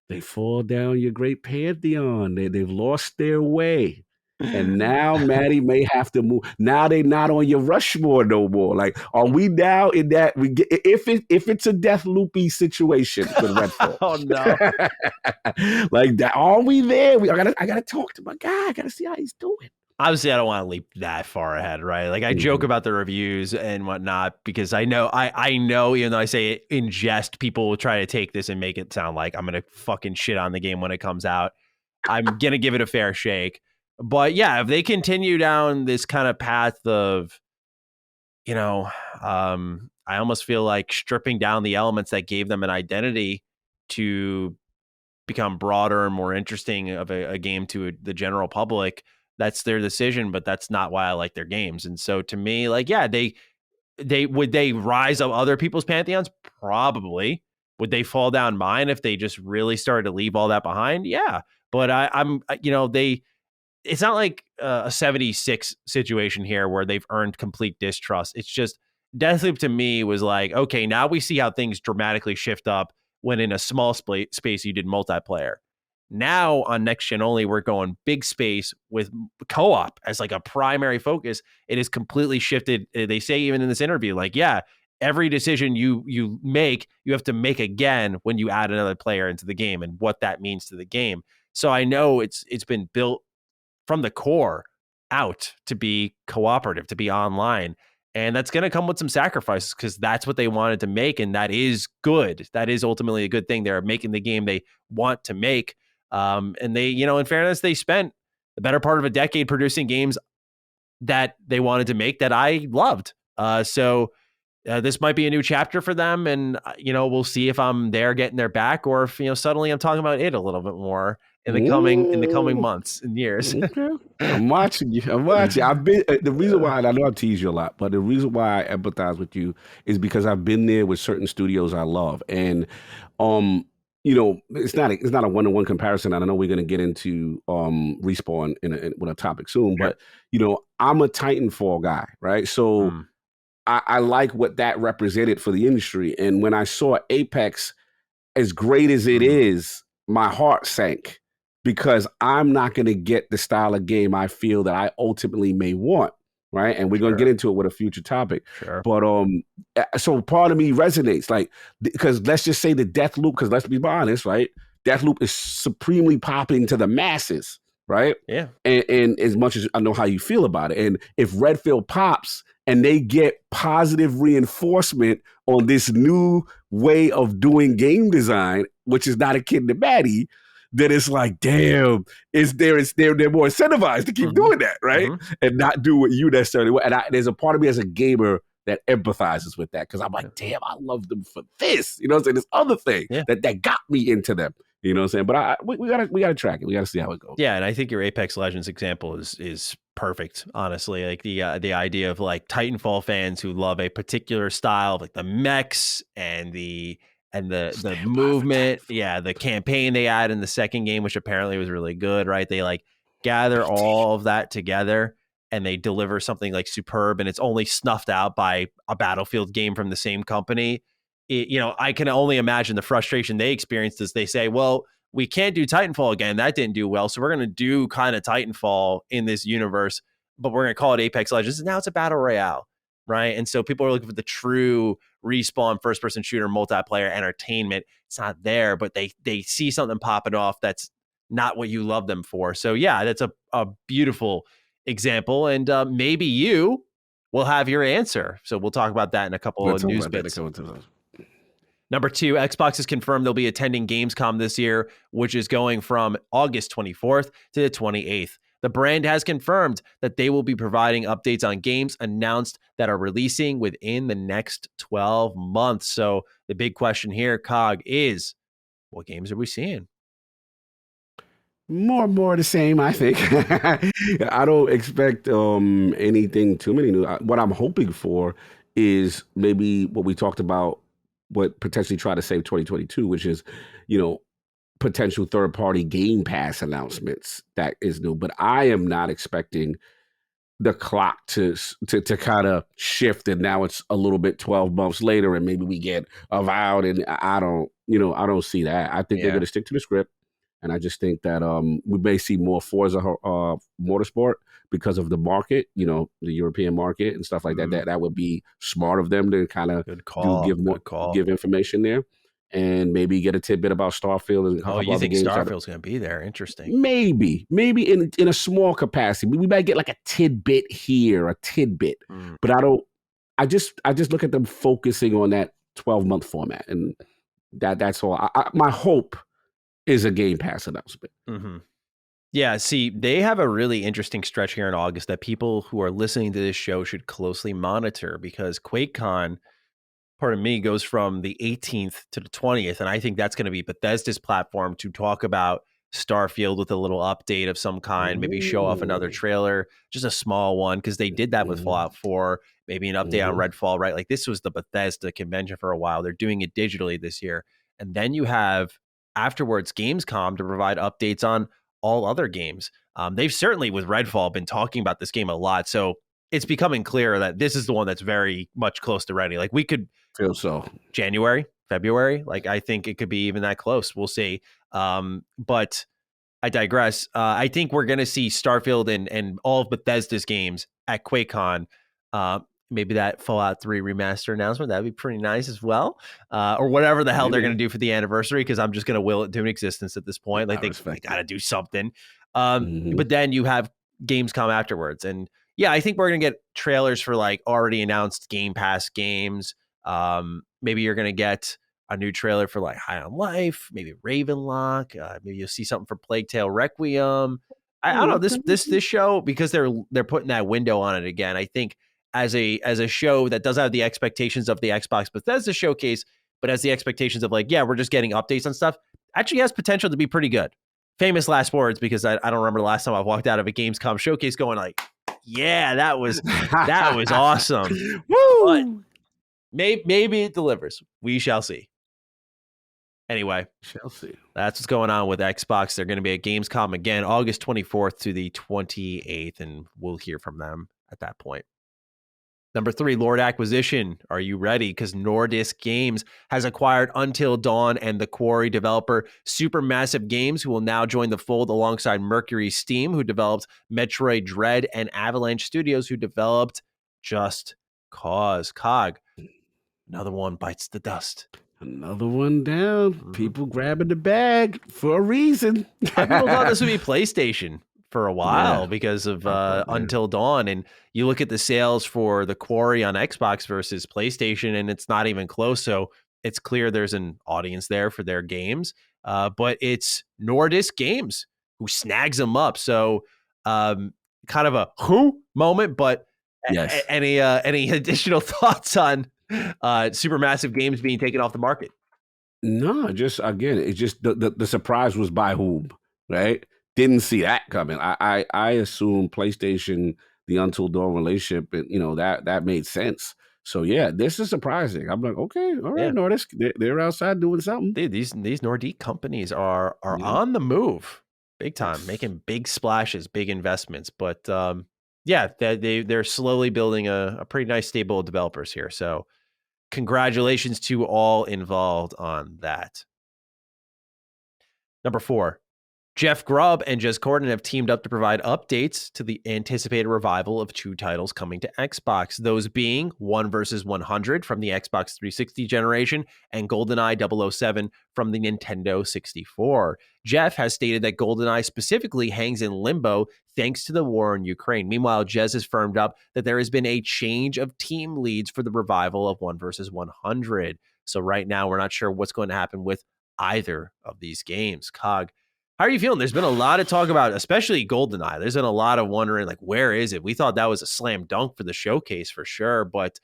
They fall down your great pantheon. They've lost their way. And now Matty may have to move. Now they not on your Rushmore no more. Like, are we now in that we get if it's a death loopy situation with Redfall? Oh no. Like that, are we there? I gotta talk to my guy. I gotta see how he's doing. Obviously, I don't want to leap that far ahead, right? Like I joke about the reviews and whatnot because I know, even though I say it in jest, people will try to take this and make it sound like I'm gonna fucking shit on the game when it comes out. I'm gonna give it a fair shake. But yeah, if they continue down this kind of path of, I almost feel like stripping down the elements that gave them an identity to become broader and more interesting of a game to the general public, that's their decision, but that's not why I like their games. And so to me, like, yeah, they would they rise up other people's pantheons? Probably. Would they fall down mine if they just really started to leave all that behind? Yeah. But it's not like a 76 situation here where they've earned complete distrust. It's just Deathloop to me was like, okay, now we see how things dramatically shift up when in a small space you did multiplayer. Now on next gen only, we're going big space with co-op as like a primary focus. It is completely shifted. They say even in this interview, like, yeah, every decision you make, you have to make again when you add another player into the game and what that means to the game. So I know it's been built from the core out to be cooperative, to be online. And that's going to come with some sacrifices because that's what they wanted to make. And that is good. That is ultimately a good thing. They're making the game they want to make. And they, in fairness, they spent the better part of a decade producing games that they wanted to make that I loved. So this might be a new chapter for them. And, we'll see if I'm there getting their back or if, suddenly I'm talking about it a little bit more in the coming months and years. Okay. I'm watching you. I've been the reason why, and I know I tease you a lot, but the reason why I empathize with you is because I've been there with certain studios I love, and it's not a one-to-one comparison. And I know we're going to get into Respawn with a topic soon, but I'm a Titanfall guy, right? So I like what that represented for the industry, and when I saw Apex, as great as it is, my heart sank. Because I'm not going to get the style of game I feel that I ultimately may want, right? And we're going to get into it with a future topic. Sure. But so part of me resonates, like, because let's just say the Deathloop, because let's be honest, right? Deathloop is supremely popping to the masses, right? Yeah. And as much as I know how you feel about it, and if Redfall pops and they get positive reinforcement on this new way of doing game design, which is not akin to Matty, then it's like, damn, they're more incentivized to keep doing that, right? And not do what you necessarily want. And there's a part of me as a gamer that empathizes with that because I'm like, damn, I love them for this. You know what I'm saying? This other thing that got me into them. You know what I'm saying? But we gotta track it. We gotta see how it goes. Yeah, and I think your Apex Legends example is perfect, honestly. Like the idea of like Titanfall fans who love a particular style of like the mechs and the movement, the campaign they add in the second game, which apparently was really good, right? They like gather all of that together and they deliver something like superb, and it's only snuffed out by a Battlefield game from the same company. I can only imagine the frustration they experienced as they say, well, we can't do Titanfall again. That didn't do well. So we're going to do kind of Titanfall in this universe, but we're going to call it Apex Legends. And now it's a battle royale, right? And so people are looking for the true Respawn first-person shooter multiplayer entertainment. It's not there, but they see something popping off that's not what you love them for. So yeah, that's a beautiful example. And maybe you will have your answer. So we'll talk about that in a couple of news bits. Number 2, Xbox has confirmed they'll be attending Gamescom this year, which is going from August 24th to the 28th. The brand has confirmed that they will be providing updates on games announced that are releasing within the next 12 months. So the big question here, Cog, is what games are we seeing? More the same, I think. I don't expect anything too many new. What I'm hoping for is maybe what we talked about, what potentially try to save 2022, which is, potential third-party Game Pass announcements. That is new, but I am not expecting the clock to kind of shift, and now it's a little bit 12 months later, and maybe we get Avowed, and I don't see that. I think they're going to stick to the script. And I just think that we may see more Forza Motorsport because of the market, the European market and stuff like that. That would be smart of them to kind of give information there, and maybe get a tidbit about Starfield and a couple you other think games. Starfield's going to be there? Interesting. Maybe in a small capacity. We might get like a tidbit here, but I just look at them focusing on that 12-month format, and that's all. My hope is a Game Pass announcement. Yeah, see, they have a really interesting stretch here in August that people who are listening to this show should closely monitor, because QuakeCon, pardon me, goes from the 18th to the 20th, and I think that's going to be Bethesda's platform to talk about Starfield with a little update of some kind, maybe show off another trailer, just a small one, because they did that with Fallout 4, maybe an update on Redfall, right? Like, this was the Bethesda convention for a while. They're doing it digitally this year. And then you have, afterwards, Gamescom to provide updates on all other games. They've certainly, with Redfall, been talking about this game a lot. So it's becoming clear that this is the one that's very much close to ready. Like, we could feel so January, February. Like, I think it could be even that close. We'll see. But I digress. I think we're going to see Starfield and all of Bethesda's games at QuakeCon. Maybe that Fallout 3 remaster announcement, that'd be pretty nice as well. Or whatever the hell they're going to do for the anniversary, because I'm just going to will it to an existence at this point. Like, they got to do something. But then you have Gamescom afterwards. And yeah, I think we're going to get trailers for like already announced Game Pass games. Maybe you're going to get a new trailer for like High on Life, maybe Ravenlock. Maybe you'll see something for Plague Tale Requiem. I don't know, this show, because they're putting that window on it again. I think as a show that does have the expectations of the Xbox Bethesda showcase, but has the expectations of like, yeah, we're just getting updates on stuff, actually has potential to be pretty good. Famous last words, because I don't remember the last time I walked out of a Gamescom showcase going like, yeah, that was awesome. Woo! But maybe it delivers. We shall see. Anyway, shall see. That's what's going on with Xbox. They're going to be at Gamescom again, August 24th to the 28th, and we'll hear from them at that point. Number 3, Lord Acquisition. Are you ready? Because Nordisk Games has acquired Until Dawn and the Quarry developer Supermassive Games, who will now join the fold alongside Mercury Steam, who developed Metroid Dread, and Avalanche Studios, who developed Just Cause. COG. Another one bites the dust. Another one down. People grabbing the bag for a reason. People thought this would be PlayStation for a while because of Until Dawn. And you look at the sales for the Quarry on Xbox versus PlayStation, and it's not even close. So it's clear there's an audience there for their games. But it's Nordisk Games who snags them up. So kind of a who moment, but yes. Any additional thoughts on Supermassive Games being taken off the market? No, just again, it's just the surprise was by whom, right? Didn't see that coming. I assume PlayStation, the Until Dawn relationship, and that made sense. So yeah, this is surprising. I'm like, okay, all right, Nordisk, they're outside doing something. Dude, these Nordic companies are on the move, big time, making big splashes, big investments. But they're slowly building a pretty nice stable of developers here. So congratulations to all involved on that. Number 4, Jeff Grubb and Jez Corden have teamed up to provide updates to the anticipated revival of 2 titles coming to Xbox. Those being 1 vs. 100 from the Xbox 360 generation and GoldenEye 007 from the Nintendo 64. Jeff has stated that GoldenEye specifically hangs in limbo thanks to the war in Ukraine. Meanwhile, Jez has firmed up that there has been a change of team leads for the revival of 1 vs. 100. So right now, we're not sure what's going to happen with either of these games. COG, how are you feeling? There's been a lot of talk about, especially GoldenEye. There's been a lot of wondering, like, where is it? We thought that was a slam dunk for the showcase for sure, but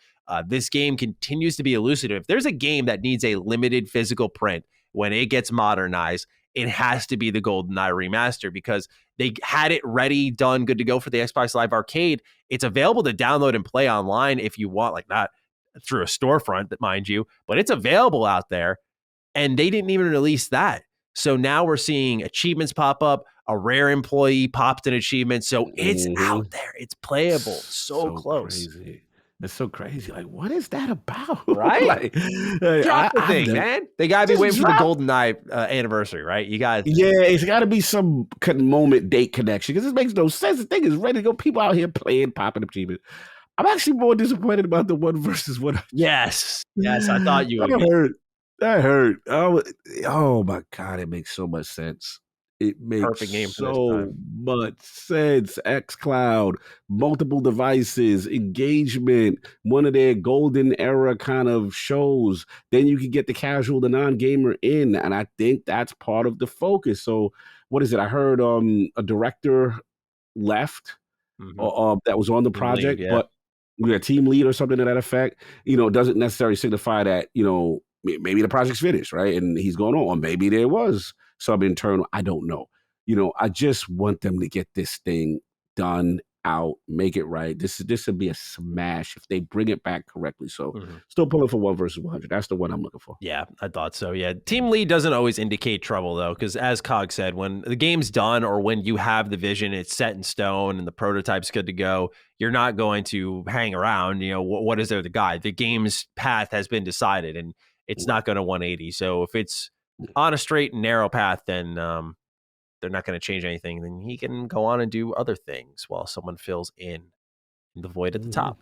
this game continues to be elusive. If there's a game that needs a limited physical print when it gets modernized, it has to be the GoldenEye remaster, because they had it ready, done, good to go for the Xbox Live Arcade. It's available to download and play online if you want, like not through a storefront, mind you, but it's available out there. And they didn't even release that. So now we're seeing achievements pop up. A rare employee popped an achievement. So it's out there. It's playable. So close. Crazy. It's so crazy. Like, what is that about? Right? like, Drop the I've thing, never man. They gotta be just waiting for the drop. Goldeneye anniversary, right? You got Yeah, it's got to be some moment date connection because this makes no sense. The thing is ready to go. People out here playing, popping achievements. I'm actually more disappointed about the 1v1. yes. I thought you would That be. hurt. That hurt. Oh my God, it makes so much sense. It makes Perfect game for this so time. much sense. xCloud, multiple devices, engagement, one of their golden era kind of shows. Then you can get the casual, the non-gamer in. And I think that's part of the focus. So what is it? I heard a director left Mm-hmm. that was on the Team lead, project, yeah. but we had team lead or something to that effect. It doesn't necessarily signify that, maybe the project's finished, right? And he's going on, or maybe there was some internal, I don't know. I just want them to get this thing done out, make it right. This would be a smash if they bring it back correctly. So still pulling for 1v100. That's the one I'm looking for. Yeah, I thought so. Yeah. Team lead doesn't always indicate trouble, though, because as Cog said, when the game's done or when you have the vision, it's set in stone and the prototype's good to go, you're not going to hang around. What is there to guide? The game's path has been decided and it's not going to 180. So if it's on a straight and narrow path, then they're not going to change anything. Then he can go on and do other things while someone fills in the void at the top.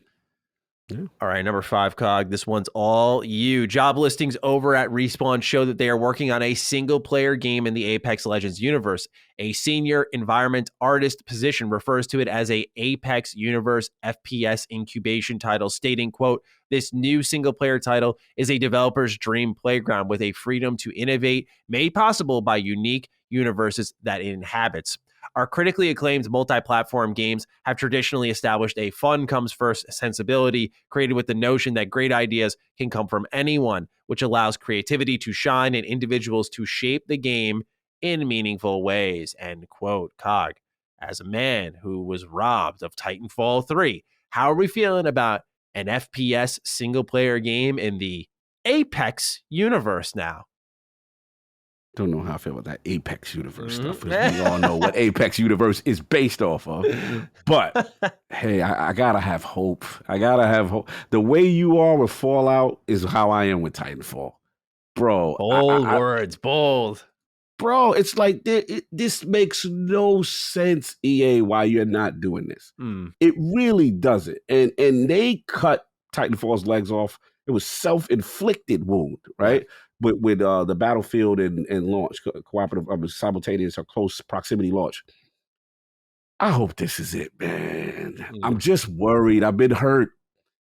Yeah. All right, number 5, Cog. This one's all you. Job listings over at Respawn show that they are working on a single-player game in the Apex Legends universe. A senior environment artist position refers to it as a Apex Universe FPS incubation title, stating, quote, "This new single-player title is a developer's dream playground with a freedom to innovate made possible by unique universes that it inhabits. Our critically acclaimed multi-platform games have traditionally established a fun comes first sensibility created with the notion that great ideas can come from anyone, which allows creativity to shine and individuals to shape the game in meaningful ways." End quote. Cog, as a man who was robbed of Titanfall 3, how are we feeling about an FPS single-player game in the Apex universe now? Don't know how I feel about that Apex Universe stuff, because we all know what Apex Universe is based off of. But hey, I gotta have hope. The way you are with Fallout is how I am with Titanfall, bro. Bold words, bold. Bro, it's like this makes no sense, EA, why you're not doing this. It really doesn't. And they cut Titanfall's legs off. It was self-inflicted wound, right? With the Battlefield and launch, cooperative, simultaneous or close proximity launch. I hope this is it, man. I'm just worried. I've been hurt.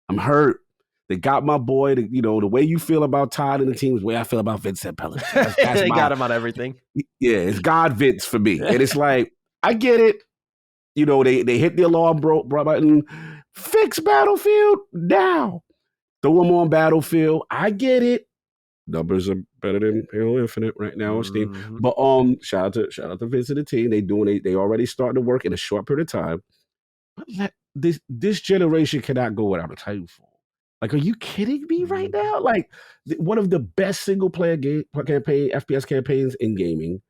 I'm hurt. They got my boy. The way you feel about Todd and the team is the way I feel about Vincent Pellet. They got him on everything. Yeah, it's God Vince for me. And it's like, I get it. They hit the alarm button. Fix Battlefield now. Throw them on Battlefield. I get it. Numbers are better than Halo Infinite right now on Steam. But shout out to Vince and the team. They already starting to work in a short period of time. But this generation cannot go without a Titanfall. Like, are you kidding me right now? Like, one of the best single player FPS campaigns in gaming.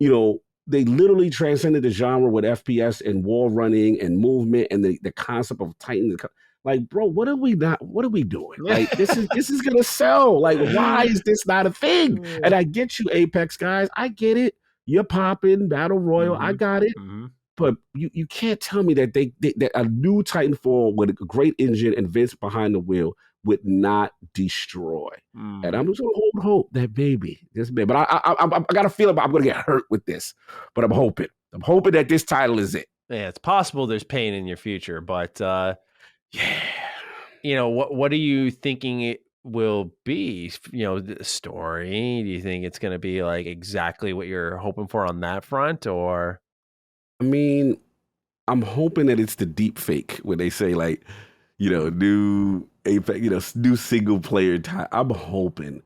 They literally transcended the genre with FPS and wall running and movement and the concept of Titan. Like, bro, what are we doing? Like, this is gonna sell. Like, why is this not a thing? And I get you, Apex guys. I get it. You're popping Battle Royale. I got it. But you can't tell me that that a new Titanfall with a great engine and Vince behind the wheel would not destroy. And I'm just gonna hold hope that this baby. But I got a feeling I'm gonna get hurt with this. But I'm hoping that this title is it. Yeah, it's possible there's pain in your future, but what are you thinking it will be? The story. Do you think it's gonna be like exactly what you're hoping for on that front, or? I mean, I'm hoping that it's the deep fake when they say like, new Apex, new single player time. I'm hoping,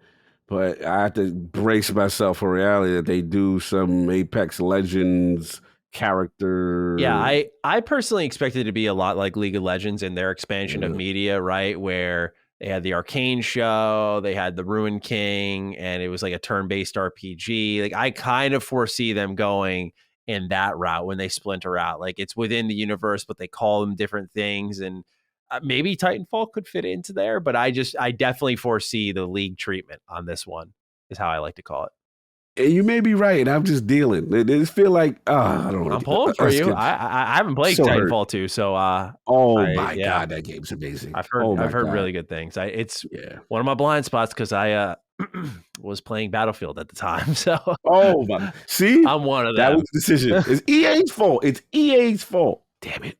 but I have to brace myself for reality that they do some Apex Legends character. Yeah, I personally expected it to be a lot like League of Legends in their expansion of media, right? Where they had the Arkane show, they had the Ruin King, and it was like a turn-based RPG. Like, I kind of foresee them going in that route when they splinter out. Like, it's within the universe, but they call them different things. And maybe Titanfall could fit into there, but I definitely foresee the league treatment on this one is how I like to call it. And you may be right, and I'm just dealing. They just feel like, I don't want to. I'm pulling for you. I haven't played Titanfall 2, so God, that game's amazing. I've heard really good things. It's one of my blind spots because I was playing Battlefield at the time. So see, I'm one of them. That was the decision. It's EA's fault. It's EA's fault. Damn it.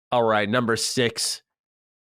All right, number 6.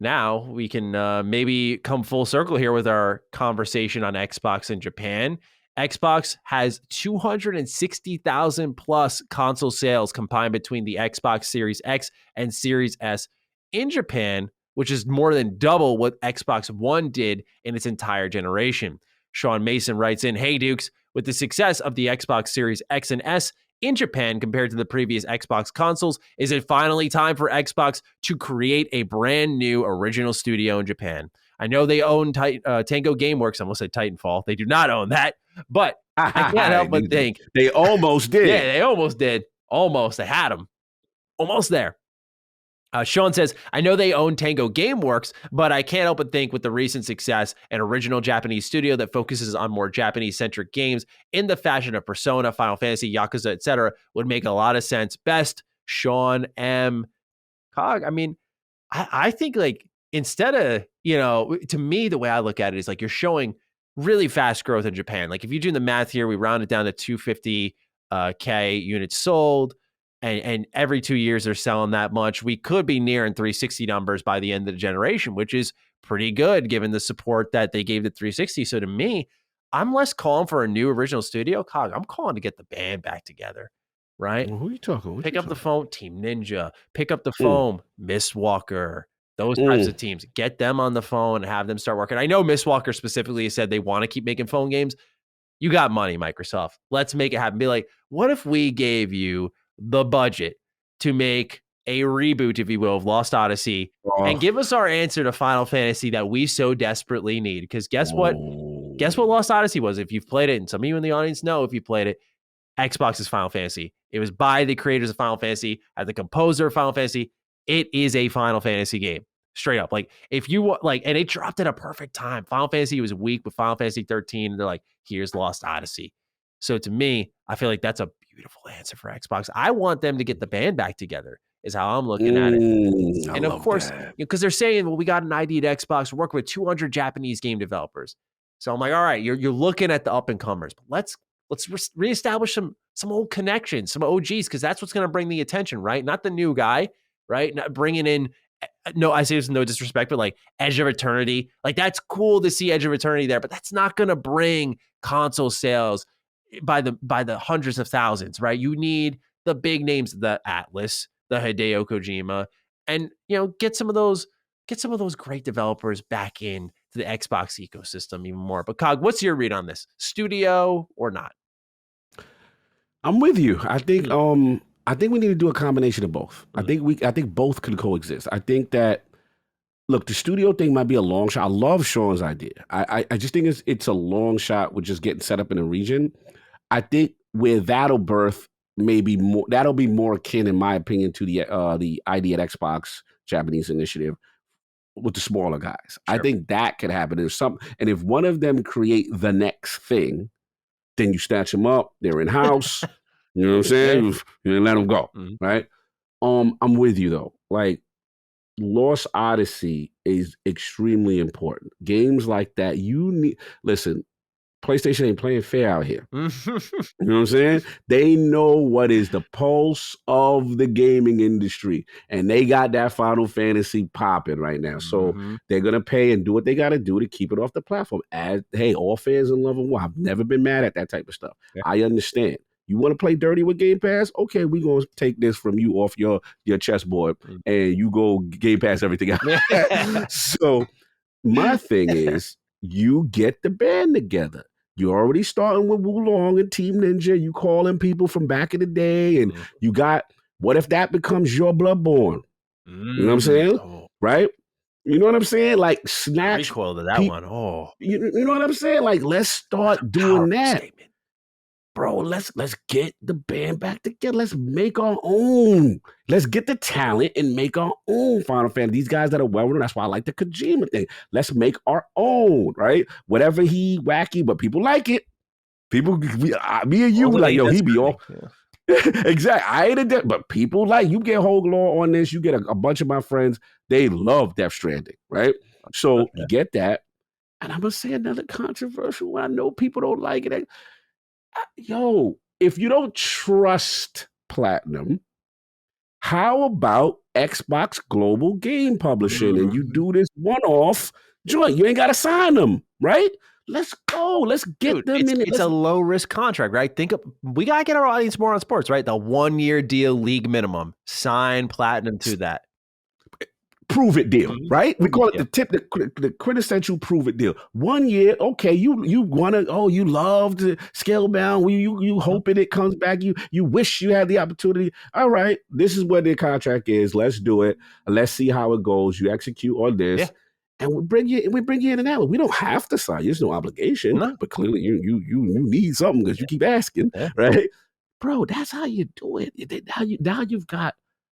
Now we can maybe come full circle here with our conversation on Xbox in Japan. Xbox has 260,000 plus console sales combined between the Xbox Series X and Series S in Japan, which is more than double what Xbox One did in its entire generation. Sean Mason writes in, "Hey Dukes, with the success of the Xbox Series X and S in Japan compared to the previous Xbox consoles, is it finally time for Xbox to create a brand new original studio in Japan? I know they own Tango Gameworks. I almost said Titanfall. They do not own that, but I can't help but think they almost did. Yeah, they almost did. Almost. They had them. Almost there. Sean says, I know they own Tango Gameworks, but I can't help but think with the recent success, an original Japanese studio that focuses on more Japanese-centric games in the fashion of Persona, Final Fantasy, Yakuza, etc. would make a lot of sense. Best, Sean M. Cog. I mean, I think like instead of, to me, the way I look at it is like you're showing really fast growth in Japan. Like if you do the math here, we round it down to 250K units sold. And every 2 years they're selling that much. We could be nearing 360 numbers by the end of the generation, which is pretty good given the support that they gave the 360. So to me, I'm less calling for a new original studio. Cog, I'm calling to get the band back together, right? Well, who are you talking? Pick up the phone, Team Ninja. Pick up the phone, Mistwalker. Those types of teams. Get them on the phone and have them start working. I know Mistwalker specifically said they want to keep making phone games. You got money, Microsoft. Let's make it happen. Be like, what if we gave you the budget to make a reboot, if you will, of Lost Odyssey and give us our answer to Final Fantasy that we so desperately need? Because guess what? Guess what Lost Odyssey was? If you've played it, and some of you in the audience know if you played it, Xbox's Final Fantasy. It was by the creators of Final Fantasy, as the composer of Final Fantasy. It is a Final Fantasy game. Straight up. Like, if you like, and it dropped at a perfect time. Final Fantasy was weak with Final Fantasy 13, and they're like, here's Lost Odyssey. So to me, I feel like that's a beautiful answer for Xbox. I want them to get the band back together, is how I'm looking at it. And of course, because they're saying, well, we got an ID at Xbox. We're working with 200 Japanese game developers. So I'm like, all right, you're looking at the up and comers, but let's reestablish some old connections, some OGs, because that's what's going to bring the attention, right? Not the new guy, right? Not bringing in. No, I say this with no disrespect, but like Edge of Eternity, like that's cool to see Edge of Eternity there, but that's not going to bring console sales by the hundreds of thousands, right? You need the big names, the Atlas, the Hideo Kojima, and get some of those great developers back in to the Xbox ecosystem even more. But Cog, what's your read on this? Studio or not? I'm with you. I think we need to do a combination of both. I think both can coexist. I think that, look, the studio thing might be a long shot. I love Sean's idea. I just think it's a long shot with just getting set up in a region. I think where that'll birth maybe more, that'll be more akin, in my opinion, to the ID at Xbox Japanese initiative with the smaller guys. Sure. I think that could happen. And if one of them create the next thing, then you snatch them up. They're in house. You know what I'm saying? You let them go, right? I'm with you though. Like, Lost Odyssey is extremely important. Games like that, you need. Listen, PlayStation ain't playing fair out here. You know what I'm saying? They know what is the pulse of the gaming industry, and they got that Final Fantasy popping right now. So they're gonna pay and do what they got to do to keep it off the platform. Hey, all fans in love and war. I've never been mad at that type of stuff. Yeah. I understand. You want to play dirty with Game Pass? Okay, we're going to take this from you off your chessboard, and you go Game Pass everything else. So my thing is, you get the band together. You're already starting with Wulong and Team Ninja. You calling people from back in the day, and you got, what if that becomes your Bloodborne? You know what I'm saying? Right? You know what I'm saying? Like, snatch. Recoil to that one. Oh. You know what I'm saying? Like, let's start doing that. Statement. bro, let's get the band back together. Let's make our own. Let's get the talent and make our own Final Fantasy. These guys that are well-known, that's why I like the Kojima thing. Let's make our own, right? Whatever he wacky, but people like it. People, me and you, like, yo, he be all. Yeah. Exactly. I ain't a death, but people like, you get Hogue Law on this, you get a bunch of my friends, they love Death Stranding, right? So you get that. And I'm going to say another controversial one. I know people don't like it. Yo, if you don't trust Platinum, how about Xbox Global Game Publishing and you do this one-off joint? You ain't got to sign them, right? Let's go. Let's get them in. It's a low-risk contract, right? We got to get our audience more on sports, right? The 1-year deal, league minimum. Sign Platinum to that. Prove it deal, right? We call it the quintessential prove it deal. 1 year, okay, you want to, you love to scale down, you hoping it comes back, you wish you had the opportunity. All right, this is what the contract is. Let's do it. Let's see how it goes. You execute on this, and we bring you in and out. We don't have to sign. There's no obligation, but clearly you need something because you keep asking, right? Bro, that's how you do it. Now you've got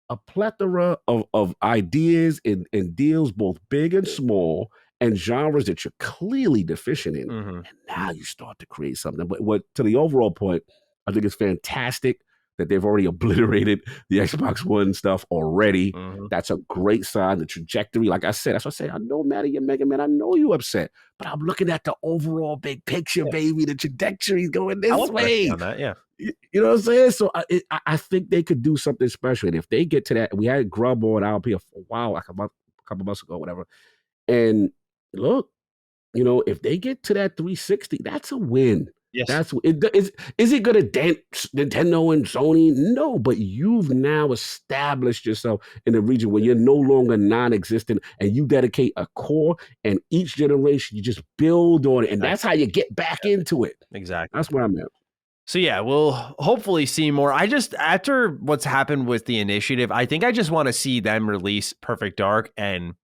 a plethora of ideas and deals, both big and small, and genres that you're clearly deficient in. And now you start to create something. But what to the overall point, I think it's fantastic that they've already obliterated the Xbox One stuff already. That's a great sign. The trajectory, like I said, that's what I say. I know, Matty, you're Mega Man. I know you upset, but I'm looking at the overall big picture, baby. The trajectory's going this way. On that, You know what I'm saying? So I think they could do something special. And if they get to that, we had Grub on AlphV for a while, like a couple months ago, whatever. And look, if they get to that 360, that's a win. Yes. That's is it going to dent Nintendo and Sony? No, but you've now established yourself in a region where you're no longer non-existent, and you dedicate a core, and each generation you just build on it, and that's how you get back into it. Exactly. That's what I meant. So yeah, we'll hopefully see more. After what's happened with the initiative, I think I just want to see them release Perfect Dark and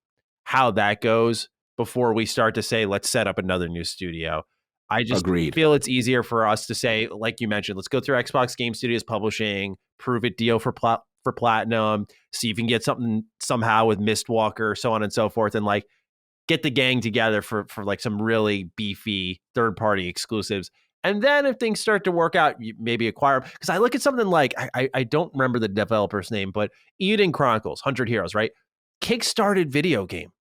how that goes before we start to say, let's set up another new studio. I just feel it's easier for us to say, like you mentioned, let's go through Xbox Game Studios Publishing, prove it deal for Platinum, see if you can get something somehow with Mistwalker, so on and so forth, and like get the gang together for like some really beefy third-party exclusives. And then if things start to work out, you maybe acquire them. Because I look at something like, I don't remember the developer's name, but Eden Chronicles, 100 Heroes, right? Kickstarted video game.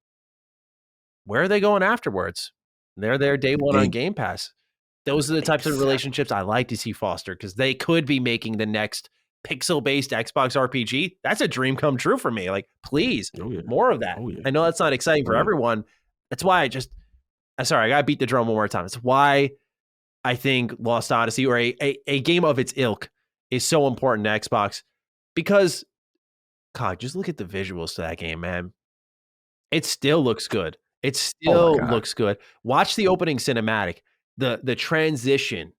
Where are they going afterwards? They're there day one on Game Pass. Those are the types of relationships I like to see fostered, because they could be making the next pixel-based Xbox RPG. That's a dream come true for me. Like, please, more of that. I know that's not exciting for everyone. That's why I got to beat the drum one more time. It's why I think Lost Odyssey, or a game of its ilk, is so important to Xbox, because, God, just look at the visuals to that game, man. It still looks good. It still looks good. Watch the opening cinematic. The transition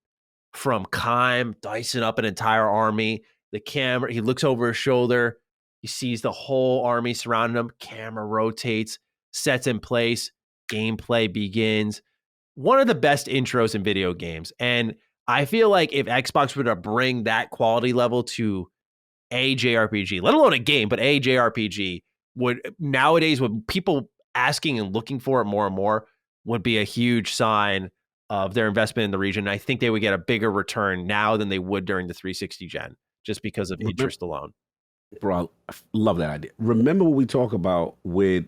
from Kime dicing up an entire army, the camera, he looks over his shoulder, he sees the whole army surrounding him, camera rotates, sets in place, gameplay begins. One of the best intros in video games. And I feel like if Xbox were to bring that quality level to a JRPG, let alone a game, but a JRPG, would nowadays, with people asking and looking for it more and more, would be a huge sign of their investment in the region. I think they would get a bigger return now than they would during the 360 gen, just because of interest alone. Bro, I love that idea. Remember what we talk about with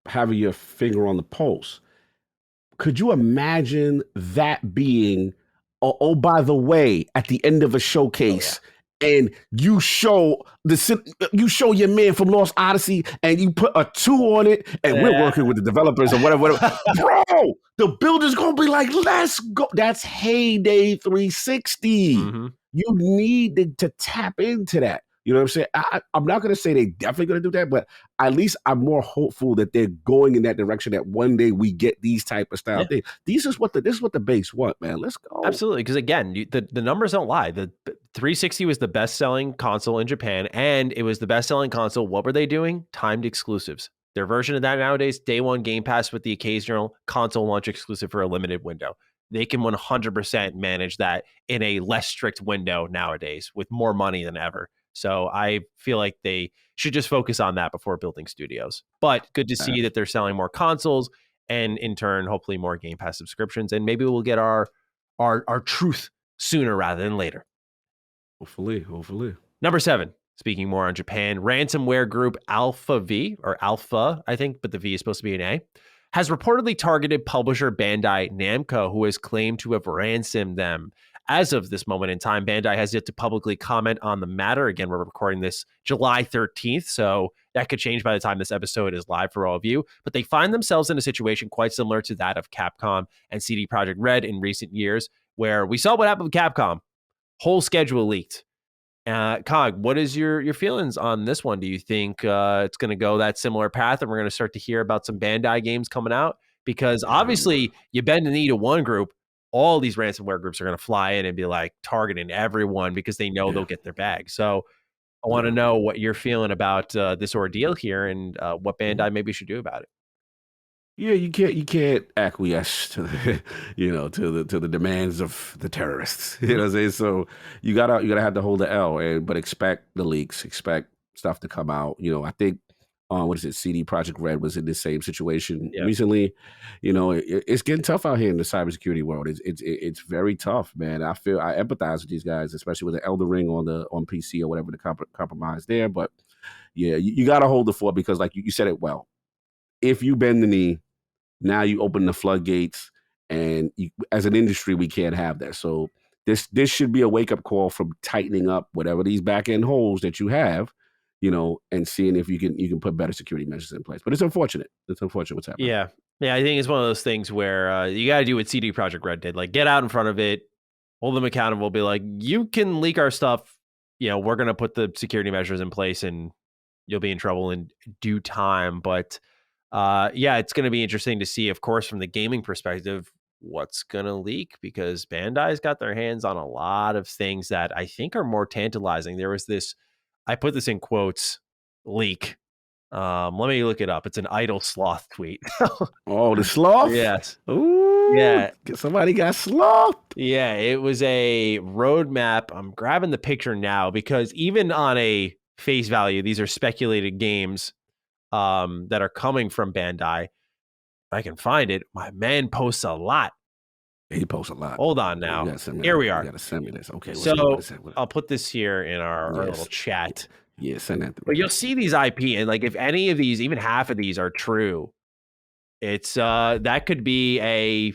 having your finger on the pulse. Could you imagine that being, oh, by the way, at the end of a showcase, and you show your man from Lost Odyssey, and you put a 2 on it, and we're working with the developers or whatever. Bro, the builder's gonna be like, let's go. That's heyday 360. You need to tap into that. You know what I'm saying? I'm not going to say they're definitely going to do that, but at least I'm more hopeful that they're going in that direction, that one day we get these type of style things. This is what the base want, man. Let's go. Absolutely. Because again, the numbers don't lie. The 360 was the best-selling console in Japan, and it was the best-selling console. What were they doing? Timed exclusives. Their version of that nowadays, day one Game Pass with the occasional console launch exclusive for a limited window. they can 100% manage that in a less strict window nowadays with more money than ever. So I feel like they should just focus on that before building studios. But good to see that they're selling more consoles and in turn, hopefully more Game Pass subscriptions. And maybe we'll get our truth sooner rather than later. Hopefully. Number 7, speaking more on Japan, ransomware group AlphV, or Alpha, I think, but the V is supposed to be an A, has reportedly targeted publisher Bandai Namco, who has claimed to have ransomed them. As of this moment in time, Bandai has yet to publicly comment on the matter. Again, we're recording this July 13th, so that could change by the time this episode is live for all of you. But they find themselves in a situation quite similar to that of Capcom and CD Projekt Red in recent years, where we saw what happened with Capcom. Whole schedule leaked. Cog, what is your feelings on this one? Do you think it's going to go that similar path and we're going to start to hear about some Bandai games coming out? Because obviously you bend the knee to one group, all these ransomware groups are going to fly in and be like targeting everyone because they know they'll get their bag. So I want to know what you're feeling about this ordeal here and what Bandai maybe should do about it. Yeah, you can't acquiesce to the, to the demands of the terrorists. You know what I'm saying? So you gotta have to hold the L, but expect the leaks, expect stuff to come out. I think CD Projekt Red was in the same situation recently. It's getting tough out here in the cybersecurity world. It's very tough, man. I empathize with these guys, especially with the Elden Ring on PC or whatever the compromise there. But yeah, you gotta hold the fort because, like you said it well. If you bend the knee, now you open the floodgates, and as an industry, we can't have that. So this should be a wake-up call from tightening up whatever these back-end holes that you have, and seeing if you can put better security measures in place. But it's unfortunate. It's unfortunate what's happening. Yeah. I think it's one of those things where you got to do what CD Projekt Red did. Like, get out in front of it, hold them accountable, be like, you can leak our stuff. We're going to put the security measures in place, and you'll be in trouble in due time. But it's going to be interesting to see, of course, from the gaming perspective, what's going to leak, because Bandai's got their hands on a lot of things that I think are more tantalizing. There was this, I put this in quotes, leak. Let me look it up. It's an Idle Sloth tweet. Oh, the sloth? Yes. Ooh, yeah. Somebody got sloth. Yeah, it was a roadmap. I'm grabbing the picture now because even on a face value, these are speculated games that are coming from Bandai. If I can find it, my man posts a lot. He posts a lot. Hold on now. Here we are. You gotta send me this. Okay. So I'll put this here in our little chat. Yeah, send that. But you'll see these IP, and like if any of these, even half of these are true, it's that could be a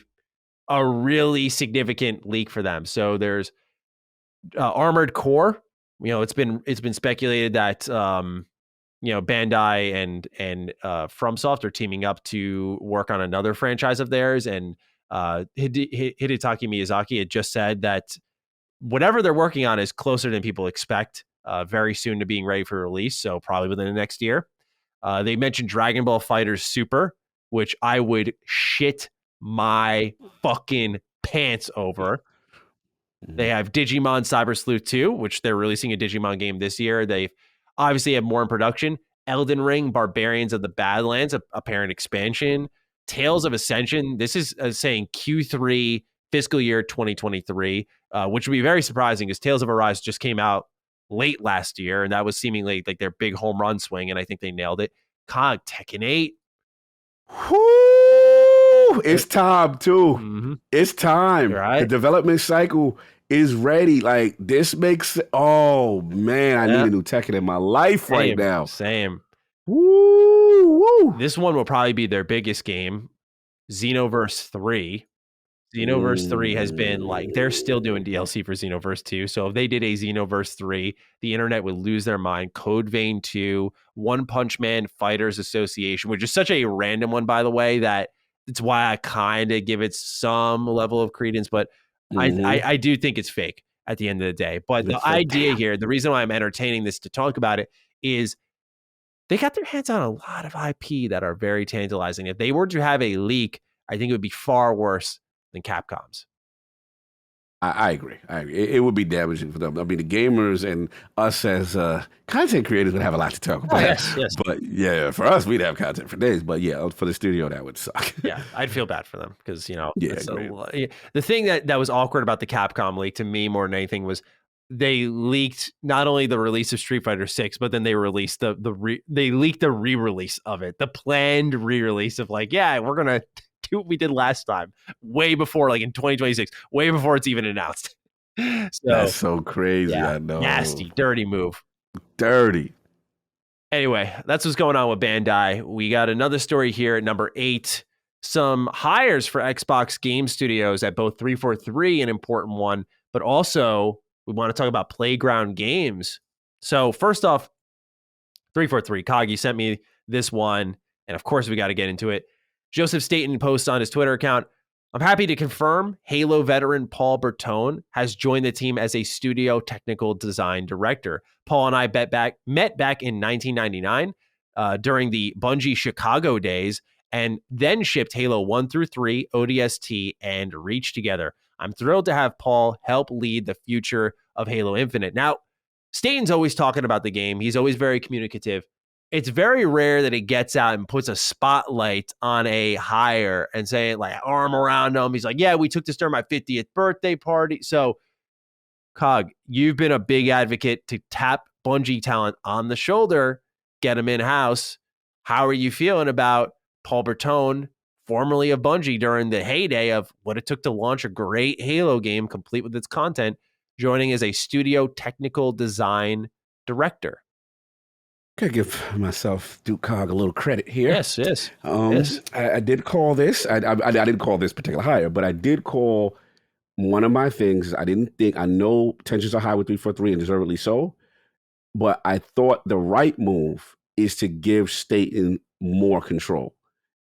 really significant leak for them. So there's Armored Core. It's been speculated that Bandai and FromSoft are teaming up to work on another franchise of theirs, and Hidetaki Miyazaki had just said that whatever they're working on is closer than people expect, very soon to being ready for release, so probably within the next year. They mentioned Dragon Ball FighterZ Super, which I would shit my fucking pants over. They have Digimon Cyber Sleuth 2, which they're releasing a Digimon game this year. They obviously have more in production. Elden Ring, Barbarians of the Badlands, a apparent expansion. Tales of Ascension, this is saying Q3 fiscal year 2023, which would be very surprising because Tales of Arise just came out late last year, and that was seemingly like their big home run swing, and I think they nailed it. COG, Tekken 8. Whoo! It's time, too. Mm-hmm. It's time. Right? The development cycle is ready. Like, this makes... Oh, man, I need a new Tekken in my life right now. Same. Woo! This one will probably be their biggest game. Xenoverse 3. Xenoverse 3 has been like, they're still doing DLC for Xenoverse 2. So if they did a Xenoverse 3, the internet would lose their mind. Code Vein 2, One Punch Man Fighters Association, which is such a random one, by the way, that it's why I kind of give it some level of credence, but I do think it's fake at the end of the day. But the idea here, the reason why I'm entertaining this to talk about it is they got their hands on a lot of IP that are very tantalizing. If they were to have a leak, I think it would be far worse than Capcom's. I agree. I agree. It would be damaging for them. I mean, the gamers and us as content creators would have a lot to talk Oh, about. yes, yes. But yeah, for us, we'd have content for days. But yeah, for the studio, that would suck. Yeah, I'd feel bad for them because, Yeah, it's agreed. the thing that was awkward about the Capcom leak to me more than anything was they leaked not only the release of Street Fighter 6, but then they released they leaked the re-release of it, the planned re-release of like, yeah, we're gonna do what we did last time, way before, like in 2026, way before it's even announced. So That's so crazy. yeah, I know. nasty, dirty move. Dirty. Anyway, that's what's going on with Bandai. We got another story here at number 8. Some hires for Xbox Game Studios at both 343, an important one, but also we want to talk about Playground Games. So first off, 343, Kagi sent me this one, and of course we got to get into it. Joseph Staten posts on his Twitter account, I'm happy to confirm Halo veteran Paul Bertone has joined the team as a studio technical design director. Paul and I met back in 1999 during the Bungie Chicago days, and then shipped Halo 1 through 3, ODST, and Reach together. I'm thrilled to have Paul help lead the future of Halo Infinite. Now, Staten's always talking about the game. He's always very communicative. It's very rare that he gets out and puts a spotlight on a hire and say, like, arm around him. He's like, yeah, we took this during my 50th birthday party. So, Cog, you've been a big advocate to tap Bungie talent on the shoulder, get him in-house. How are you feeling about Paul Bertone, formerly of Bungie during the heyday of what it took to launch a great Halo game, complete with its content, joining as a studio technical design director? Gotta give myself Duke Cog a little credit here. Yes, yes. Yes. I did call this. I didn't call this particular hire, but I did call one of my things. I didn't think. I know tensions are high with 343 and deservedly so, but I thought the right move is to give Staten more control,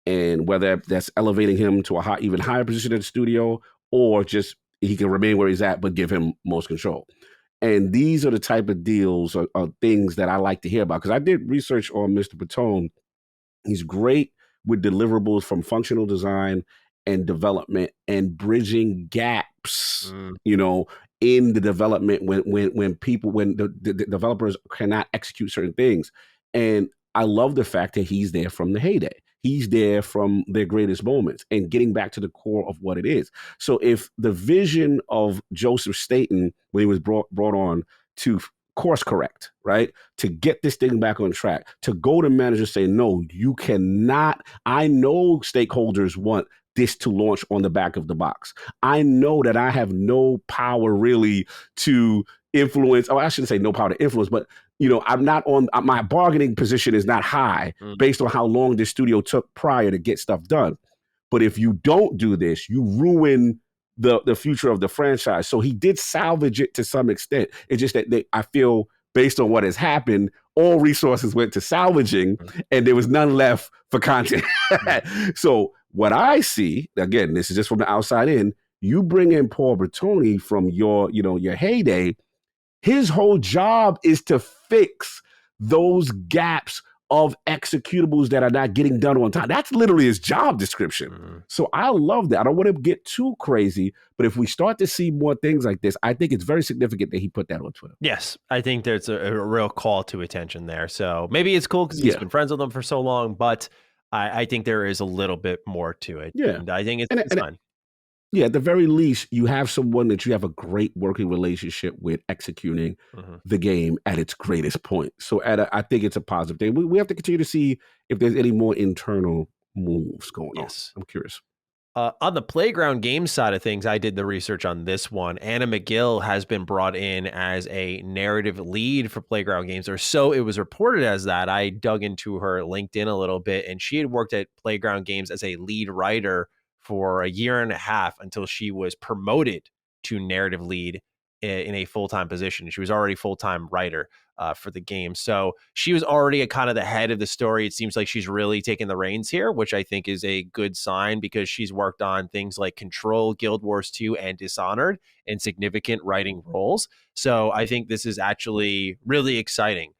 and whether that's elevating him to a even higher position at the studio, or just he can remain where he's at, but give him most control. And these are the type of deals or things that I like to hear about because I did research on Mr. Patone. He's great with deliverables from functional design and development and bridging gaps, in the development when the developers cannot execute certain things. And I love the fact that he's there from the heyday. He's there from their greatest moments and getting back to the core of what it is. So if the vision of Joseph Staten, when he was brought on to course correct, right? To get this thing back on track, to go to managers say, no, you cannot. I know stakeholders want this to launch on the back of the box. I know that I have no power really to influence, I shouldn't say no power to influence, but I'm not on, my bargaining position is not high based on how long this studio took prior to get stuff done. But if you don't do this, you ruin the future of the franchise. So he did salvage it to some extent. It's just that I feel based on what has happened, all resources went to salvaging and there was none left for content. So what I see, again, this is just from the outside in, you bring in Paul Bertone from your heyday. His whole job is to fix those gaps of executables that are not getting done on time. That's literally his job description. So I love that. I don't want to get too crazy, but if we start to see more things like this, I think it's very significant that he put that on Twitter. Yes, I think there's a real call to attention there. So maybe it's cool because he's been friends with them for so long, but I think there is a little bit more to it. Yeah. And I think it's fun. Yeah, at the very least, you have someone that you have a great working relationship with executing the game at its greatest point. So I think it's a positive thing. We have to continue to see if there's any more internal moves going on. I'm curious. On the Playground Games side of things, I did the research on this one. Anna McGill has been brought in as a narrative lead for Playground Games, or so it was reported as that. I dug into her LinkedIn a little bit, and she had worked at Playground Games as a lead writer for a year and a half until she was promoted to narrative lead in a full-time position. She was already full-time writer for the game. So she was already kind of the head of the story. It seems like she's really taking the reins here, which I think is a good sign because she's worked on things like Control, Guild Wars 2, and Dishonored in significant writing roles. So I think this is actually really exciting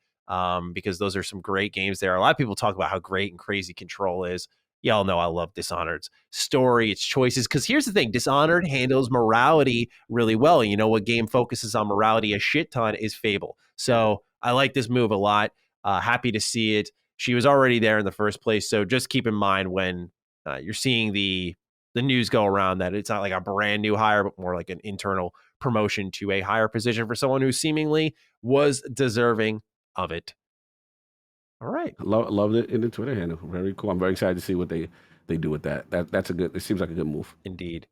because those are some great games there. A lot of people talk about how great and crazy Control is. Y'all know I love Dishonored's story, its choices. Because here's the thing, Dishonored handles morality really well. You know what game focuses on morality a shit ton is Fable. So I like this move a lot. Happy to see it. She was already there in the first place. So just keep in mind when you're seeing the news go around that it's not like a brand new hire, but more like an internal promotion to a higher position for someone who seemingly was deserving of it. All right. Loved it in the Twitter handle. Very cool. I'm very excited to see what they do with that. It seems like a good move. Indeed.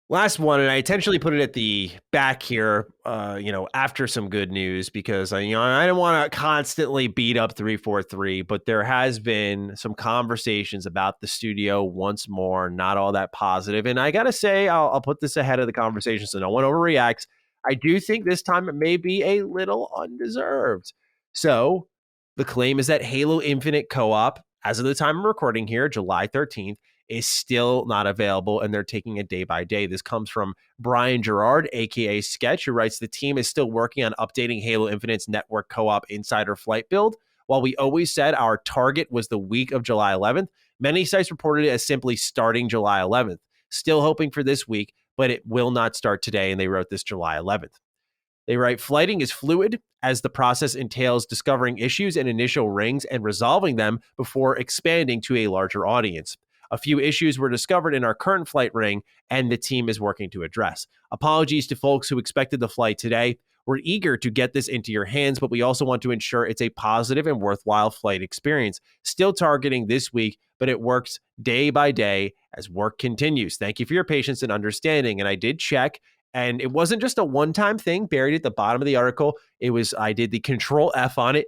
Last one, and I intentionally put it at the back here, after some good news because I don't want to constantly beat up 343, but there has been some conversations about the studio once more, not all that positive. And I got to say, I'll put this ahead of the conversation so no one overreacts. I do think this time it may be a little undeserved. So the claim is that Halo Infinite co-op, as of the time I'm recording here, July 13th, is still not available, and they're taking it day by day. This comes from Brian Gerard, aka Sketch, who writes, the team is still working on updating Halo Infinite's network co-op insider flight build. While we always said our target was the week of July 11th, many sites reported it as simply starting July 11th. Still hoping for this week, but it will not start today, and they wrote this July 11th. They write, flighting is fluid as the process entails discovering issues in initial rings and resolving them before expanding to a larger audience. A few issues were discovered in our current flight ring, and the team is working to address. Apologies to folks who expected the flight today. We're eager to get this into your hands, but we also want to ensure it's a positive and worthwhile flight experience. Still targeting this week, but it works day by day as work continues. Thank you for your patience and understanding. And I did check, and it wasn't just a one-time thing buried at the bottom of the article. I did the Control F on it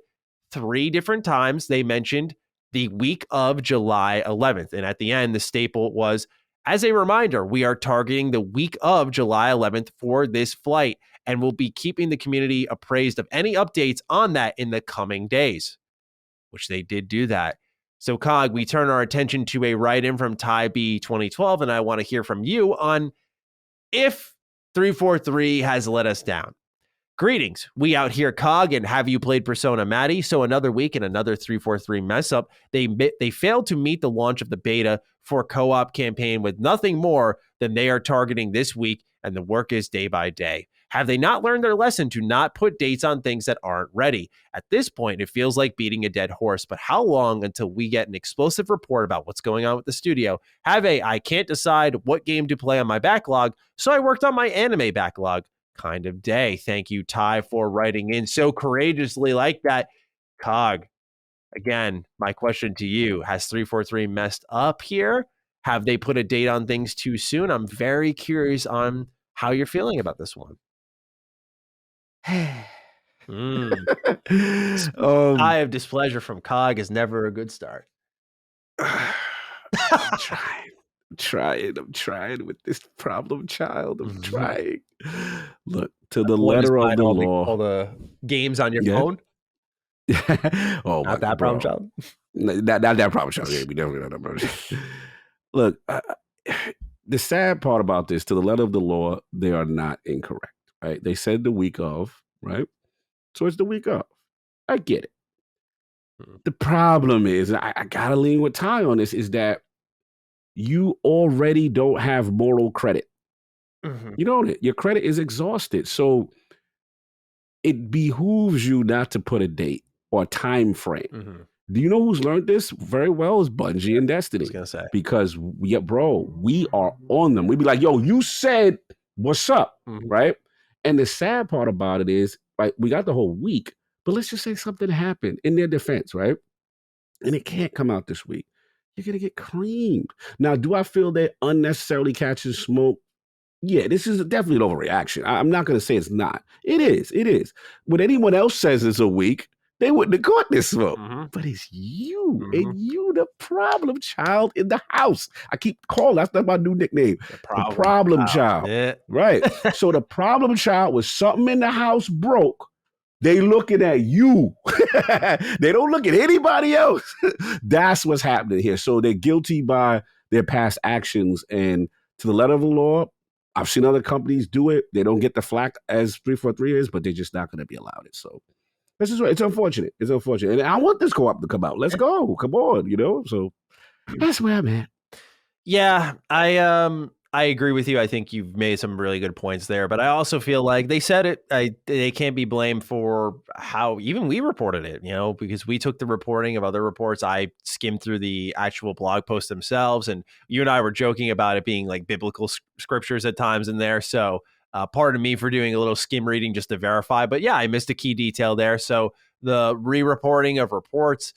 3 different times. They mentioned the week of July 11th. And at the end, the staple was, as a reminder, we are targeting the week of July 11th for this flight, and we'll be keeping the community appraised of any updates on that in the coming days, which they did do that. So, Cog, we turn our attention to a write-in from Ty B 2012, and I want to hear from you on if 343 has let us down. Greetings. We out here, Cog, and have you played Persona, Matty? So another week and another 343 mess up. They failed to meet the launch of the beta for co-op campaign with nothing more than they are targeting this week, and the work is day by day. Have they not learned their lesson to not put dates on things that aren't ready? At this point, it feels like beating a dead horse, but how long until we get an explosive report about what's going on with the studio? I can't decide what game to play on my backlog, so I worked on my anime backlog kind of day. Thank you, Ty, for writing in so courageously like that. Cog, again, my question to you, has 343 messed up here? Have they put a date on things too soon? I'm very curious on how you're feeling about this one. Eye of displeasure from Cog is never a good start. I'm trying with this problem child. I'm trying. Look, to the letter of the law. All the games on your phone? Oh, not that problem child? Not that problem child. Yeah, we definitely not that problem child. Look, the sad part about this, to the letter of the law, they are not incorrect, right? They said the week of, right? So it's the week of. I get it. The problem is, I got to lean with Ty on this, is that you already don't have moral credit. You don't. Your credit is exhausted. So it behooves you not to put a date or a time frame. Do you know who's learned this very well? Is Bungie and Destiny. I was gonna say. Because, we are on them. We be like, yo, you said, what's up, right? And the sad part about it is, right, we got the whole week, but let's just say something happened in their defense, right? And it can't come out this week. You're going to get creamed. Now, do I feel they're unnecessarily catching smoke? Yeah, this is definitely an overreaction. I'm not going to say it's not. It is. When anyone else says it's a week, they wouldn't have caught this smoke. But it's you, and you the problem child in the house. I keep calling, that's my new nickname. The problem child. Yeah. Right. So the problem child was something in the house broke. They looking at you. They don't look at anybody else. That's what's happening here. So they're guilty by their past actions. And to the letter of the law, I've seen other companies do it. They don't get the flack as 343 is, but they're just not going to be allowed it. So this is right. It's unfortunate. And I want this co-op to come out. Let's go. Come on, So That's where I'm at. Yeah, I agree with you. I think you've made some really good points there, but I also feel like they said it. They can't be blamed for how even we reported it, because we took the reporting of other reports. I skimmed through the actual blog posts themselves, and you and I were joking about it being like biblical scriptures at times in there. So, pardon me for doing a little skim reading just to verify. But yeah, I missed a key detail there. So the re-reporting of reports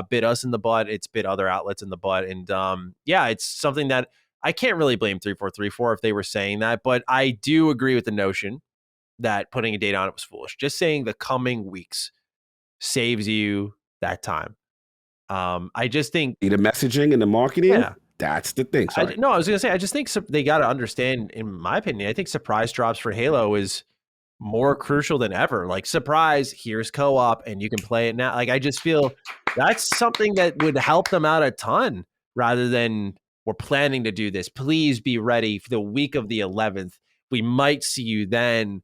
bit us in the butt. It's bit other outlets in the butt. And yeah, it's something that I can't really blame 3434 if they were saying that. But I do agree with the notion that putting a date on it was foolish. Just saying the coming weeks saves you that time. I just think the messaging and the marketing, yeah, that's the thing. Sorry. I was going to say, I just think they got to understand, in my opinion, I think surprise drops for Halo is more crucial than ever. Like, surprise, here's co-op and you can play it now. Like, I just feel that's something that would help them out a ton rather than we're planning to do this. Please be ready for the week of the 11th. We might see you then.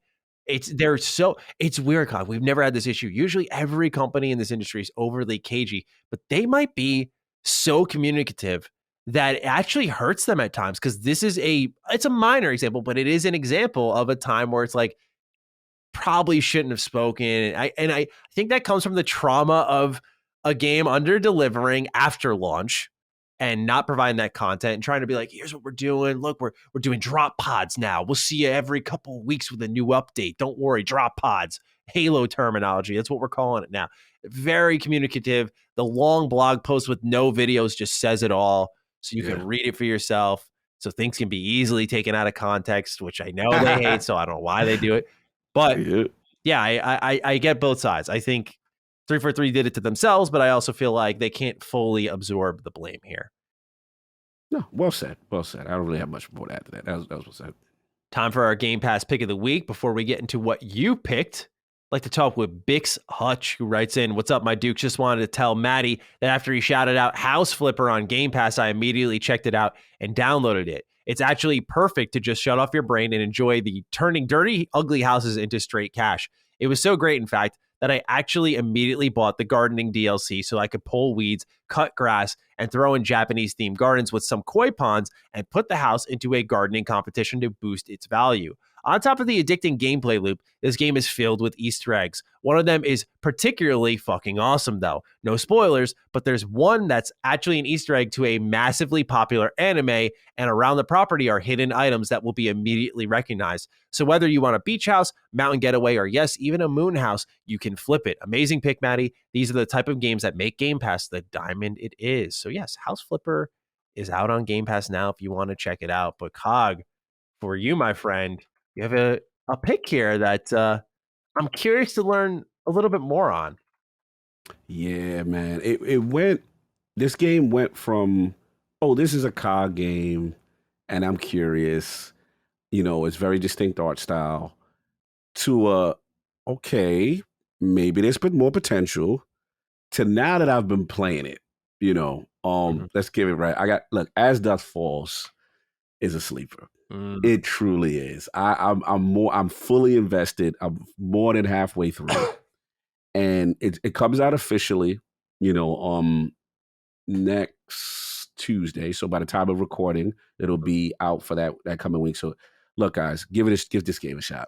It's weird, Con. We've never had this issue. Usually every company in this industry is overly cagey, but they might be so communicative that it actually hurts them at times, because it's a minor example, but it is an example of a time where it's like, probably shouldn't have spoken. I think that comes from the trauma of a game under delivering after launch and not providing that content and trying to be like, here's what we're doing. Look, we're doing drop pods now. We'll see you every couple of weeks with a new update. Don't worry, drop pods. Halo terminology. That's what we're calling it now. Very communicative. The long blog post with no videos just says it all. So you can read it for yourself. So things can be easily taken out of context, which I know they hate. So I don't know why they do it. But yeah, I get both sides. I think 343 did it to themselves, but I also feel like they can't fully absorb the blame here. No, well said. Well said. I don't really have much more to add to that. That was well said. Time for our Game Pass pick of the week. Before we get into what you picked, I'd like to talk with Bix Hutch, who writes in, "What's up, my Duke? Just wanted to tell Matty that after he shouted out House Flipper on Game Pass, I immediately checked it out and downloaded it. It's actually perfect to just shut off your brain and enjoy the turning dirty, ugly houses into straight cash. It was so great, in fact, that I actually immediately bought the gardening DLC so I could pull weeds, cut grass, and throw in Japanese-themed gardens with some koi ponds and put the house into a gardening competition to boost its value. On top of the addicting gameplay loop, this game is filled with Easter eggs. One of them is particularly fucking awesome, though. No spoilers, but there's one that's actually an Easter egg to a massively popular anime, and around the property are hidden items that will be immediately recognized. So whether you want a beach house, mountain getaway, or yes, even a moon house, you can flip it. Amazing pick, Matty. These are the type of games that make Game Pass the diamond it is." So yes, House Flipper is out on Game Pass now if you want to check it out. But Cog, for you, my friend, you have a pick here that I'm curious to learn a little bit more on. Yeah, man. This game went from, this is a COD game and I'm curious, it's very distinct art style, to okay, maybe there's been more potential, to now that I've been playing it, let's give it right. As Dusk Falls is a sleeper. It truly is. I'm fully invested. I'm more than halfway through. And it comes out officially, next Tuesday. So by the time of recording, it'll be out for that coming week. So look, guys, give this game a shot.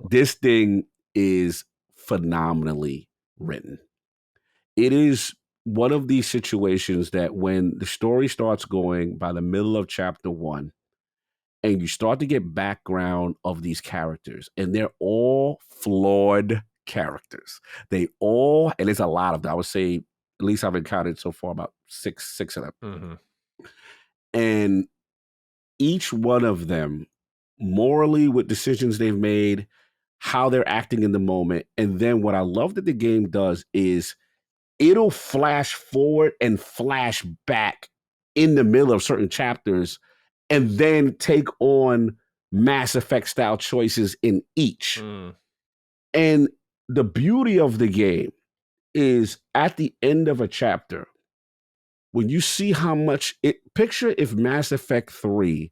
This thing is phenomenally written. It is one of these situations that when the story starts going by the middle of chapter 1, and you start to get background of these characters, and they're all flawed characters. And there's a lot of them. I would say, at least I've encountered so far about six of them. Mm-hmm. And each one of them, morally, with decisions they've made, how they're acting in the moment. And then what I love that the game does is it'll flash forward and flash back in the middle of certain chapters, and then take on Mass Effect style choices in each. And the beauty of the game is at the end of a chapter, when you see how much picture if Mass Effect 3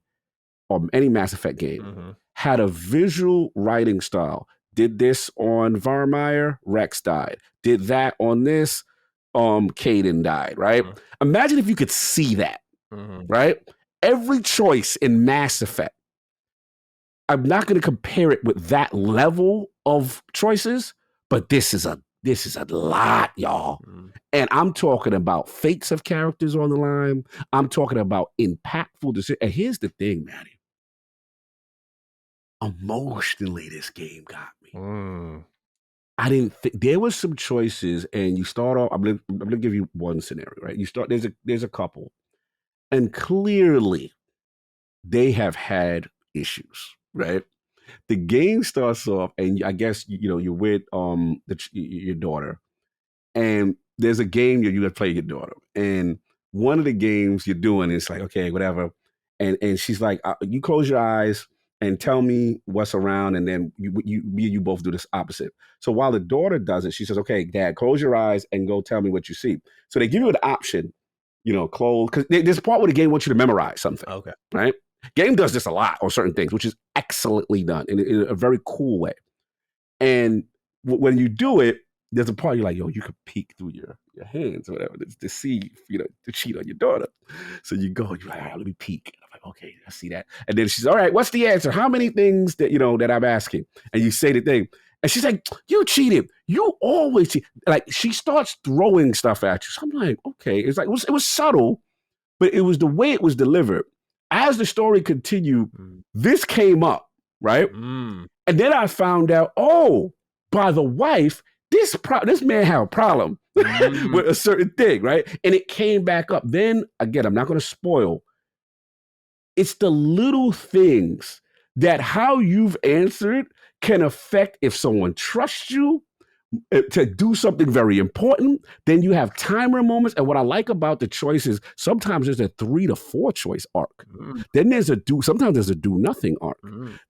or any Mass Effect game had a visual writing style. Did this on Varmire, Rex died. Did that on this, Caden died, right? Imagine if you could see that. right? Every choice in Mass Effect, I'm not going to compare it with that level of choices, but this is a lot, y'all. And I'm talking about fates of characters on the line. I'm talking about impactful decisions. And here's the thing, Matty. Emotionally, this game got me. I didn't think there was some choices, and you start off. I'm gonna give you one scenario, right? You start. There's a couple, and clearly they have had issues, right? The game starts off, and I guess you're with your daughter, and there's a game you have to play your daughter, and one of the games you're doing is like, okay, whatever, and she's like, you close your eyes and tell me what's around, and then you both do this opposite. So while the daughter does it, she says, okay, Dad, close your eyes and go tell me what you see. So they give you an option, close, because there's a part where the game wants you to memorize something. Okay. Right? Game does this a lot on certain things, which is excellently done in a very cool way. And when you do it, there's a part you're like, yo, you could peek through your hands or whatever to see, to cheat on your daughter. So you go, you're like, all right, let me peek. And I'm like, okay, I see that. And then she's, all right, what's the answer? How many things that, that I'm asking? And you say the thing. And she's like, you cheated. You always cheat. Like, she starts throwing stuff at you. So I'm like, okay. It's like, it was subtle, but it was the way it was delivered. As the story continued, this came up, right? And then I found out, by the wife, this man had a problem with a certain thing, right? And it came back up. Then, again, I'm not going to spoil. It's the little things that how you've answered can affect if someone trusts you to do something very important. Then you have timer moments. And what I like about the choices, sometimes there's a 3 to 4 choice arc. Then sometimes there's a do nothing arc.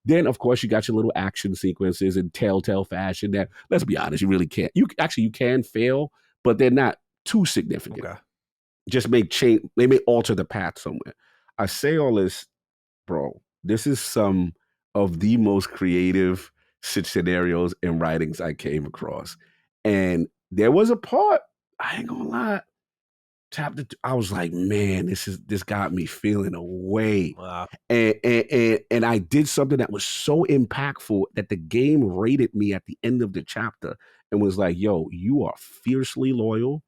Then, of course, you got your little action sequences in telltale fashion that, let's be honest, you really can't. You can fail, but they're not too significant. Okay. Just they may alter the path somewhere. I say all this, bro, this is some of the most creative scenarios and writings I came across. And there was a part, I ain't gonna lie, chapter 2, I was like, man, this got me feeling away. Wow. And I did something that was so impactful that the game rated me at the end of the chapter and was like, yo, you are fiercely loyal.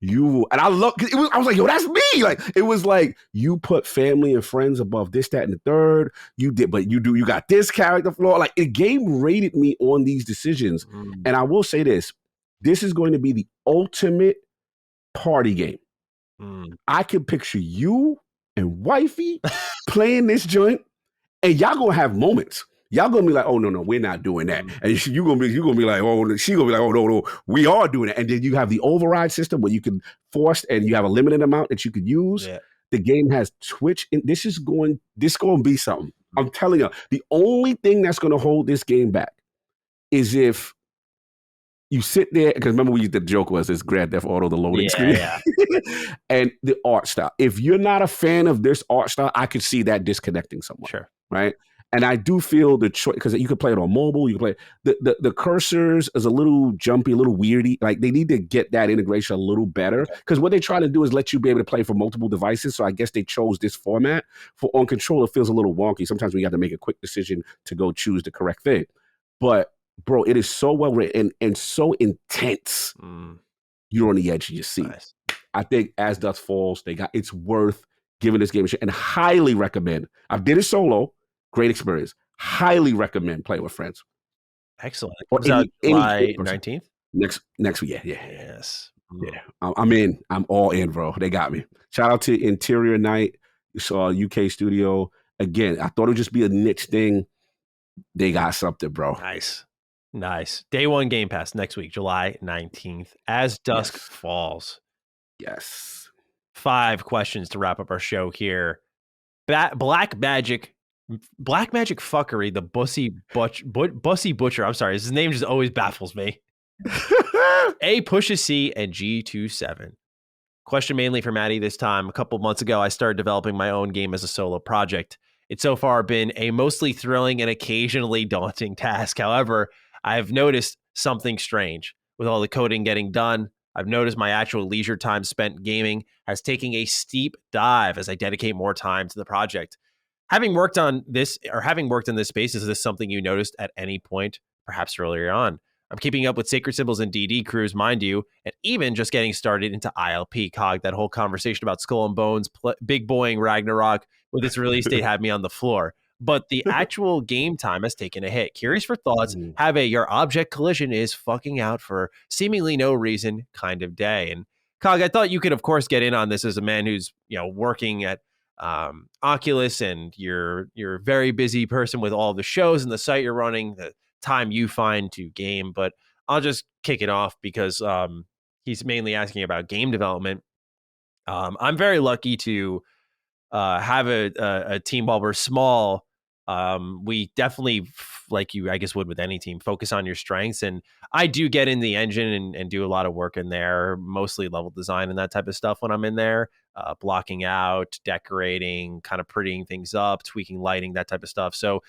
And I was like, yo, that's me. Like, it was like, you put family and friends above this, that, and the third. You did, but you got this character flaw. Like, the game rated me on these decisions. And I will say this is going to be the ultimate party game. I can picture you and wifey playing this joint, and y'all gonna have moments. Y'all gonna be like, oh no, we're not doing that. And you're gonna be like, oh, she gonna be like, oh no, we are doing it. And then you have the override system where you can force, and you have a limited amount that you can use. Yeah. The game has Twitch, and this gonna be something. I'm telling you, the only thing that's gonna hold this game back is if you sit there, because remember the joke was this Grand Theft Auto, the loading screen, and the art style. If you're not a fan of this art style, I could see that disconnecting somewhat. Sure. Right? And I do feel the choice, because you could play it on mobile, you can play the cursors is a little jumpy, a little weirdy. Like, they need to get that integration a little better, because what they try to do is let you be able to play for multiple devices. So I guess they chose this format. On controller, it feels a little wonky. Sometimes we have to make a quick decision to go choose the correct thing. But bro, it is so well written and so intense. You're on the edge of your seat. Nice. I think As Dusk Falls, it's worth giving this game a shot, and highly recommend. I did it solo. Great experience. Highly recommend play with friends. Excellent. Comes out July 19th? Next week, yeah. Yes. Yeah. I'm in. I'm all in, bro. They got me. Shout out to Interior Night, UK studio. Again, I thought it would just be a niche thing. They got something, bro. Nice. Day 1 Game Pass next week, July 19th. As Dusk Falls. Yes. 5 questions to wrap up our show here. Black Magic fuckery, the Bussy Butcher. I'm sorry, his name just always baffles me. A pushes C and G27. Question mainly for Matty this time. A couple months ago, I started developing my own game as a solo project. It's so far been a mostly thrilling and occasionally daunting task. However, I've noticed something strange. With all the coding getting done, I've noticed my actual leisure time spent gaming has taken a steep dive as I dedicate more time to the project. Having worked on this or having worked in this space, is this something you noticed at any point, perhaps earlier on? I'm keeping up with Sacred Symbols and DD crews, mind you, and even just getting started into ILP. Cog, that whole conversation about Skull and Bones, big boying Ragnarok with its release date had me on the floor. But the actual game time has taken a hit. Curious for thoughts. Have a your object collision is fucking out for seemingly no reason kind of day. And Cog, I thought you could, of course, get in on this as a man who's working at Oculus, and you're a very busy person with all the shows and the site you're running, the time you find to game. But I'll just kick it off because he's mainly asking about game development. I'm very lucky to have a team. While we're small, we definitely, like you, I guess, would with any team, focus on your strengths. And I do get in the engine and do a lot of work in there, mostly level design and that type of stuff when I'm in there, blocking out, decorating, kind of prettying things up, tweaking lighting, that type of stuff. So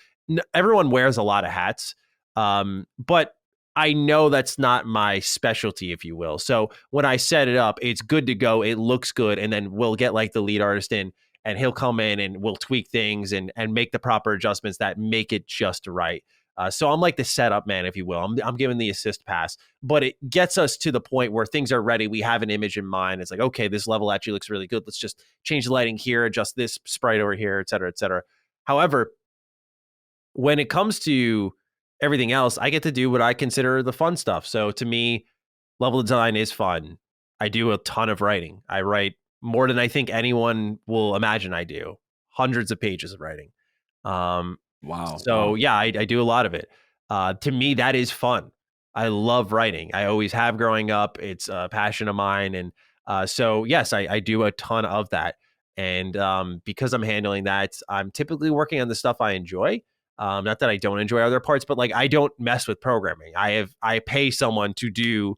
everyone wears a lot of hats, but I know that's not my specialty, if you will. So when I set it up, it's good to go. It looks good. And then we'll get like the lead artist in, and he'll come in and we'll tweak things and make the proper adjustments that make it just right. So I'm like the setup man, if you will. I'm giving the assist pass, but it gets us to the point where things are ready. We have an image in mind. It's like, okay, this level actually looks really good. Let's just change the lighting here, adjust this sprite over here, et cetera, et cetera. However, when it comes to everything else, I get to do what I consider the fun stuff. So to me, level design is fun. I do a ton of writing. I write more than I think anyone will imagine I do. Hundreds of pages of writing. Wow. So yeah, I do a lot of it. To me, that is fun. I love writing. I always have growing up. It's a passion of mine. And so yes, I do a ton of that. And because I'm handling that, I'm typically working on the stuff I enjoy. Not that I don't enjoy other parts, but like I don't mess with programming. I pay someone to do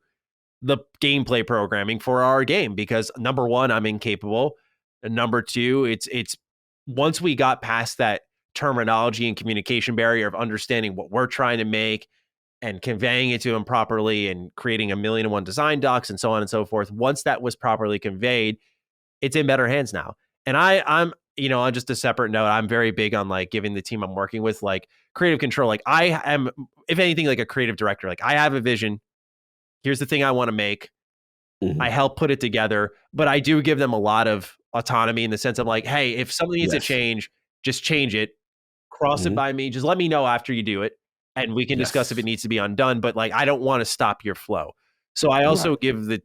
the gameplay programming for our game because number one, I'm incapable. And number two, it's once we got past that terminology and communication barrier of understanding what we're trying to make and conveying it to them properly and creating 1,000,001 design docs and so on and so forth. Once that was properly conveyed, it's in better hands now. And I'm on just a separate note, I'm very big on like giving the team I'm working with like creative control. Like I am, if anything, like a creative director. Like I have a vision. Here's the thing I want to make. I help put it together, but I do give them a lot of autonomy in the sense of like, hey, if something needs to change, just change it, cross it by me. Just let me know after you do it, and we can discuss if it needs to be undone. But like, I don't want to stop your flow. So I also give the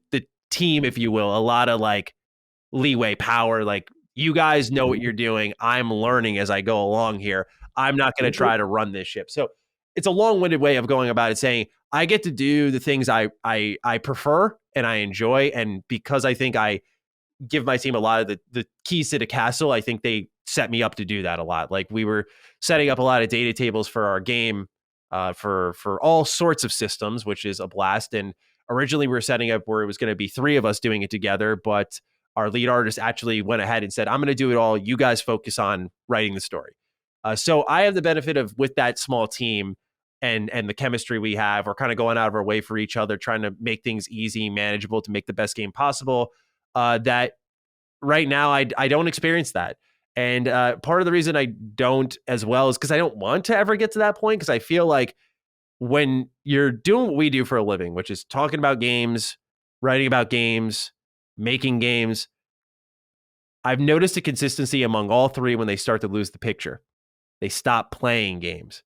team, if you will, a lot of like leeway, power. Like you guys know what you're doing. I'm learning as I go along here. I'm not going to try to run this ship. So it's a long-winded way of going about it, saying I get to do the things I prefer and I enjoy. And because I think I give my team a lot of the keys to the castle, I think they set me up to do that a lot. Like we were setting up a lot of data tables for our game for all sorts of systems, which is a blast. And originally we were setting up where it was going to be 3 of us doing it together, but our lead artist actually went ahead and said, I'm going to do it all. You guys focus on writing the story. So I have the benefit of, with that small team and the chemistry we have, we're kind of going out of our way for each other, trying to make things easy, manageable to make the best game possible. That right now I don't experience that. And part of the reason I don't as well is because I don't want to ever get to that point, because I feel like when you're doing what we do for a living, which is talking about games, writing about games, making games, I've noticed a consistency among all 3 when they start to lose the picture. They stop playing games.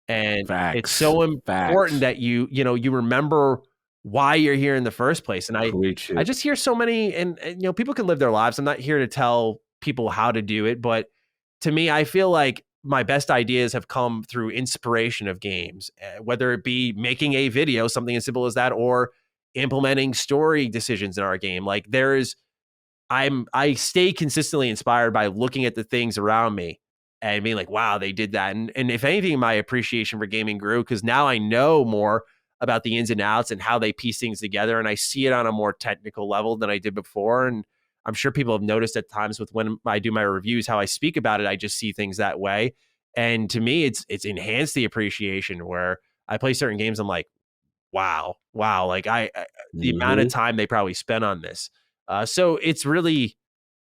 And it's so important that you remember why you're here in the first place. And I just hear so many, and people can live their lives. I'm not here to tell people how to do it, but to me, I feel like my best ideas have come through inspiration of games, whether it be making a video, something as simple as that, or implementing story decisions in our game. Like I stay consistently inspired by looking at the things around me and being like, wow, they did that. And if anything, my appreciation for gaming grew, because now I know more about the ins and outs and how they piece things together. And I see it on a more technical level than I did before. And I'm sure people have noticed at times with when I do my reviews, how I speak about it, I just see things that way. And to me, it's enhanced the appreciation, where I play certain games. I'm like, Wow. Like the amount of Hmm. time they probably spent on this. So it's really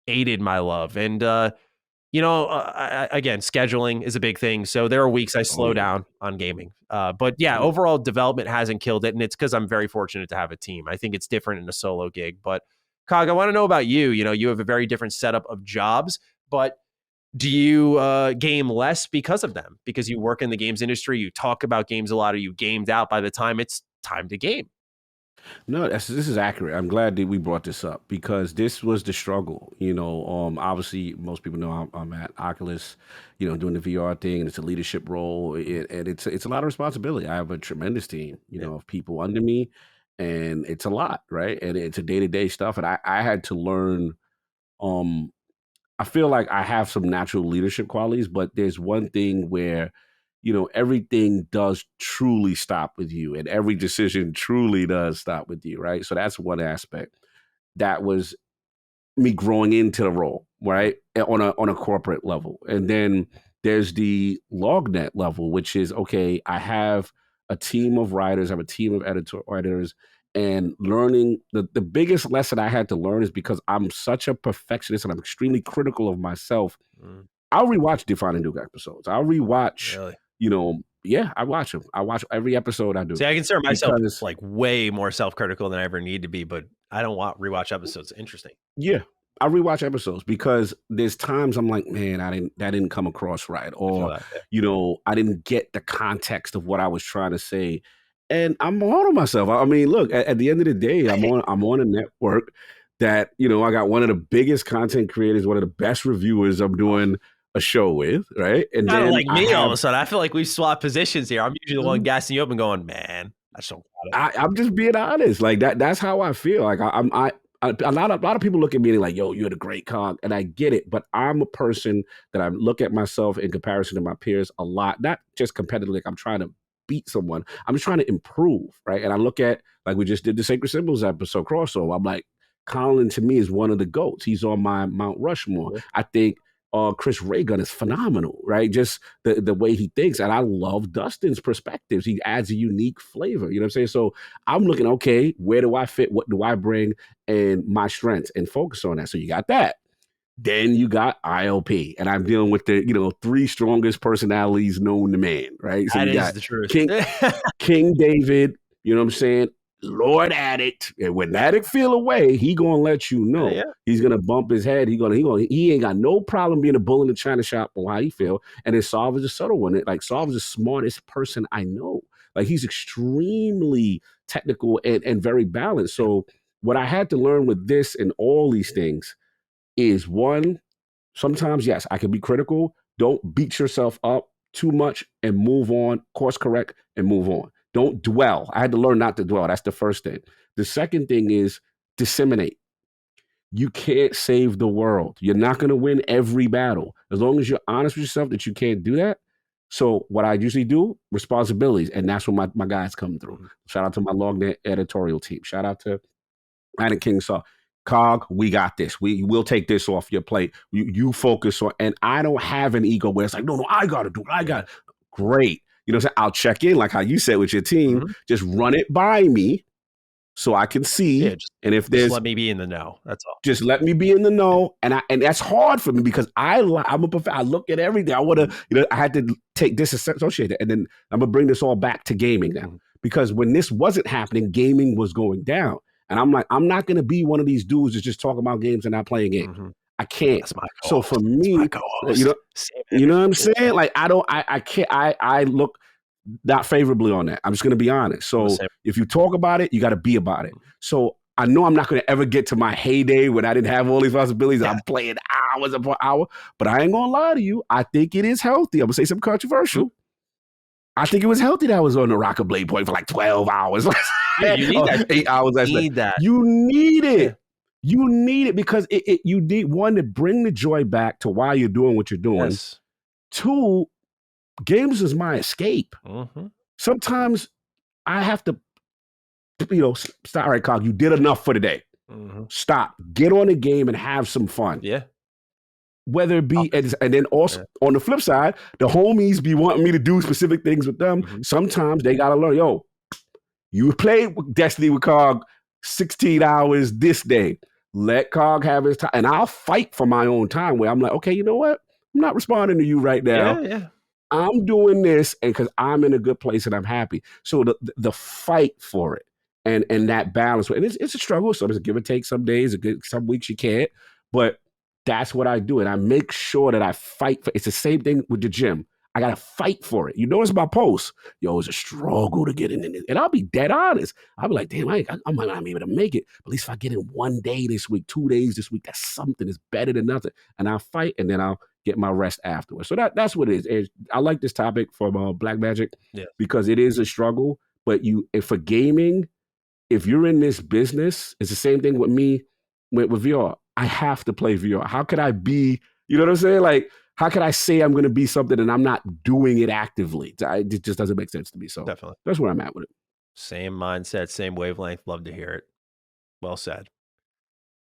aided my love. And, again, scheduling is a big thing. So there are weeks I Oh slow yeah. down on gaming. But yeah, Yeah. overall development hasn't killed it. And it's because I'm very fortunate to have a team. I think it's different in a solo gig. But Cog, I want to know about you. You have a very different setup of jobs, but do you game less because of them? Because you work in the games industry, you talk about games a lot, or you gamed out by the time it's time to game? No, this is accurate. I'm glad that we brought this up because this was the struggle. Obviously, most people know I'm at Oculus, doing the VR thing, and it's a leadership role, and it's a lot of responsibility. I have a tremendous team, Yeah. of people under me, and it's a lot, right? And it's a day to day stuff, and I had to learn. Um, I feel like I have some natural leadership qualities, but there's one thing where, everything does truly stop with you and every decision truly does stop with you, right? So that's one aspect. That was me growing into the role, right? On a corporate level. And then there's the lognet level, which is okay, I have a team of writers, I have a team of editors, and learning the biggest lesson I had to learn is because I'm such a perfectionist and I'm extremely critical of myself. Mm, I'll rewatch Defining Duke episodes. I'll rewatch, really? yeah, I watch them. I watch every episode I do See, I consider myself because like way more self-critical than I ever need to be, but I don't want rewatch episodes. Interesting. yeah, I rewatch episodes because there's times I'm like, man, that didn't come across right, I feel or that. Yeah. I didn't get the context of what I was trying to say, and I'm hard on myself. I mean, look, at the end of the day, I'm on a network that I got one of the biggest content creators, one of the best reviewers I'm doing a show with, right? And Kind of then like I me all of have a sudden. I feel like we swapped positions here. I'm usually the one gassing you up and going, man, I just don't got it. I'm just being honest. Like that's how I feel. Like a lot of people look at me and like, yo, you're the great cog, and I get it. But I'm a person that I look at myself in comparison to my peers a lot, not just competitively. Like I'm trying to beat someone. I'm just trying to improve, right? And I look at like we just did the Sacred Symbols episode crossover. I'm like, Colin to me is one of the goats. He's on my Mount Rushmore. Yeah. I think Chris Reagan is phenomenal, right? Just the way he thinks. And I love Dustin's perspectives. He adds a unique flavor. You know what I'm saying? So I'm looking, okay, where do I fit? What do I bring? And my strengths and focus on that. So you got that. Then you got ILP. And I'm dealing with the, three strongest personalities known to man, right? So That you is got the truth. King David, you know what I'm saying? Lord Addict. And when Addict feel away, he gonna let you know. Yeah. He's gonna bump his head. He ain't got no problem being a bull in the china shop on how he feel. And then Solve is a subtle one. Like Solve is the smartest person I know. Like he's extremely technical and very balanced. So what I had to learn with this and all these things is one, sometimes, yes, I can be critical. Don't beat yourself up too much and move on, course correct and move on. Don't dwell. I had to learn not to dwell. That's the first thing. The second thing is disseminate. You can't save the world. You're not going to win every battle. As long as you're honest with yourself that you can't do that. So what I usually do, responsibilities. And that's when my guys come through. Shout out to my Lognet editorial team. Shout out to Adam King Saw. Cog, we got this. We'll take this off your plate. You focus on, and I don't have an ego where it's like, no, I got to do it. I got it. Great. You know what I'm saying? I'll check in like how you said with your team. Mhm. Just run it by me so I can see. Yeah, and if there's, let me be in the know. That's all. just let me be in the know. And that's hard for me because I look at everything. I want to, I had to take disassociate it. And then I'm going to bring this all back to gaming now. Because when this wasn't happening, gaming was going down. And I'm like, I'm not going to be one of these dudes that's just talking about games and not playing games. I can't. That's my co-host. So for me, you know what I'm saying? Like, I can't, I look not favorably on that. I'm just going to be honest. So if you talk about it, you got to be about it. So I know I'm not going to ever get to my heyday when I didn't have all these responsibilities. I'm playing hours upon hour, but I ain't going to lie to you. I think it is healthy. I'm going to say something controversial. I think it was healthy that I was on the Rocket Blade point for like 12 hours. You need that. 8 hours. You need that. You need it. Yeah. You need it because you need, one, to bring the joy back to why you're doing what you're doing. Yes. Two, games is my escape. Sometimes I have to, stop. All right, Cog, you did enough for the day. Stop. Get on the game and have some fun. Yeah. Whether it be, and then also on the flip side, the homies be wanting me to do specific things with them. Sometimes they got to learn, You play Destiny with Cog 16 hours this day. Let Cog have his time. And I'll fight for my own time where I'm like, okay, you know what? I'm not responding to you right now. Yeah. I'm doing this and because I'm in a good place and I'm happy. So the fight for it and that balance, and it's a struggle. Some it's a give and take. Some days, some weeks you can't. But that's what I do. And I make sure that I fight for. It's the same thing with the gym. I got to fight for it. You notice my posts. Yo, it's a struggle to get in it. And I'll be dead honest. I'll be like, damn, I might not be able to make it. But at least if I get in 1 day this week, 2 days this week, that's something. It's better than nothing. And I'll fight and then I'll get my rest afterwards. So that's what it is. And I like this topic from Black Magic because it is a struggle. But for gaming, if you're in this business, it's the same thing with me with VR. I have to play VR. How could I be, you know what I'm saying? Like, how can I say I'm going to be something and I'm not doing it actively? It just doesn't make sense to me. So definitely, that's where I'm at with it. Same mindset, same wavelength. Love to hear it. Well said.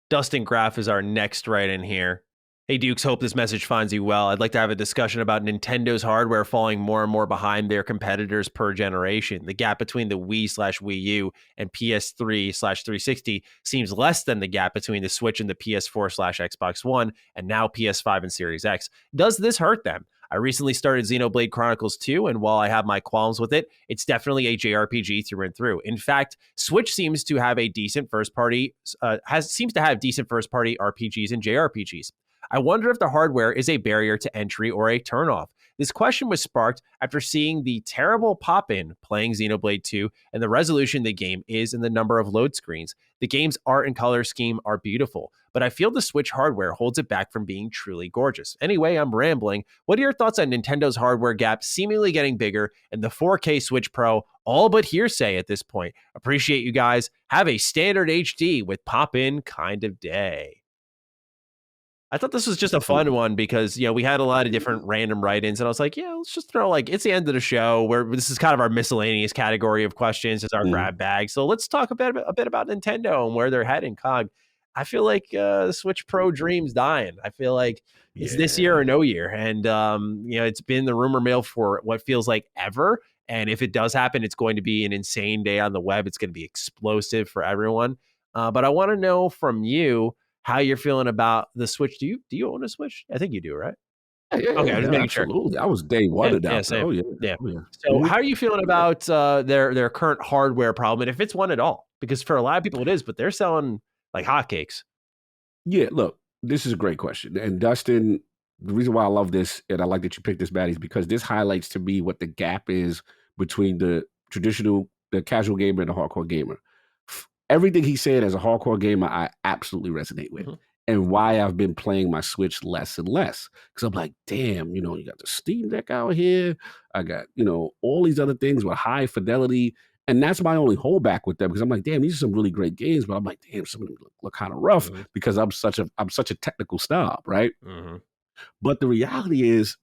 Dustin Graff is our next right in here. Hey, Dukes, hope this message finds you well. I'd like to have a discussion about Nintendo's hardware falling more and more behind their competitors per generation. The gap between the Wii/Wii U and PS3/360 seems less than the gap between the Switch and the PS4/Xbox One, and now PS5 and Series X. Does this hurt them? I recently started Xenoblade Chronicles 2, and while I have my qualms with it, it's definitely a JRPG through and through. In fact, Switch seems to have decent first-party RPGs and JRPGs. I wonder if the hardware is a barrier to entry or a turnoff. This question was sparked after seeing the terrible pop-in playing Xenoblade 2 and the resolution the game is and the number of load screens. The game's art and color scheme are beautiful, but I feel the Switch hardware holds it back from being truly gorgeous. Anyway, I'm rambling. What are your thoughts on Nintendo's hardware gap seemingly getting bigger and the 4K Switch Pro all but hearsay at this point? Appreciate you guys. Have a standard HD with pop-in kind of day. I thought this was just a fun one because, we had a lot of different random write-ins and I was like, let's just throw it's the end of the show where this is kind of our miscellaneous category of questions. It's our grab bag. So let's talk a bit about Nintendo and where they're heading. Cog, I feel like the Switch Pro dream's dying. I feel like it's this year or no year. And, it's been the rumor mill for what feels like ever. And if it does happen, it's going to be an insane day on the web. It's going to be explosive for everyone. But I want to know from you how you're feeling about the Switch. Do you own a Switch? I think you do, right? Okay, I was making sure. I was day one of that. Oh, yeah. So how are you feeling about their current hardware problem, and if it's one at all? Because for a lot of people it is, but they're selling like hotcakes. Yeah, look, this is a great question. And Dustin, the reason why I love this, and I like that you picked this, Matty, is because this highlights to me what the gap is between the casual gamer and the hardcore gamer. Everything he said as a hardcore gamer, I absolutely resonate with. And why I've been playing my Switch less and less. Because I'm like, damn, you got the Steam Deck out here. I got, all these other things with high fidelity. And that's my only holdback with them. Because I'm like, damn, these are some really great games. But I'm like, damn, some of them look kind of rough because I'm such a technical snob, right? But the reality is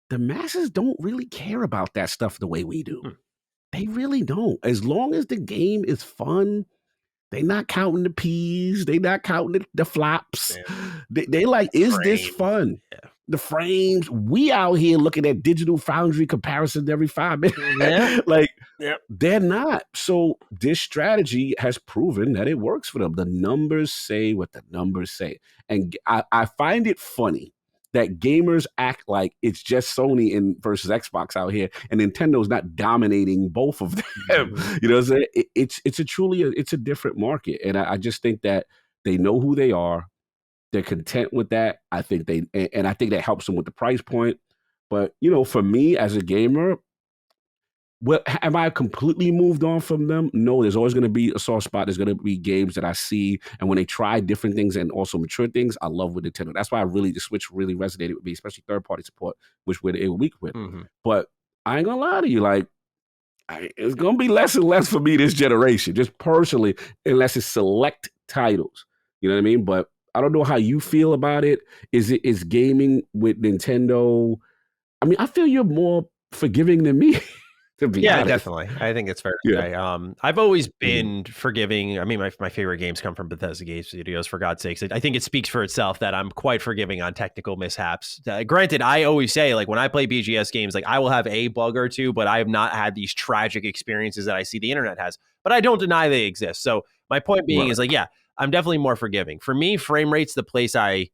the masses don't really care about that stuff the way we do. They really don't. As long as the game is fun, they not counting the P's. They not counting the flops. They like, is this fun? The frames. We out here looking at Digital Foundry comparisons every 5 minutes. They're not. So this strategy has proven that it works for them. The numbers say what the numbers say. And I find it funny that gamers act like it's just Sony versus Xbox out here, and Nintendo's not dominating both of them. You know what I'm saying? It's a different market, and I just think that they know who they are. They're content with that. I think that helps them with the price point. But for me as a gamer, well, am I completely moved on from them? No, there's always going to be a soft spot. There's going to be games that I see. And when they try different things and also mature things, I love with Nintendo. That's why the Switch really resonated with me, especially third-party support, which we're weak with. But I ain't going to lie to you. It's going to be less and less for me this generation, just personally, unless it's select titles. You know what I mean? But I don't know how you feel about it. Is gaming with Nintendo? I mean, I feel you're more forgiving than me. To be Yeah, honest. definitely. I think it's fair to Yeah. say. I've always Mhm. been forgiving. I mean, my favorite games come from Bethesda Game Studios, for God's sakes. I think it speaks for itself that I'm quite forgiving on technical mishaps. Granted, I always say, like, when I play BGS games, like, I will have a bug or two, but I have not had these tragic experiences that I see the internet has. But I don't deny they exist. So my point being Right. is, like, yeah, I'm definitely more forgiving. For me, frame rate's the place I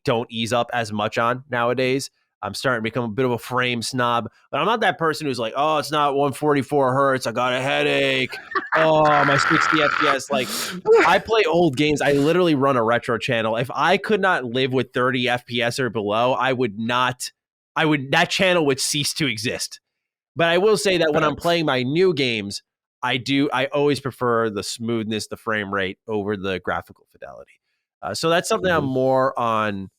don't ease up as much on nowadays. I'm starting to become a bit of a frame snob, but I'm not that person who's like, oh, it's not 144 hertz. I got a headache. Oh, my 60 FPS. Like, I play old games. I literally run a retro channel. If I could not live with 30 FPS or below, that channel would cease to exist. But I will say that when I'm Facts. playing my new games, I always prefer the smoothness, the frame rate over the graphical fidelity. So that's something I'm Mhm. more on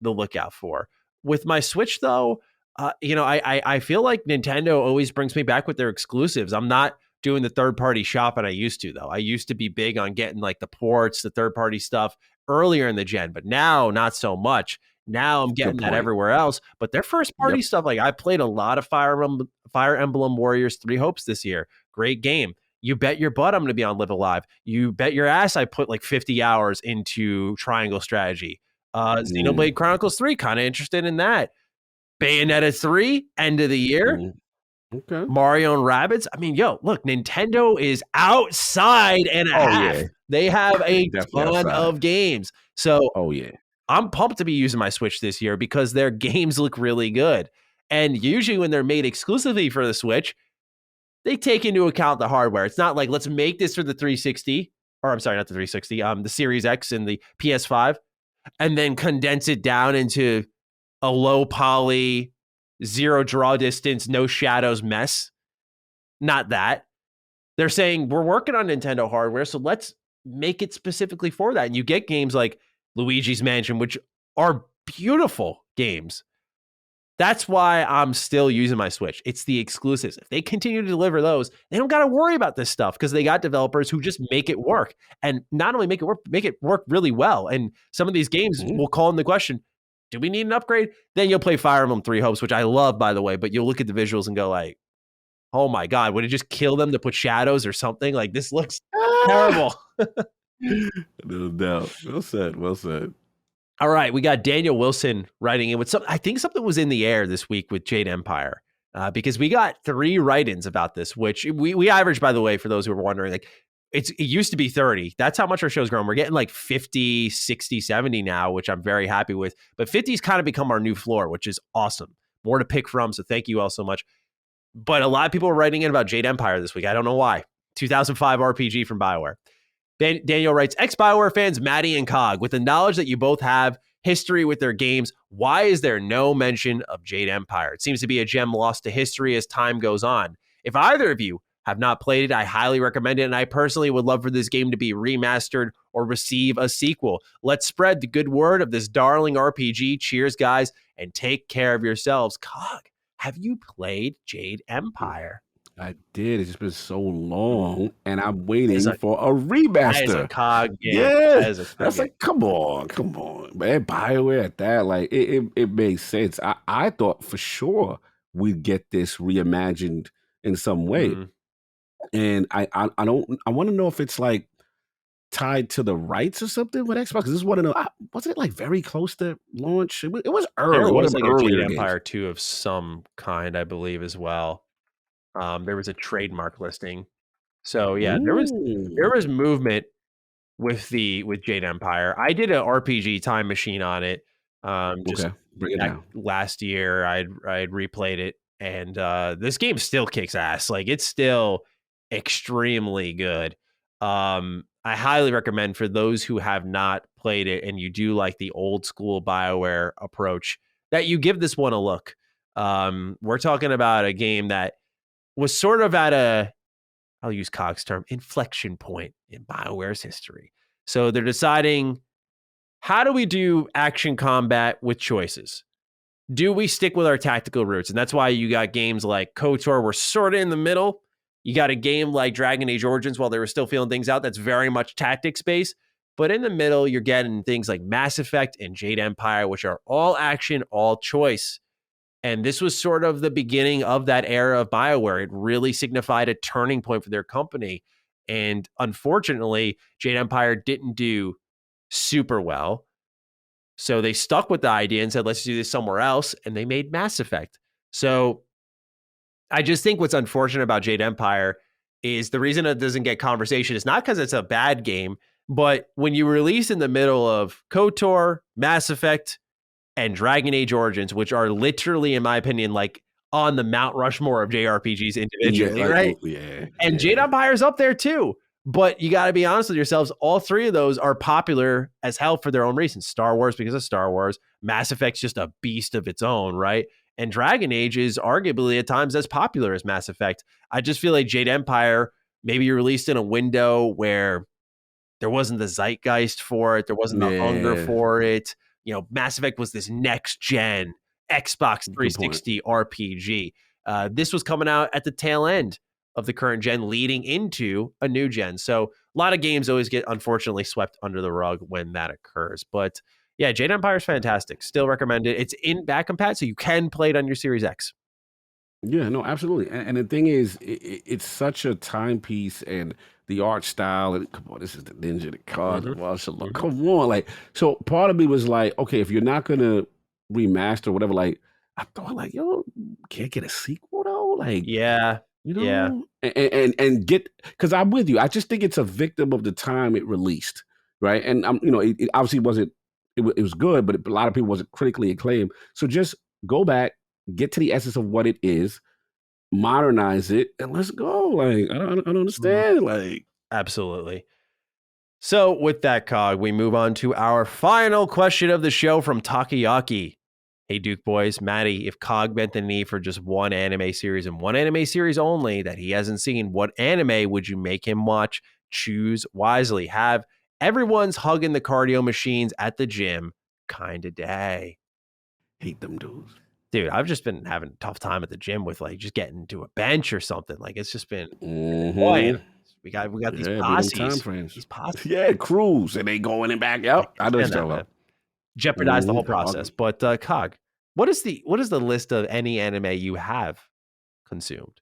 the lookout for. With my Switch, though, I feel like Nintendo always brings me back with their exclusives. I'm not doing the third party shopping I used to, though. I used to be big on getting like the ports, the third party stuff earlier in the gen, but now not so much. Now I'm Good getting that point. everywhere else. But their first party Yep. stuff, like I played a lot of Fire Emblem Warriors 3 Hopes this year. Great game. You bet your butt I'm going to be on Live Alive. You bet your ass I put like 50 hours into Triangle Strategy. Xenoblade Chronicles 3, kind of interested in that. Bayonetta 3, end of the year. Mhm. Okay. Mario and Rabbids. I mean, yo, look, Nintendo is outside and a Oh, half. yeah. They have a Definitely ton outside. of games. So Oh, yeah. I'm pumped to be using my Switch this year because their games look really good. And usually when they're made exclusively for the Switch, they take into account the hardware. It's not like, let's make this for the 360, or I'm sorry, not the 360, the Series X and the PS5, and then condense it down into a low poly, zero draw distance, no shadows mess. Not that. They're saying we're working on Nintendo hardware, so let's make it specifically for that. And you get games like Luigi's Mansion, which are beautiful games. That's why I'm still using my Switch. It's the exclusives. If they continue to deliver those, they don't got to worry about this stuff because they got developers who just make it work. And not only make it work really well. And some of these games Mhm. will call into question, do we need an upgrade? Then you'll play Fire Emblem 3 Hopes, which I love, by the way, but you'll look at the visuals and go like, oh my God, would it just kill them to put shadows or something? Like, this looks Ah! terrible. No doubt. Well said. Well said. All right, we got Daniel Wilson writing in with some. I think something was in the air this week with Jade Empire because we got 3 write-ins about this, which we averaged, by the way, for those who were wondering. Like, it used to be 30. That's how much our show's grown. We're getting like 50, 60, 70 now, which I'm very happy with. But 50's kind of become our new floor, which is awesome. More to pick from, so thank you all so much. But a lot of people were writing in about Jade Empire this week. I don't know why. 2005 RPG from BioWare. Daniel writes, ex-BioWare fans Matty and Cog, with the knowledge that you both have history with their games, why is there no mention of Jade Empire? It seems to be a gem lost to history as time goes on. If either of you have not played it, I highly recommend it, and I personally would love for this game to be remastered or receive a sequel. Let's spread the good word of this darling RPG. Cheers, guys, and take care of yourselves. Cog, have you played Jade Empire? I did. It's just been so long, and I'm waiting That for a is a remaster. Cog game. Yeah, That is a Cog that's game. like, come on, man. BioWare at that, like, it makes sense. I thought for sure we'd get this reimagined in some way, Mhm. and I don't. I want to know if it's like tied to the rights or something with Xbox. This is one of the. Wasn't it like very close to launch? It was There early. One was of the like a Jade earlier games. Empire 2 of some kind, I believe, as well. There was a trademark listing. So yeah, there Ooh, was movement with Jade Empire. I did an RPG time machine on it. Just okay, bring it back down. last year, I'd replayed it, and this game still kicks ass. Like, it's still extremely good. I highly recommend for those who have not played it and you do like the old school BioWare approach that you give this one a look. We're talking about a game that was sort of at a, I'll use Cog's term, inflection point in BioWare's history. So they're deciding, how do we do action combat with choices? Do we stick with our tactical roots? And that's why you got games like KOTOR were sort of in the middle. You got a game like Dragon Age Origins while they were still feeling things out that's very much tactics based. But in the middle, you're getting things like Mass Effect and Jade Empire, which are all action, all choice. And this was sort of the beginning of that era of BioWare. It really signified a turning point for their company. And unfortunately, Jade Empire didn't do super well. So they stuck with the idea and said, let's do this somewhere else. And they made Mass Effect. So I just think what's unfortunate about Jade Empire is the reason it doesn't get conversation is not because it's a bad game, but when you release in the middle of KOTOR, Mass Effect, and Dragon Age Origins, which are literally, in my opinion, like on the Mount Rushmore of JRPGs individually, right? Yeah. And Jade Empire's up there too. But you got to be honest with yourselves. All three of those are popular as hell for their own reasons. Star Wars because of Star Wars. Mass Effect's just a beast of its own, right? And Dragon Age is arguably at times as popular as Mass Effect. I just feel like Jade Empire maybe released in a window where there wasn't the zeitgeist for it. There wasn't the hunger for it. You know, Mass Effect was this next gen Xbox 360 RPG. This was coming out at the tail end of the current gen, leading into a new gen. So a lot of games always get, unfortunately, swept under the rug when that occurs. But yeah, Jade Empire is fantastic. Still recommend it. It's in back compat, so you can play it on your Series X. Yeah, no, absolutely. And the thing is, it's such a timepiece, and the art style. And come on, this is the ninja, the card, the martial law. Come on, like, so part of me was like, okay, if you're not gonna remaster or whatever, like, I thought, like, yo, can't get a sequel though, like, Yeah. you know, and get, because I'm with you. I just think it's a victim of the time it released, right? And I'm, you know, it obviously wasn't. It was good, but a lot of people wasn't critically acclaimed. So just go back, get to the essence of what it is, modernize it, and let's go. Like, I don't understand. Like, absolutely. So with that, Cog, we move on to our final question of the show from Takayaki. Hey, Duke boys, Matty, if Cog bent the knee for just one anime series and one anime series only that he hasn't seen, what anime would you make him watch? Choose wisely. Have everyone's hugging the cardio machines at the gym kind of day. hate them dudes. Dude, I've just been having a tough time at the gym with like just getting to a bench or something. Like it's just been annoying. We got these posses. Time frames. These posses. Yeah, crews, and they going and back out. I understand that. Jeopardize the whole process. But Cog, what is the list of any anime you have consumed?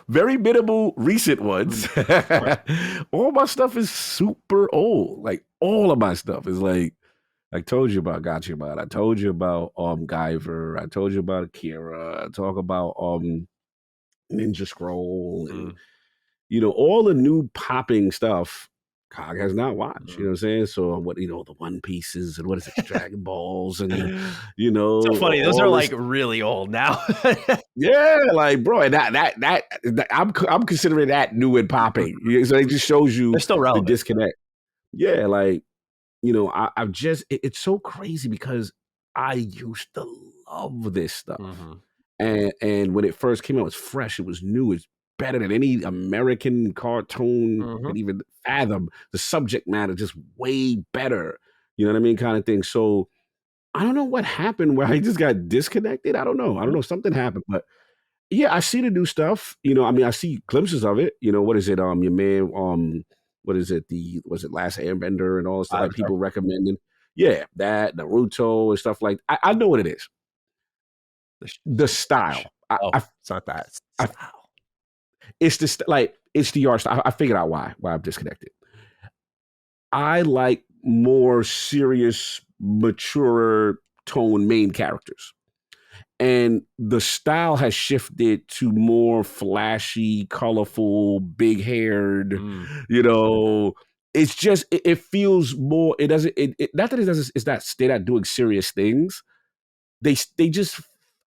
Very minimal recent ones. All my stuff is super old. Like all of my stuff is like I told you about Gachibot. I told you about Guyver. I told you about Akira. I talk about Ninja Scroll and you know, all the new popping stuff Cog has not watched. You know what I'm saying? So what, you know, the One Pieces and what is it, Dragon Balls, and you know, so funny. Those are like really old now. Yeah, like bro, and that I'm considering that new and popping. So it just shows you they're still relevant. The disconnect. Yeah, like you know, I've just it's so crazy because I used to love this stuff, and when it first came out, it was fresh, it was new, it's better than any American cartoon could even fathom. The subject matter just way better. You know what I mean, kind of thing. So I don't know what happened where I just got disconnected. I don't know. Something happened, but yeah, I see the new stuff. You know, I mean, I see glimpses of it. You know, what is it? Your man, what is it? Was it Last Airbender and all this stuff? Like people recommending. Yeah, that Naruto and stuff like. I know what it is. The style. It's not that. It's the art style. I figured out why I'm disconnected. I like more serious, mature tone main characters. And the style has shifted to more flashy, colorful, big haired, you know, it's just, it feels more, it doesn't, not that it doesn't, it's not, they're not doing serious things. They just,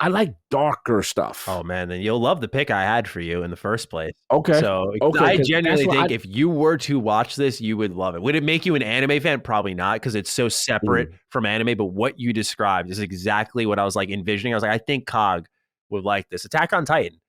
I like darker stuff. Oh man, then you'll love the pick I had for you in the first place. Okay. So I genuinely think if you were to watch this, you would love it. Would it make you an anime fan? Probably not, because it's so separate from anime. But what you described is exactly what I was like envisioning. I was like, I think Cog would like this. Attack on Titan.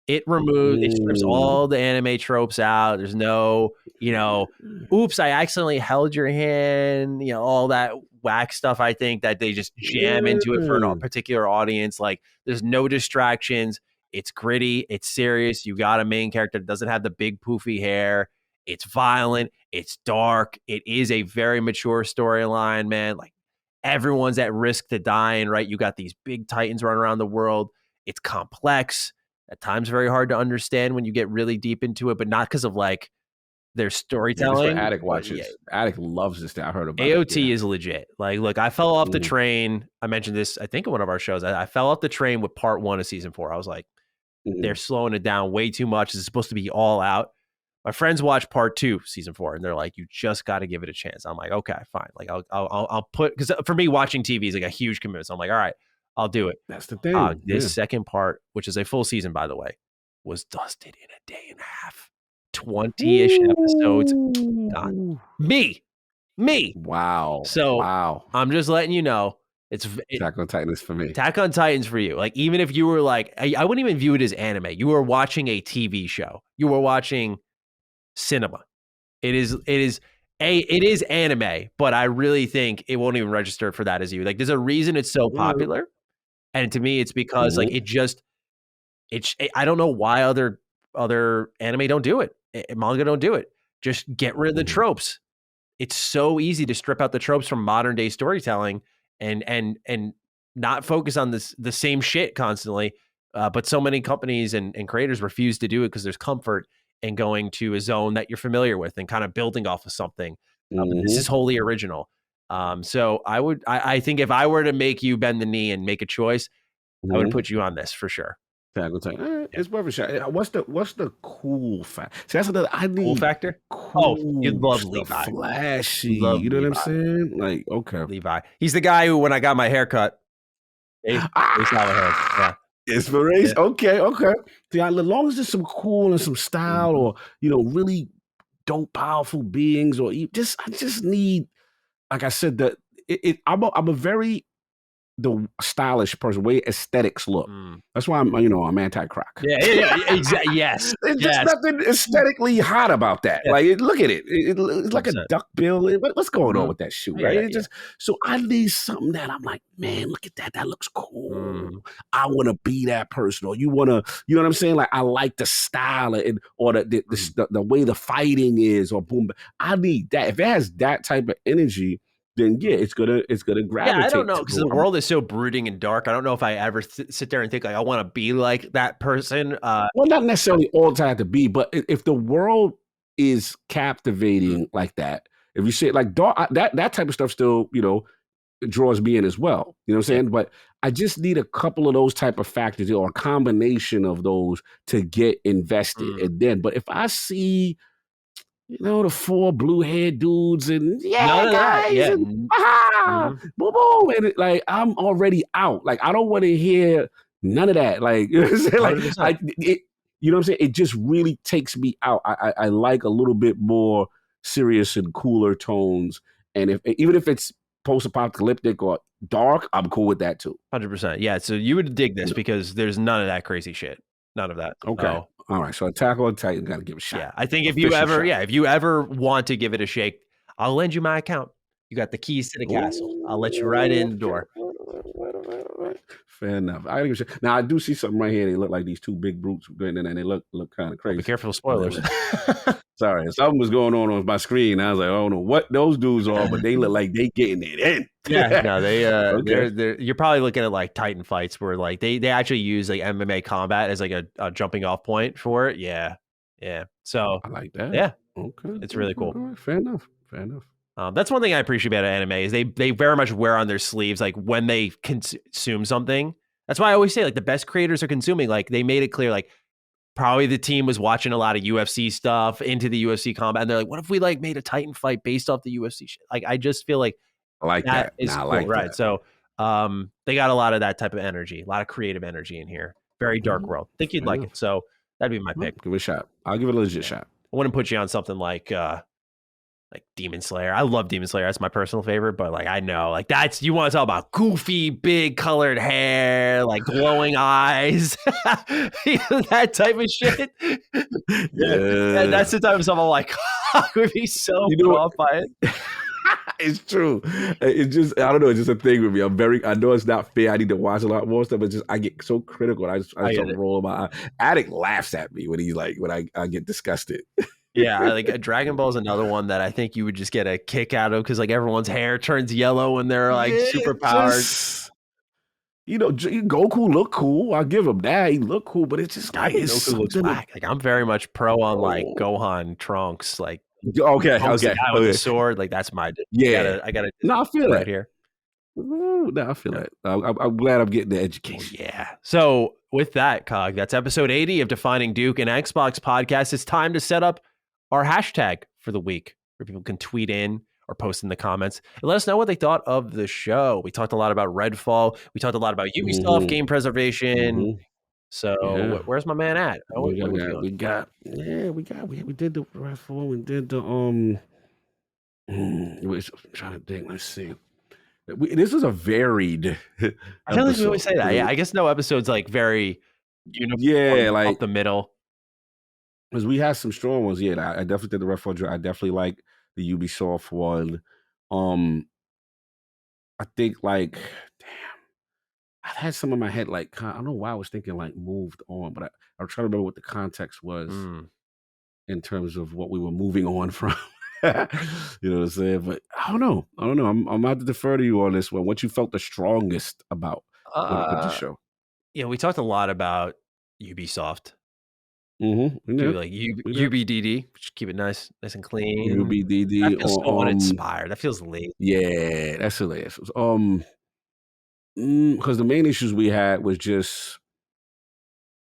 It strips all the anime tropes out. There's no, you know, oops, I accidentally held your hand, you know, all that whack stuff. I think that they just jam into it for a particular audience. Like there's no distractions. It's gritty. It's serious. You got a main character that doesn't have the big poofy hair. It's violent. It's dark. It is a very mature storyline, man. Like everyone's at risk to dying, right? You got these big titans running around the world. It's complex. At times very hard to understand when you get really deep into it, but not because of like their storytelling. Yeah, that's what Attic watches. Yeah. Attic loves this thing. I heard about AOT is legit. Like, look, I fell off the train. I mentioned this, I think, in one of our shows. I fell off the train with part 1 of season 4. I was like, they're slowing it down way too much. It's supposed to be all out. My friends watched part 2, season 4, and they're like, "You just got to give it a chance." I'm like, "Okay, fine." Like, I'll put, because for me, watching TV is like a huge commitment. So I'm like, "All right, I'll do it." That's the thing. This second part, which is a full season, by the way, was dusted in a day and a half. 20-ish episodes done. Me. Wow. So I'm just letting you know, it's Attack on Titan is for me. Attack on Titan's for you. Like, even if you were like, I wouldn't even view it as anime. You were watching a TV show. You were watching cinema. It is anime, but I really think it won't even register for that as you. Like, there's a reason it's so popular, and to me, it's because like I don't know why other anime don't do it. Manga don't do it. Just get rid of the tropes. It's so easy to strip out the tropes from modern day storytelling and not focus on the same shit constantly. But so many companies and creators refuse to do it because there's comfort in going to a zone that you're familiar with and kind of building off of something. But this is wholly original. So I think if I were to make you bend the knee and make a choice, I would put you on this for sure. It's worth a shot. What's the cool factor? See, that's another. I need cool factor. Cool you'd love Levi. Flashy. You know what I'm saying? Like, okay, Levi. He's the guy who, when I got my haircut, he's yeah. Inspiration. Yeah. Okay. See, as long as there's some cool and some style, or really dope, powerful beings, or I just need, like I said, that I'm a very the stylish person, way aesthetics look. That's why I'm anti-crack. Yeah, exactly. Yes. There's nothing aesthetically hot about that. Yeah. Like, look at it. It's like a duck bill. What's going on with that shoe, right? So I need something that I'm like, man, look at that. That looks cool. I want to be that person. Or you want to, you know what I'm saying? Like, I like the style or the way the fighting is, or boom. I need that. If it has that type of energy, then it's gonna gravitate. Yeah, I don't know, because the world is so brooding and dark. I don't know if I ever sit there and think like I want to be like that person. Well, not necessarily all the time to be, but if the world is captivating like that, if you say like dark, that type of stuff still draws me in as well. You know what I'm saying? But I just need a couple of those type of factors, or a combination of those to get invested. And then, but if I see the 4 blue-haired dudes and guys, and boom, boom, and like I'm already out. Like, I don't want to hear none of that. Like, you know what I'm saying? You know what I'm saying? It just really takes me out. I like a little bit more serious and cooler tones, and even if it's post-apocalyptic or dark, I'm cool with that too. 100%. Yeah. So you would dig this because there's none of that crazy shit. None of that. Okay. So, all right, so Attack on Titan, got to give it a shot. Yeah, I think if you ever want to give it a shake, I'll lend you my account. You got the keys to the castle. I'll let you right in the door. Fair enough. I give a shot. Now I do see something right here. They look like these 2 big brutes, and they look kind of crazy. Be careful of spoilers. Sorry, something was going on my screen. I was like, I don't know what those dudes are, but they look like they getting it in. Yeah, no, they're you're probably looking at like Titan fights where like they actually use like MMA combat as like a jumping off point for it. Yeah. So I like that. Yeah. Okay. It's really cool. Right. Fair enough. That's one thing I appreciate about anime is they very much wear on their sleeves like when they consume something. That's why I always say like the best creators are consuming. Like they made it clear like probably the team was watching a lot of UFC stuff, into the UFC combat, and they're like, what if we like made a Titan fight based off the UFC shit? Like I just feel like I like that. Is cool, like right? That. So they got a lot of that type of energy, a lot of creative energy in here. Very dark world. I think you'd like it. So that'd be my pick. Give it a shot. I'll give it a legit shot. I wouldn't put you on something like Demon Slayer. I love Demon Slayer. That's my personal favorite, but like I know like that's, you want to talk about goofy, big colored hair, like glowing eyes, that type of shit. Yeah. That's the type of stuff I'm like, I would be so off by it. It's true. It's just, I don't know. It's just a thing with me. I know it's not fair. I need to watch a lot more stuff, but just I get so critical. I just start rolling my eye. Attic laughs at me when he's like, when I get disgusted. Yeah, like a Dragon Ball is another one that I think you would just get a kick out of because like everyone's hair turns yellow when they're like super powered. Just, Goku looked cool. I'll give him that. He looked cool, but it's just like it's Goku looks something. whack. Like I'm very much pro on like Gohan Trunks, like Okay, Trunks, the okay, guy with the sword. Like that's my yeah. I gotta No, I feel right that. here. Ooh, no, I feel that. I'm glad I'm getting the education. Yeah. So with that, Cog, that's episode 80 of Defining Duke and Xbox podcast. It's time to set up our hashtag for the week where people can tweet in or post in the comments and let us know what they thought of the show. We talked a lot about Redfall. We talked a lot about Ubisoft game preservation. So where's my man at? We did the Redfall. We did the trying to think. Let's see. This is a varied. I feel like we always say that. Yeah, I guess no episode's like very uniform. Yeah, like up the middle. Because we had some strong ones. Yeah, I definitely did the Redfall. I definitely like the Ubisoft one. I think like, damn, I've had some in my head like I don't know why I was thinking like moved on, but I'm trying to remember what the context was in terms of what we were moving on from. You know what I'm saying? But I don't know. I'm gonna have to defer to you on this one. What you felt the strongest about with the show? Yeah, we talked a lot about Ubisoft. Mm-hmm. Do like UBDD, just keep it nice and clean. UBDD. That feels so uninspired. That feels late. Yeah, that's hilarious. Because the main issues we had was just,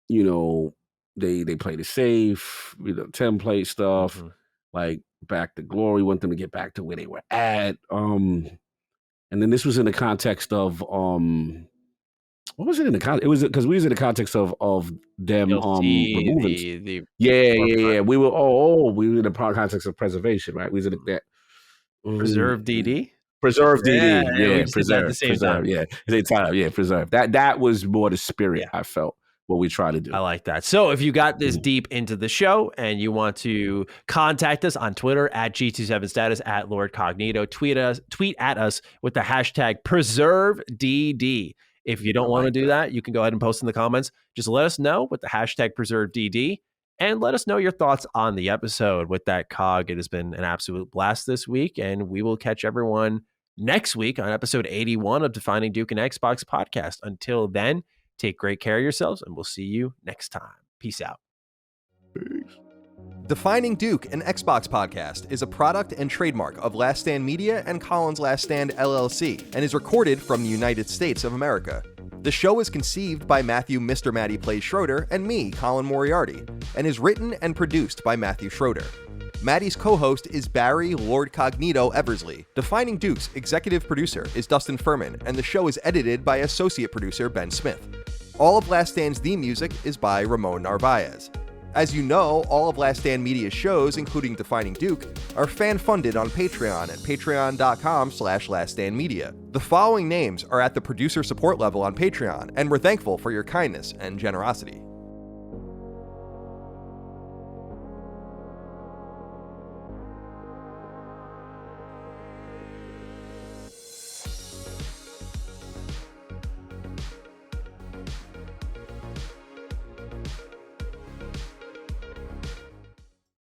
they played it safe, template stuff, like back to glory, want them to get back to where they were at. And then this was in the context of what was it in the context? It was because we was in the context of them removing yeah. We were we were in the context of preservation, right? We was in that preserve DD. Preserve DD, yeah, preserve at the same time. Yeah, preserve. That was more the spirit I felt. What we try to do. I like that. So if you got this deep into the show and you want to contact us on Twitter at G27status at Lord Cognito, tweet at us with the hashtag PreserveDD. If you don't want to do that, you can go ahead and post in the comments. Just let us know with the hashtag PreserveDD and let us know your thoughts on the episode. With that, Cog, it has been an absolute blast this week, and we will catch everyone next week on episode 81 of Defining Duke and Xbox podcast. Until then, take great care of yourselves, and we'll see you next time. Peace out. Peace. Defining Duke, an Xbox podcast, is a product and trademark of Last Stand Media and Collins Last Stand LLC, and is recorded from the United States of America. The show is conceived by Matthew Mr. Matty Plays Schroeder and me, Colin Moriarty, and is written and produced by Matthew Schroeder. Matty's co-host is Barry Lord Cognito Eversley. Defining Duke's executive producer is Dustin Furman, and the show is edited by associate producer Ben Smith. All of Last Stand's theme music is by Ramon Narvaez. As you know, all of Last Stand Media's shows, including Defining Duke, are fan-funded on Patreon at patreon.com/laststandmedia. The following names are at the producer support level on Patreon, and we're thankful for your kindness and generosity.